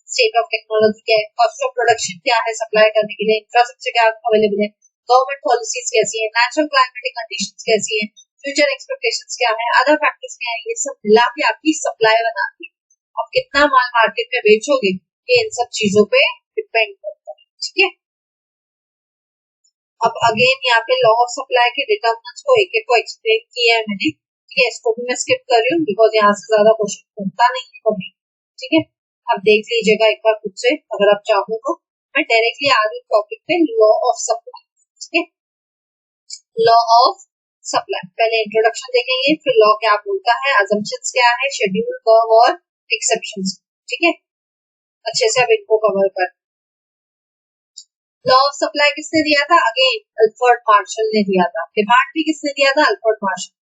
[SPEAKER 2] स्टेट ऑफ टेक्नोलॉजी क्या है, कॉस्ट ऑफ प्रोडक्शन क्या है सप्लाई करने के लिए, इंफ्रास्ट्रक्चर क्या अवेलेबल है, गवर्नमेंट पॉलिसीज कैसी है, नेचुरल क्लाइमेटिक कंडीशंस कैसी है, फ्यूचर एक्सपेक्टेशंस क्या है, अदर फैक्टर्स क्या है, ये सब मिला के आपकी सप्लाई बनाती है। अब कितना माल मार्केट में बेचोगे ये इन सब चीजों पे डिपेंड करता है, ठीक है। अब अगेन यहाँ पे लॉ ऑफ सप्लाई के डिटर्मिनेंट्स को एक एक को एक्सप्लेन किया है मैंने, ठीक है। इसको भी मैं स्किप कर रही हूँ बिकॉज यहाँ से ज्यादा क्वेश्चन बनता नहीं है कभी, ठीक है। अब देख लीजिएगा एक बार खुद से अगर आप चाहो तो। मैं डायरेक्टली आ रही हूँ टॉपिक पे, लॉ ऑफ सप्लाई, ठीक है। लॉ ऑफ सप्लाई पहले इंट्रोडक्शन देखेंगे, फिर लॉ क्या बोलता है, अजम्पशंस क्या है, शेड्यूल कर्व और एक्सेप्शंस, ठीक है। अच्छे से अब इनको कवर कर। लॉ ऑफ सप्लाई किसने दिया था, अगेन अल्फ्रेड मार्शल ने दिया था। डिमांड भी किसने दिया था, अल्फ्रेड मार्शल।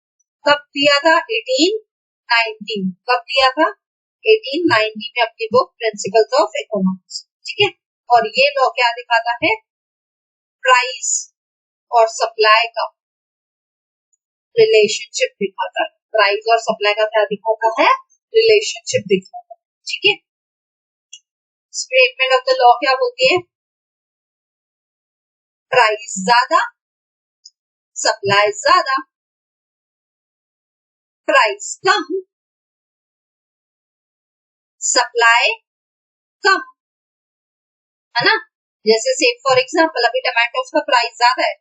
[SPEAKER 2] कब दिया था, 1819। कब दिया था, 1890 में अपनी बुक प्रिंसिपल्स ऑफ इकोनॉमिक्स, ठीक है। और ये लॉ क्या दिखाता है, प्राइस और सप्लाई का रिलेशनशिप दिखाता है। प्राइस और सप्लाई का क्या दिखाता है, रिलेशनशिप दिखाता है, ठीक है। स्टेटमेंट ऑफ द लॉ क्या बोलती है, प्राइस ज्यादा सप्लाई ज्यादा, प्राइस कम सप्लाई कम, है ना। जैसे से फॉर एग्जांपल अभी टमाटोस का प्राइस ज्यादा है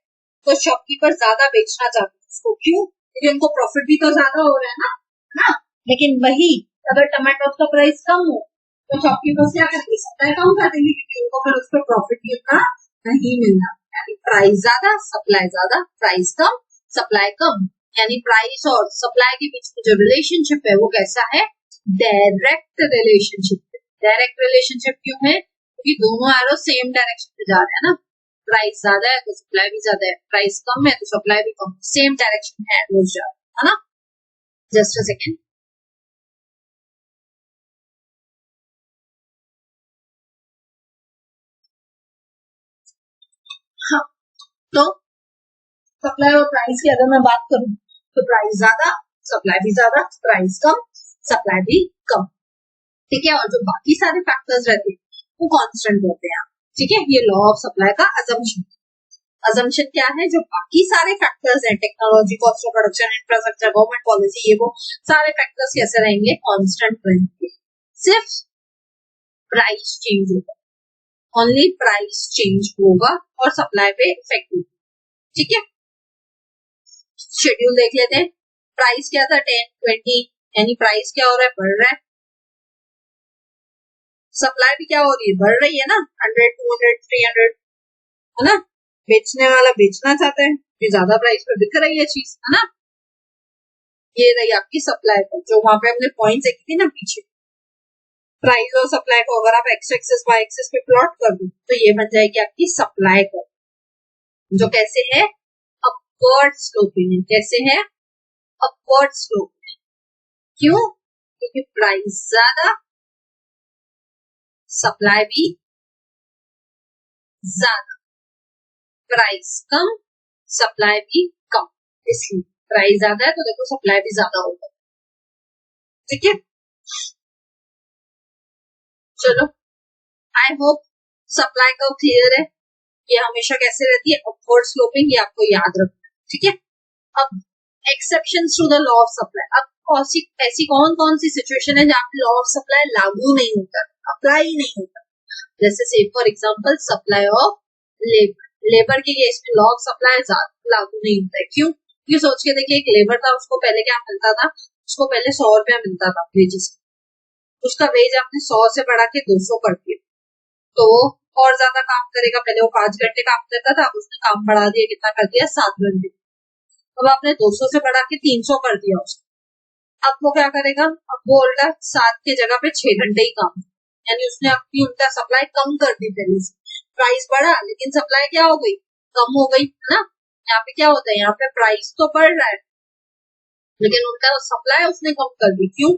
[SPEAKER 2] तो शॉपकीपर ज्यादा बेचना चाहते हैं उसको, क्यों, क्योंकि उनको प्रॉफिट भी तो ज्यादा हो रहा है ना। लेकिन वही अगर टमाटोस का प्राइस कम हो तो शॉपकीपर क्या करेंगे, सप्लाई कम कर देंगे क्योंकि उनको फिर उस पर प्रॉफिट भी उतना नहीं मिलना। यानी प्राइस ज्यादा सप्लाई ज्यादा, प्राइस कम सप्लाई कम, यानी प्राइस और सप्लाई के बीच में जो रिलेशनशिप है वो कैसा है, डायरेक्ट रिलेशनशिप। डायरेक्ट रिलेशनशिप क्यों है, क्योंकि दोनों एरो सेम डायरेक्शन में जा रहे हैं ना। प्राइस ज्यादा है तो सप्लाई भी ज्यादा है, प्राइस कम है तो सप्लाई भी कम, सेम डायरेक्शन में एरोज जा रहे हैं ना। Just a second. हाँ, तो सप्लाई और प्राइस की अगर मैं बात करूं तो प्राइस ज्यादा सप्लाई भी ज्यादा, प्राइस कम सप्लाई भी कम, ठीक है। और जो बाकी सारे फैक्टर्स रहते हैं वो कांस्टेंट रहते हैं, ठीक है। ये लॉ ऑफ सप्लाई का अजम्पशन। अजम्पशन क्या है, जो बाकी सारे फैक्टर्स हैं, technology, cost of production, infrastructure, government policy, ये वो सारे फैक्टर्स कैसे रहेंगे, कांस्टेंट रहेंगे, सिर्फ प्राइस चेंज होगा, ओनली प्राइस चेंज होगा और सप्लाई पे इफेक्ट होगा, ठीक है। शेड्यूल देख लेते हैं। प्राइस क्या था 10, 20, यानी प्राइस क्या हो रहा है, बढ़ रहा है। सप्लाई भी क्या हो रही है, बढ़ रही है ना, 100, 200, 300, है ना। बेचने वाला बेचना चाहता है, ये ज्यादा प्राइस पे बिक रही है चीज, है ना। ये रही आपकी सप्लाई पर, जो वहां पे हमने पॉइंट्स देखी थी ना पीछे। प्राइस और सप्लाई को अगर आप एक्स एक्सिस वाई एक्सिस पे प्लॉट कर दो तो ये बन जाएगी आपकी सप्लाई कर्व, जो कैसे है, अपवर्ड स्लोपिंग है। कैसे है, अपवर्ड स्लोप। क्यों, क्योंकि प्राइस ज्यादा, सप्लाई भी ज्यादा, प्राइस कम, सप्लाई भी कम, इसलिए प्राइस ज्यादा है तो देखो सप्लाई भी ज्यादा होगा। ठीक है, चलो, I hope supply curve clear है। ये हमेशा कैसे रहती है, अपवर्ड स्लोपिंग, ये आपको याद रखना है। ठीक है, अब exceptions to the law of supply. अब ऐसी कौन कौन सी सिचुएशन है जहाँ पे लॉ ऑफ सप्लाई लागू नहीं होता, अप्लाई नहीं होता। जैसे से for example supply of labour, labour के केस में लॉ ऑफ सप्लाई लागू नहीं होता है। क्यों, ये सोच के देखिए, एक लेबर था, उसको पहले क्या मिलता था, उसको पहले 100 रुपया मिलता था वेजेस, उसका वेज आपने 100 से बढ़ा के 200 कर दिया, तो और ज्यादा काम करेगा। पहले वो 5 घंटे काम करता था, उसने काम बढ़ा दिया, कितना कर दिया, 7 घंटे। अब आपने 200 से बढ़ा के 300 कर दिया उसको, अब वो क्या करेगा, अब वो उल्टा 7 की जगह पे 6 घंटे ही काम, यानी उसने अपनी उल्टा सप्लाई कम कर दी पहले से। प्राइस बढ़ा लेकिन सप्लाई क्या हो गई, कम हो गई, है ना। यहाँ पे क्या होता है, यहाँ पे प्राइस तो बढ़ रहा है लेकिन उल्टा सप्लाई उसने कम कर दी। क्यों,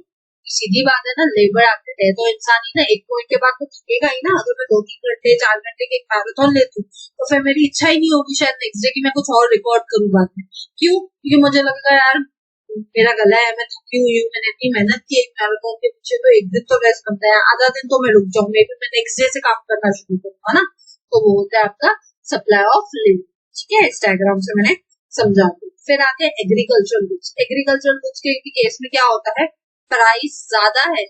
[SPEAKER 2] सीधी बात है ना, लेबर एक्टेड है तो इंसान ही ना एक पॉइंट के बाद तो थकेगा ही ना। अगर मैं 2-3 घंटे 4 घंटे के एक मैराथन लेती हूँ तो फिर मेरी इच्छा ही नहीं होगी शायद नेक्स्ट डे की मैं कुछ और रिकॉर्ड करूँ बाद में। क्यों, क्योंकि मुझे लगेगा यार मेरा गला है, मैं थकी हुई हूँ, मैंने इतनी मेहनत की एक मैराथन के पीछे, तो एक दिन तो रेस्ट बनता है, आधा दिन तो मैं रुक जाऊँ, मे बी मैं नेक्स्ट डे से काम करना शुरू करूंगा ना। तो वो होता है आपका सप्लाई ऑफ लेबर। ठीक है, इस डायग्राम से मैंने समझा दी। फिर आते हैं एग्रीकल्चरल गुड्स। एग्रीकल्चरल गुड्स के केस में क्या होता है, प्राइस ज्यादा है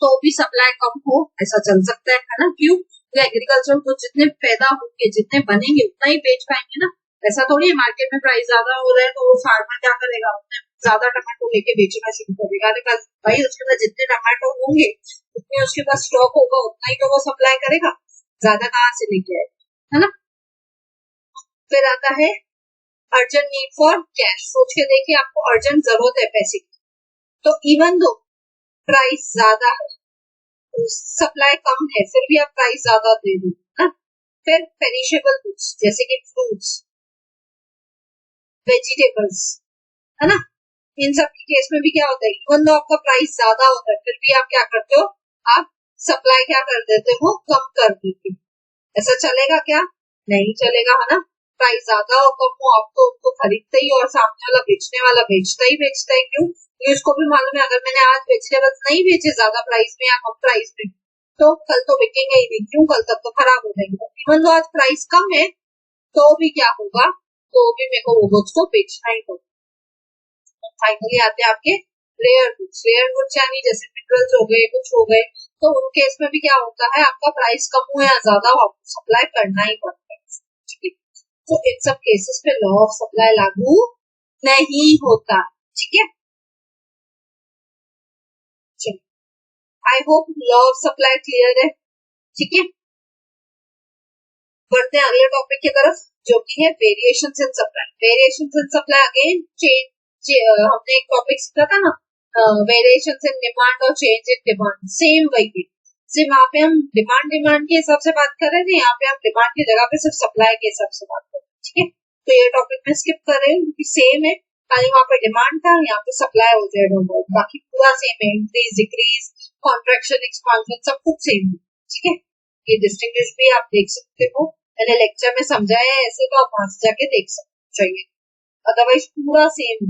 [SPEAKER 2] तो भी सप्लाई कम हो, ऐसा चल सकता है ना। क्यों, तो एग्रीकल्चरल गुड्स जितने पैदा होंगे, जितने बनेंगे उतना ही बेच पाएंगे ना। ऐसा थोड़ी है मार्केट में प्राइस ज्यादा हो रहा है तो वो फार्मर क्या करेगा, ज्यादा टमाटो लेके बेचना शुरू करेगा। अरे भाई उसके पास जितने टमाटो होंगे उतने उसके पास स्टॉक होगा, उतना ही तो वो सप्लाई करेगा, ज्यादा कहाँ से लेके आएगा, है ना। फिर आता है अर्जेंट नीड फॉर कैश। सोच के देखिए, आपको अर्जेंट जरूरत है पैसे की, तो इवन दो प्राइस ज्यादा है, सप्लाई कम है, फिर भी आप प्राइस ज्यादा दे दो ना। फिर पेरिशेबल गुड्स जैसे कि फ्रूट्स, वेजिटेबल्स, है ना, इन सब के केस में भी क्या होता है, इवन दो आपका प्राइस ज्यादा होता है फिर भी आप क्या करते हो, आप सप्लाई क्या कर देते हो, कम कर देते हो। ऐसा चलेगा क्या, नहीं चलेगा, है ना। प्राइस ज्यादा हो कम हो, आप तो उनको खरीदते ही और सामने वाला बेचने वाला बेचता ही बेचता है। क्यों, ये उसको भी मालूम है अगर मैंने आज वेजिटेबल्स नहीं बेचे ज्यादा प्राइस में या कम प्राइस में तो कल तो बिकेंगे ही नहीं। क्यों, कल तक तो खराब हो जाएंगे। इवन दो आज प्राइस कम है तो भी क्या होगा, तो भी मेरे को वो गुड्स को बेचना ही होगा। फाइनली आते हैं आपके रेयर गुड्स। रेयर गुड्स यानी जैसे मिनरल्स हो गए, कुछ हो गए, तो उन केस में भी क्या होता है, आपका प्राइस कम हो या ज्यादा हो आपको सप्लाई करना ही पड़ता है। ठीक है, तो इन सब केसेस पे लॉ ऑफ सप्लाई लागू नहीं होता। ठीक है, I hope law of supply clear है। ठीक है, बढ़ते हैं अगले टॉपिक की तरफ जो कि है variations in supply. Variations in supply again change, हमने एक टॉपिक सीखा था ना, वेरिएशंस इन डिमांड और चेंज इन डिमांड, सेम वही। सिर्फ वहां पे हम डिमांड के हिसाब से बात कर रहे थे, यहाँ पे हम डिमांड की जगह पे सिर्फ सप्लाई के हिसाब से बात कर रहे हैं। ठीक है, तो ये टॉपिक में स्किप कर रही हूँ क्योंकि सेम है, खाली वहां पे डिमांड था, यहाँ पे सप्लाई हो जाएगा, बाकी पूरा सेम है, इंक्रीज डिक्रीज कॉन्ट्रैक्शन एक्सपांशन सब कुछ सेम है। ठीक है, ये डिस्टिंग्विश भी आप देख सकते हो, मैंने लेक्चर में समझाया है ऐसे, तो आप वहां से जाके देख सकते चाहिए, अदरवाइज पूरा सेम।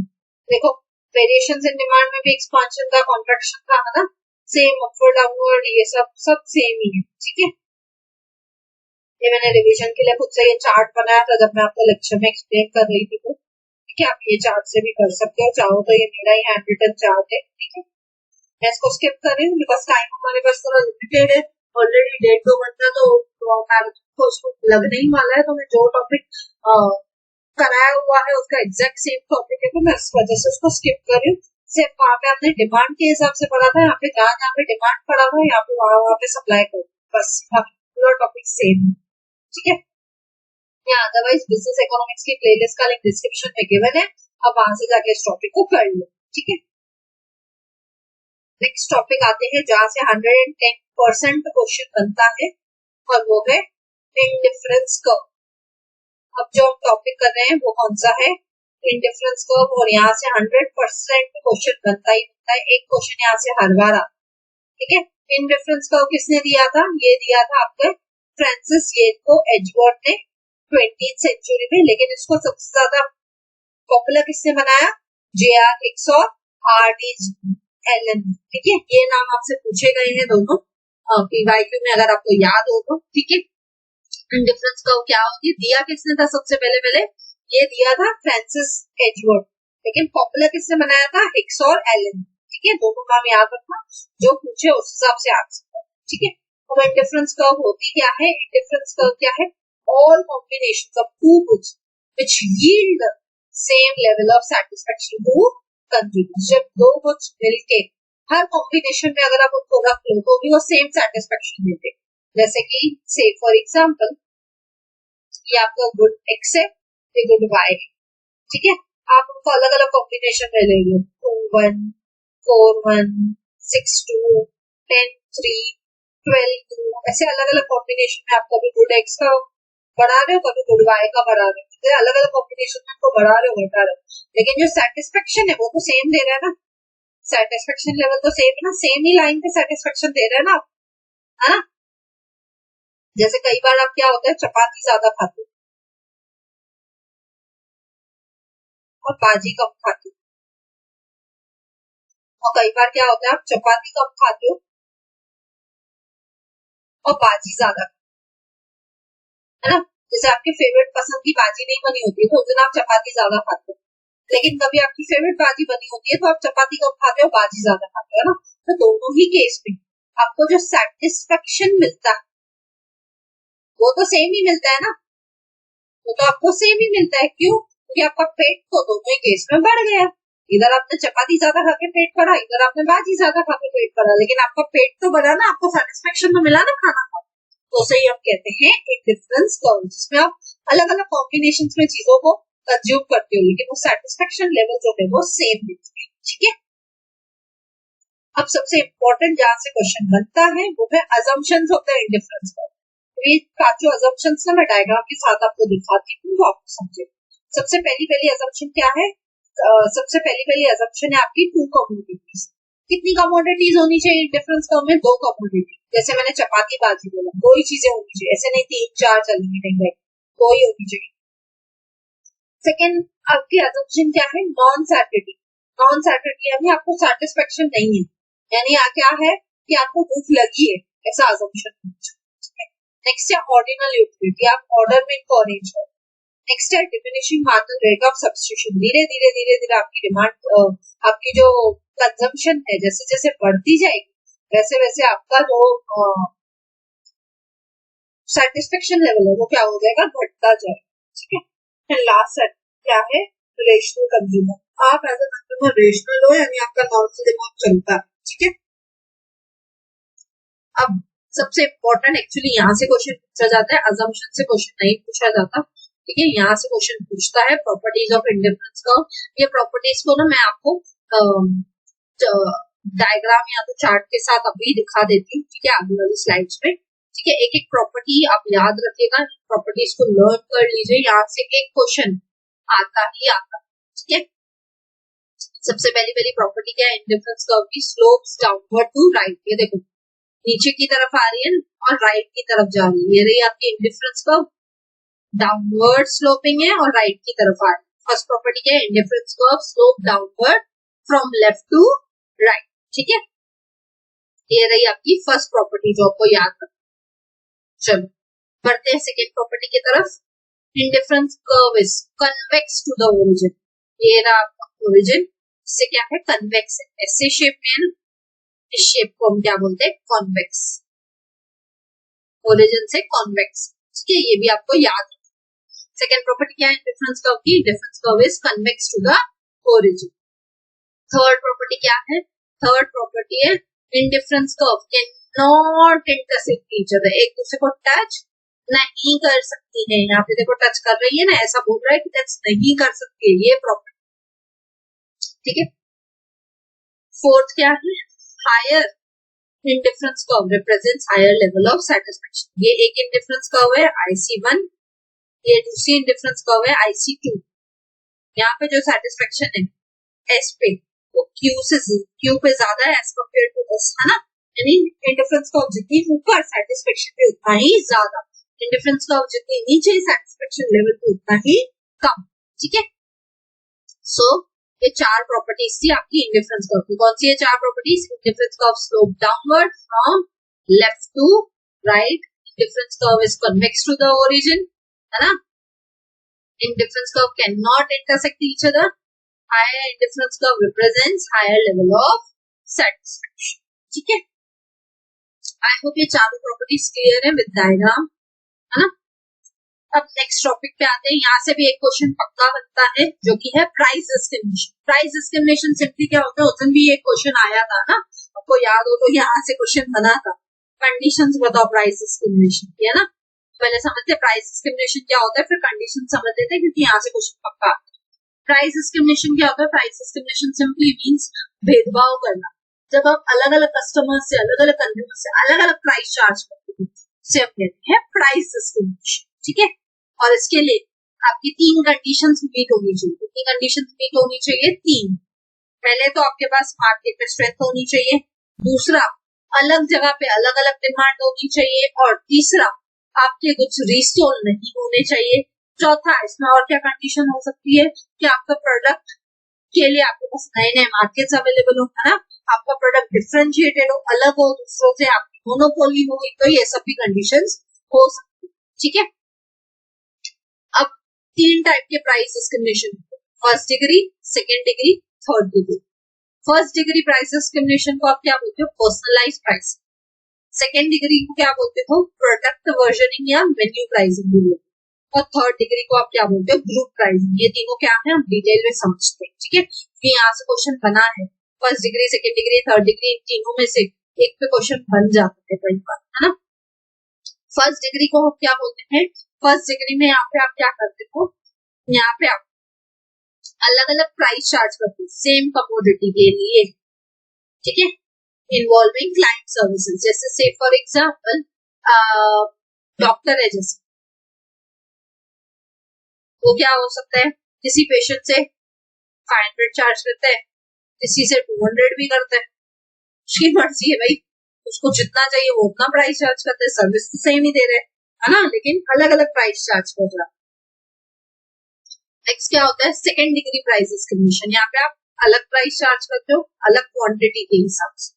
[SPEAKER 2] देखो वेरिएशंस इन डिमांड में भी एक्सपांशन था, कॉन्ट्रैक्शन था, है ना, सेम, अपवर्ड डाउनवर्ड, ये सब सेम ही है। ठीक है, ये मैंने रिवीजन के लिए खुद से ये चार्ट बनाया था जब मैं आपको लेक्चर में एक्सप्लेन कर रही थी। तो ठीक है, आप ये चार्ट से भी कर सकते हो, चाहो तो ये मेरा ही हैंड रिटन चार्ट है। ठीक है, मैं इसको स्किप कर रही हूँ बिकॉज टाइम हमारे पास थोड़ा लिमिटेड है, ऑलरेडी 1.5-2 घंटा तो उसको लगने ही वाला है। तो मैं जो टॉपिक कराया हुआ है उसका एग्जैक्ट सेम टॉपिक है, तो मैं इस वजह से उसको स्किप कर रही हूँ। सिर्फ वहां पे हमने डिमांड के हिसाब से पढ़ा था, यहाँ पे जहाँ पे डिमांड पड़ा हुआ है यहाँ पे वहां पे सप्लाई करो, बस पूरा टॉपिक सेम है, ठीक है। या अदरवाइज बिजनेस इकोनॉमिक्स की प्लेलिस्ट का लिंक डिस्क्रिप्शन में गिवन है, अब वहां से जाके इस टॉपिक को कर लो, ठीक है। नेक्स्ट टॉपिक आते हैं जहां से 110% क्वेश्चन बनता है, और वो है इंडिफरेंस कर्व। अब जो हम टॉपिक कर रहे हैं वो कौन सा है, इंडिफरेंस कर्व, और यहाँ से 100% क्वेश्चन बनता ही बनता है। एक क्वेश्चन यहाँ से हर बार आता, ठीक है। इंडिफरेंस कर्व किसने दिया था, ये दिया था आपके फ्रांसिस येट को एजवर्थ ने 20th सेंचुरी में, लेकिन इसको सबसे ज्यादा पॉपुलर किसने बनाया, JR हिक्स और RD एलन, ठीक है। ये नाम आपसे पूछे गए हैं दोनों PYQ में, अगर आपको याद हो तो, ठीक है। इंडिफरेंस कर्व क्या होगी, दिया किसने था सबसे पहले, ये दिया था फ्रांसिस एजवर्थ, लेकिन पॉपुलर किसने बनाया था, हिक्स और एलन, ठीक है। दोनों नाम याद रखना, जो पूछे उस हिसाब से आंसर, ठीक है। अब इंडिफरेंस कर्व होती क्या है, इंडिफरेंस कर्व क्या है, all combinations of two goods which yield same level of satisfaction to consumers. जब दो गुड्स मिलके हर कॉम्बिनेशन में अगर आप उनको रख लो तो भी वो सेम सैटिस्फैक्शन देते, जैसे कि से फॉर एग्जांपल ये आपका गुड एक्स है, ये गुड वाई है, ठीक है। आप उनको अलग अलग कॉम्बिनेशन में ले लो, 2-1, 4-1, 6-2, 10-3, 12-2, ऐसे अलग अलग कॉम्बिनेशन में आप कभी गुड एक्स का बढ़ा रहे हो, कभी गुड वाई का बढ़ा रहे हो, अलग अलग कॉम्बिनेशन में आपको बढ़ा रहे हो घटा रहे हो, लेकिन जो सेटिस्फेक्शन है वो तो सेम दे रहा है ना, सेटिस्फेक्शन लेवल तो सेम है ना, सेम ही लाइन पे सेटिस्फेक्शन दे रहे हैं ना, है ना। जैसे कई बार आप क्या होता है, चपाती ज्यादा खाते हो और भाजी कम खाते हो, और कई बार क्या होता है आप चपाती कम खाते हो और भाजी ज्यादा, है ना। जैसे आपके फेवरेट पसंद की भाजी नहीं बनी होती है तो उस दिन आप चपाती ज्यादा खाते हो, लेकिन कभी आपकी फेवरेट भाजी बनी होती है तो आप चपाती कम खाते हो, भाजी ज्यादा खाते हो, है ना। तो दोनों ही केस में आपको जो सेटिस्फेक्शन मिलता है वो तो सेम ही मिलता है ना, वो तो आपको सेम ही मिलता है, क्यों, क्योंकि आपका पेट तो दोनों ही केस में बढ़ गया, इधर आपने चपाती ज्यादा खा के पेट बढ़ा, इधर आपने भाजी ज्यादा खा के पेट बढ़ा, लेकिन आपका पेट तो बढ़ा ना, आपको सेटिस्फेक्शन तो मिला ना खाना का, तो सही हम कहते हैं इंडिफरेंस कर्व, जिसमें आप अलग अलग कॉम्बिनेशन में चीजों को कंज्यूम करते हो, लेकिन वो सेटिस्फेक्शन लेवल जो है वो सेम मिलता है, ठीक है। अब सबसे इम्पोर्टेंट जहां से क्वेश्चन बनता है वो है assumptions of the indifference curve. जो अजम्पशंस ना मैं डायग्राम के साथ आपको दिखाती हूँ वो आपको समझे। सबसे पहली अजम्पशन क्या है, सबसे पहली अजम्पशन है आपकी 2 कमोडिटीज। कितनी कमोडिटीज होनी चाहिए इंडिफरेंस कर्व में, 2 कमोडिटी, जैसे मैंने चपाती भाजी बोला, 2 ही चीजें होनी चाहिए, ऐसे नहीं 3-4 चलेंगे, नहीं, 2 ही होनी चाहिए। सेकेंड आपकी अजम्पशन क्या है, नॉन सैटिटी, नॉन सैटिटी यानी आपको सेटिस्फेक्शन नहीं है, यानी क्या है कि आपको भूख लगी है, ऐसा अजम्पशन। नेक्स्ट है ऑर्डिनल यूटिलिटी, आप ऑर्डर में इनको अरेंज करो। नेक्स्ट है diminishing marginal rate of substitution, धीरे धीरे आपकी डिमांड, आपकी जो कंजम्पशन है जैसे जैसे बढ़ती जाएगी वैसे वैसे आपका जो सेटिस्फेक्शन लेवल है वो क्या हो जाएगा, घटता जाएगा, ठीक है। एंड लास्ट सेट क्या है, रेशनल कंज्यूमर, आप एज अ कंज्यूमर रेशनल हो, यानी आपका नॉर्मल दिमाग चलता है, ठीक है। अब सबसे इम्पोर्टेंट एक्चुअली यहाँ से क्वेश्चन पूछा जाता है, अजम्पशन से क्वेश्चन नहीं पूछा जाता, ठीक है। यहाँ से क्वेश्चन पूछता है प्रॉपर्टीज ऑफ इंडिफरेंस कर्व। ये प्रॉपर्टीज को ना मैं आपको डायग्राम या तो चार्ट के साथ अभी दिखा देती हूँ, ठीक है, आगे वाली स्लाइड्स में, ठीक है। एक एक प्रॉपर्टी आप याद रखिएगा, प्रॉपर्टीज को लर्न कर लीजिए, यहाँ से एक क्वेश्चन आता ही आता, ठीक है। सबसे पहली प्रॉपर्टी क्या है इंडिफरेंस कर्व की, स्लोप्स डाउनवर्ड टू राइट, ये देखो नीचे की तरफ आ रही है और राइट की तरफ जा रही है, ये रही आपकी इंडिफरेंस कर्व, डाउनवर्ड स्लोपिंग है और राइट की तरफ आ रही है। फर्स्ट प्रॉपर्टी क्या है, indifference curve slope downward from left to right, ठीक है। ये रही आपकी फर्स्ट प्रॉपर्टी जो आपको याद रखना। चलो बढ़ते हैं सेकेंड प्रॉपर्टी की तरफ, indifference curve is convex to the origin, ये रहा आपका ओरिजिन, इससे क्या है कन्वेक्स है, ऐसे शेप में है, इस शेप को हम क्या बोलते हैं, कॉन्वेक्स, ओरिजिन से कॉन्वेक्स, ठीक है, ये भी आपको याद रखना। सेकेंड प्रॉपर्टी क्या है इंडिफरेंस कर्व की? Indifference curve is convex to the origin. Third property क्या है? थर्ड प्रॉपर्टी है indifference curve can not intersect each other, एक दूसरे को टच नहीं कर सकती है। यहाँ पे देखो टच कर रही है ना, ऐसा बोल रहा है कि टच नहीं कर सकती है, ये प्रॉपर्टी, ठीक है। फोर्थ क्या है? Higher indifference curve represents higher level of satisfaction. ये एक इंडिफरेंस कर्व है IC1, ये दूसरी इंडिफरेंस कर्व है IC2। यहाँ पे जो सेटिस्फेक्शन है S पे वो Q पे ज्यादा है एज कम्पेयर टू S, है ना। यानी इंडिफरेंस कर्व जितनी ऊपर सेटिस्फेक्शन पे उतना ही ज्यादा, इंडिफरेंस कर्व जितनी नीचे सेटिस्फेक्शन लेवल पे उतना ही कम, ठीक है। सो ये चार प्रॉपर्टीज थी आपकी इंडिफरेंस कर्व की। कौन सी है चार properties? Indifference curve slope downward from left to right, indifference curve is convex to the origin, है ना। Indifference curve can not intersect each other, higher indifference curve represents higher level of satisfaction, ठीक है। आई होप ये चारों प्रॉपर्टीज क्लियर है विद डायग्राम, है ना। अब नेक्स्ट टॉपिक पे आते हैं। यहाँ से भी एक क्वेश्चन पक्का बनता है जो कि है price discrimination. Price discrimination simply क्या होता है, उस दिन भी एक क्वेश्चन आया था ना, आपको याद हो तो यहाँ से क्वेश्चन बना था। कंडीशंस बताओ प्राइस डिस्क्रिमिनेशन की, है ना। पहले समझते प्राइस डिस्क्रिमिनेशन क्या होता है, फिर कंडीशन समझ लेते हैं, क्योंकि यहाँ से क्वेश्चन पक्का आता है। प्राइस डिस्क्रिमिनेशन क्या होता है? प्राइस डिस्क्रिमिनेशन सिंपली मीन्स भेदभाव करना। जब आप अलग अलग कस्टमर से, अलग अलग कंज्यूमर से अलग अलग प्राइस चार्ज करते हैं, उसे हम कहते हैं प्राइस डिस्क्रिमिनेशन, ठीक है। और इसके लिए आपकी तीन कंडीशंस मीट होनी चाहिए। कितनी कंडीशंस मीट होनी चाहिए? तीन। पहले तो आपके पास मार्केट में स्ट्रेंथ होनी चाहिए, दूसरा अलग जगह पे अलग अलग डिमांड होनी चाहिए, और तीसरा आपके कुछ रीसेल नहीं होने चाहिए। चौथा, इसमें और क्या कंडीशन हो सकती है कि आपका प्रोडक्ट के लिए आपके पास नए नए मार्केट्स अवेलेबल हो, है ना। आपका प्रोडक्ट डिफरेंशिएटेड हो, अलग हो दूसरों से, आपकी मोनोपोली हो, तो ये सब भी कंडीशंस हो सकती है, ठीक है। अब तीन टाइप के price discrimination, first degree, second degree, third degree. First degree price discrimination को आप क्या बोलते हो? Personalised price. सेकेंड डिग्री को क्या बोलते हो? प्रोडक्ट वर्जनिंग या मेन्यू प्राइसिंग। और थर्ड डिग्री को आप क्या बोलते हो? Group pricing. ये तीनों क्या है हम डिटेल में समझते हैं, ठीक है। तो यहाँ से क्वेश्चन बना है, first degree, second degree, third degree, इन तीनों में से एक पे क्वेश्चन बन जाता है कई बार, है ना। फर्स्ट डिग्री को हम क्या बोलते हैं? फर्स्ट डिग्री में यहाँ पे आप क्या करते हो, यहाँ पे आप अलग अलग प्राइस चार्ज करते हो सेम कमोडिटी के लिए, ठीक है, इन्वॉल्विंग क्लाइंट सर्विसेज। जैसे से फॉर एग्जाम्पल डॉक्टर है, जैसे वो क्या हो सकता है, किसी पेशेंट से 500 चार्ज करता है, किसी से 200 भी करता है, उसकी मर्जी है भाई, उसको जितना चाहिए वो उतना प्राइस चार्ज करते हैं, सर्विस तो सेम ही दे रहे हैं, है ना, लेकिन अलग अलग प्राइस चार्ज कर रहा है। नेक्स्ट क्या होता है? Second degree price discrimination. यहाँ पे आप अलग प्राइस चार्ज करते हो, अलग क्वांटिटी के हिसाब से,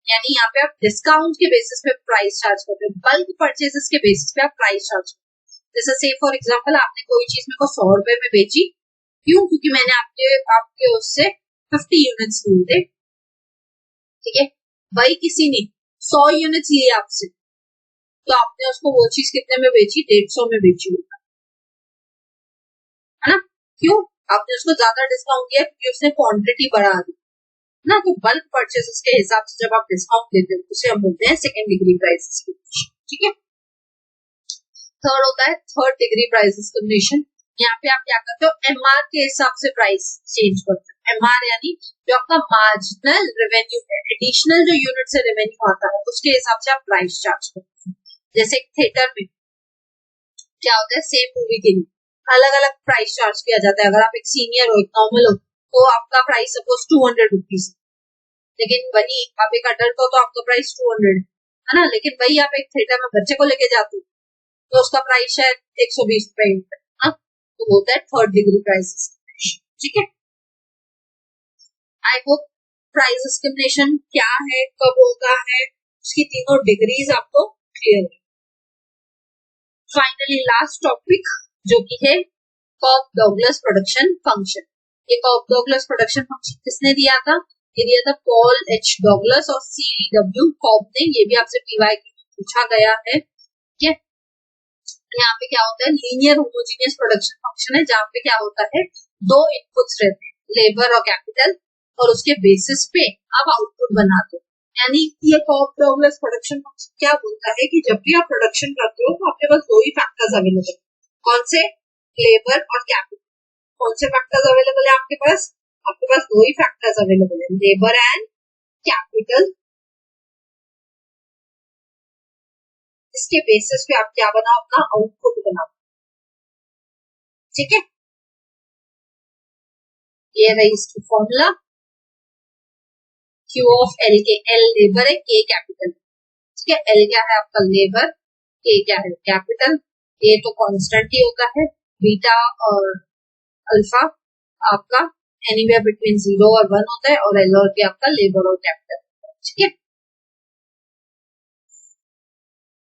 [SPEAKER 2] यानी यहाँ पे आप डिस्काउंट के बेसिस पे प्राइस चार्ज करते हो, बल्क परचेजेस के बेसिस पे आप प्राइस चार्ज करते हो। जैसे से फॉर एग्जांपल आपने कोई चीज मेरे को 100 रुपए में बेची, क्यों? क्योंकि मैंने आपके उससे 50 यूनिट्स लिए थे, ठीक है। भाई किसी ने 100 यूनिट्स लिए आपसे, तो आपने उसको वो चीज कितने में बेची? 150 में बेची होगा, है ना। क्यों? आपने उसको ज्यादा डिस्काउंट दिया क्योंकि उसने क्वांटिटी बढ़ा दी ना। तो बल्क परचेसेस के हिसाब से जब आप डिस्काउंट देते हो उसे हम बोलते हैं सेकेंड डिग्री प्राइस डिस्क्रिमिनेशन, ठीक है। थर्ड होता है थर्ड डिग्री प्राइस डिस्क्रिमिनेशन। यहाँ पे आप क्या करते हो? एमआर के हिसाब से प्राइस चेंज करते हो। एमआर यानी जो आपका मार्जिनल रेवेन्यू है, एडिशनल जो यूनिट से रेवेन्यू आता है, उसके हिसाब से आप प्राइस चार्ज करते हो। जैसे थिएटर में क्या होता है, सेम मूवी के लिए अलग अलग प्राइस चार्ज किया जाता है। अगर आप एक सीनियर हो, एक नॉर्मल हो, तो आपका प्राइस सपोज 200 रुपीज, लेकिन वही आप एक अडल्ट हो तो आपका प्राइस 200 है ना। लेकिन वही आप एक थिएटर में बच्चे को लेके जाते हो तो उसका प्राइस शायद 120 रुपए, तो होता है थर्ड डिग्री प्राइस डिस्क्रिमिनेशन, ठीक है। आई होप प्राइस डिस्क्रिमिनेशन क्या है, कब होता है, उसकी तीनों डिग्रीज आपको क्लियर है। फाइनली लास्ट टॉपिक जो कि है कर्व डॉगलस प्रोडक्शन फंक्शन। ये कर्व डॉगलस प्रोडक्शन फंक्शन किसने दिया था? ये दिया था पॉल एच डॉगलस और CW कॉब ने। ये भी आपसे PYQ पूछा गया है, ठीक है। यहाँ पे क्या होता है, लीनियर होमोजीनियस प्रोडक्शन फंक्शन है, जहाँ पे क्या होता है, दो इनपुट्स रहते हैं, लेबर और कैपिटल, और उसके बेसिस पे आप आउटपुट बनाते हो। यानी ये कॉस्ट प्रोडक्शन फंक्शन क्या बोलता है कि जब भी आप प्रोडक्शन करते हो तो आपके पास दो ही फैक्टर्स अवेलेबल है। कौन से? लेबर और कैपिटल। कौन से फैक्टर्स अवेलेबल है आपके पास? आपके पास दो ही फैक्टर्स अवेलेबल है, लेबर एंड कैपिटल। इसके बेसिस पे आप क्या बनाओ, अपना आउटपुट बनाओ। ठीक है, ये रही इसकी फॉर्मूला। Q ऑफ L के, L लेबर है, K कैपिटल। ठीक है, L क्या है आपका लेबर, K क्या है कैपिटल। ये तो कांस्टेंट ही होता है, बीटा और अल्फा आपका एनीवेयर बिटवीन 0 और 1 होता है, और L और K आपका लेबर और कैपिटल। ठीक है,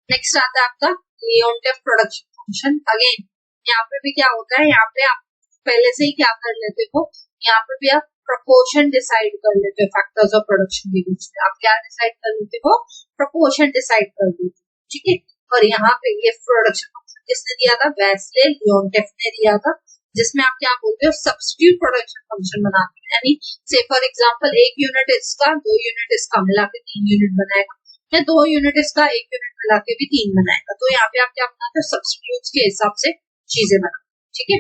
[SPEAKER 2] नेक्स्ट आता है आपका लियोनटेफ प्रोडक्शन फंक्शन। अगेन यहाँ पे भी क्या होता है, यहाँ पे आप पहले से ही क्या कर लेते हो, यहाँ पे भी आप प्रपोर्शन डिसाइड कर लेते हो फैक्टर्स ऑफ प्रोडक्शन के बीच में। आप क्या डिसाइड कर लेते हो, प्रपोर्शन डिसाइड कर लेते हो। ठीक है, और यहाँ पे ये प्रोडक्शन फंक्शन किसने दिया था, वेस्ले लियोनटेफ ने दिया था, जिसमें आप क्या बोलते हो, सब्स्टिट्यूट प्रोडक्शन फंक्शन बनाते हैं। यानी से फॉर एग्जांपल एक यूनिट इसका, दो यूनिट इसका मिला के 3 यूनिट बनाएगा, या 2 यूनिट इसका 1 यूनिट मिला के भी 3 बनाएगा। तो यहाँ पे आप क्या बनाते हो, सब्स्टिट्यूट्स के हिसाब से चीजें बनाते। ठीक है,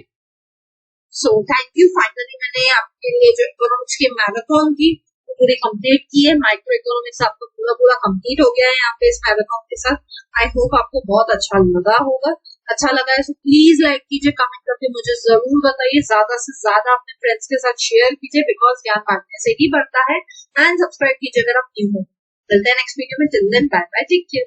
[SPEAKER 2] सो थैंक यू। फाइनली मैंने आपके लिए जो इकोनॉमिक्स की मैराथन की पूरी कंप्लीट की है। माइक्रो इकोनॉमिक्स आपका पूरा कंप्लीट हो गया है यहाँ पे इस मैराथन के साथ। आई होप आपको बहुत अच्छा लगा होगा। अच्छा लगा है तो प्लीज लाइक कीजिए, कमेंट करके मुझे जरूर बताइए, ज्यादा से ज्यादा अपने फ्रेंड्स के साथ शेयर कीजिए, बिकॉज ज्ञान बांटने से ही बढ़ता है। एंड सब्सक्राइब कीजिए अगर आप न्यू हो। मिलते हैं नेक्स्ट वीडियो में, till then bye bye, take care.